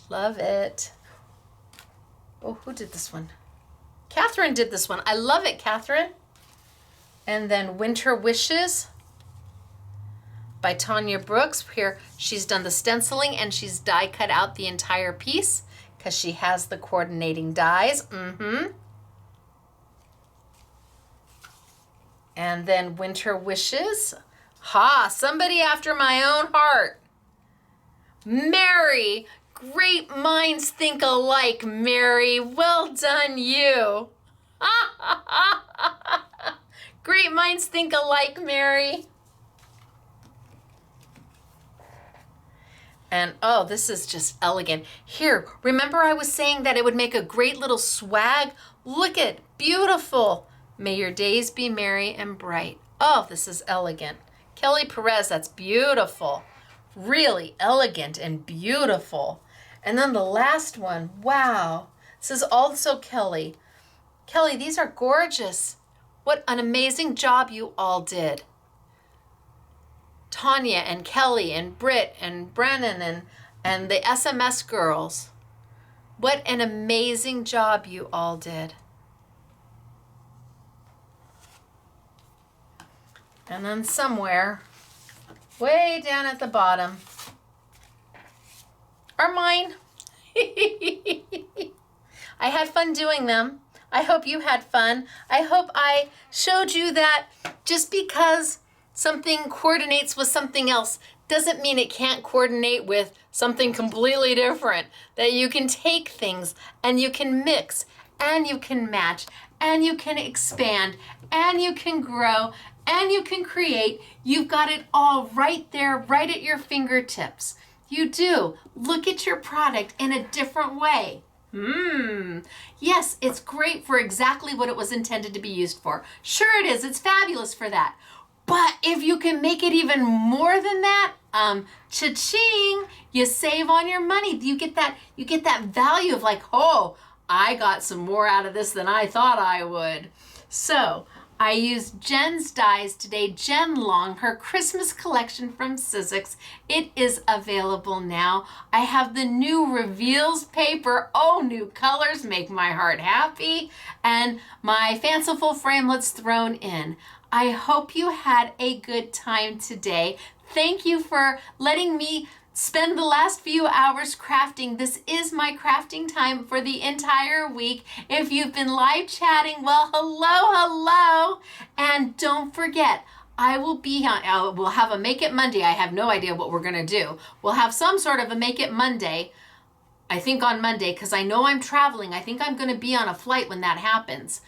Love it. Oh, who did this one? Catherine did this one. I love it, Catherine. And then Winter Wishes by Tanya Brooks. Here, she's done the stenciling and she's die cut out the entire piece because she has the coordinating dies. And then Winter Wishes. Ha, somebody after my own heart. Mary. Great minds think alike, Mary. Well done, you. Great minds think alike, Mary. And oh, this is just elegant. Here, remember I was saying that it would make a great little swag? Look at, beautiful. May your days be merry and bright. Oh, this is elegant. Kelly Perez, that's beautiful. Really elegant and beautiful. And then the last one, wow. This is also Kelly. Kelly, these are gorgeous. What an amazing job you all did. Tanya and Kelly and Britt and Brennan and the SMS girls. What an amazing job you all did. And then somewhere, way down at the bottom, are mine. I had fun doing them. I hope you had fun. I hope I showed you that just because something coordinates with something else doesn't mean it can't coordinate with something completely different. That you can take things and you can mix and you can match and you can expand and you can grow and you can create. You've got it all right there, right at your fingertips. You do. Look at your product in a different way. Yes, it's great for exactly what it was intended to be used for. Sure it is. It's fabulous for that. But if you can make it even more than that, cha-ching, you save on your money. You get that value of like, oh, I got some more out of this than I thought I would. So I used Jen's dies today, Jen Long, her Christmas collection from Sizzix. It is available now. I have the new reveals paper. Oh, new colors make my heart happy. And my fanciful framelits thrown in. I hope you had a good time today. Thank you for letting me spend the last few hours crafting. This is my crafting time for the entire week. If you've been live chatting, well, hello. And don't forget, I will be on, we'll have a Make It Monday. I have no idea what we're gonna do. We'll have some sort of a Make It Monday, I think on Monday, because I know I'm traveling. I think I'm gonna be on a flight when that happens.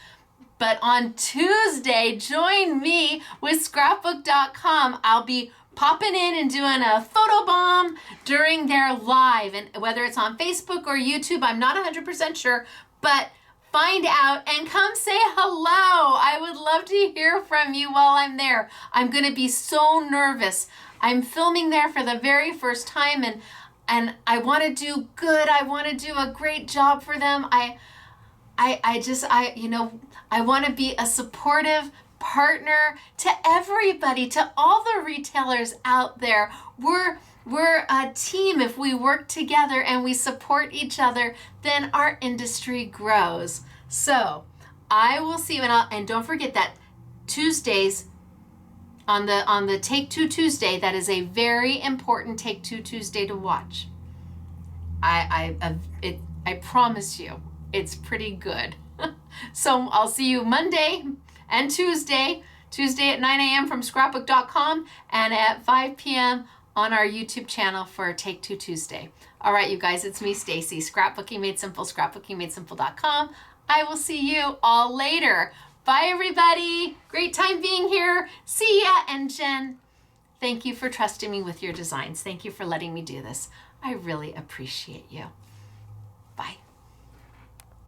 But on Tuesday, join me with scrapbook.com. I'll be popping in and doing a photo bomb during their live, and whether it's on Facebook or YouTube, I'm not 100% sure, but find out and come say hello. I would love to hear from you while I'm there. I'm going to be so nervous. I'm filming there for the very first time, and I want to do good. I want to do a great job for them. I want to be a supportive partner to everybody, to all the retailers out there. We're a team. If we work together and we support each other, then our industry grows. So I will see you, and don't forget that Tuesdays on the Take Two Tuesday, that is a very important Take Two Tuesday to watch. I promise you, it's pretty good. So I'll see you Monday and Tuesday at 9 a.m. from scrapbook.com and at 5 p.m. on our YouTube channel for Take Two Tuesday. All right, you guys, it's me, Stacy. Scrapbooking Made Simple, scrapbookingmadesimple.com. I will see you all later. Bye, everybody. Great time being here. See ya. And Jen, thank you for trusting me with your designs. Thank you for letting me do this. I really appreciate you.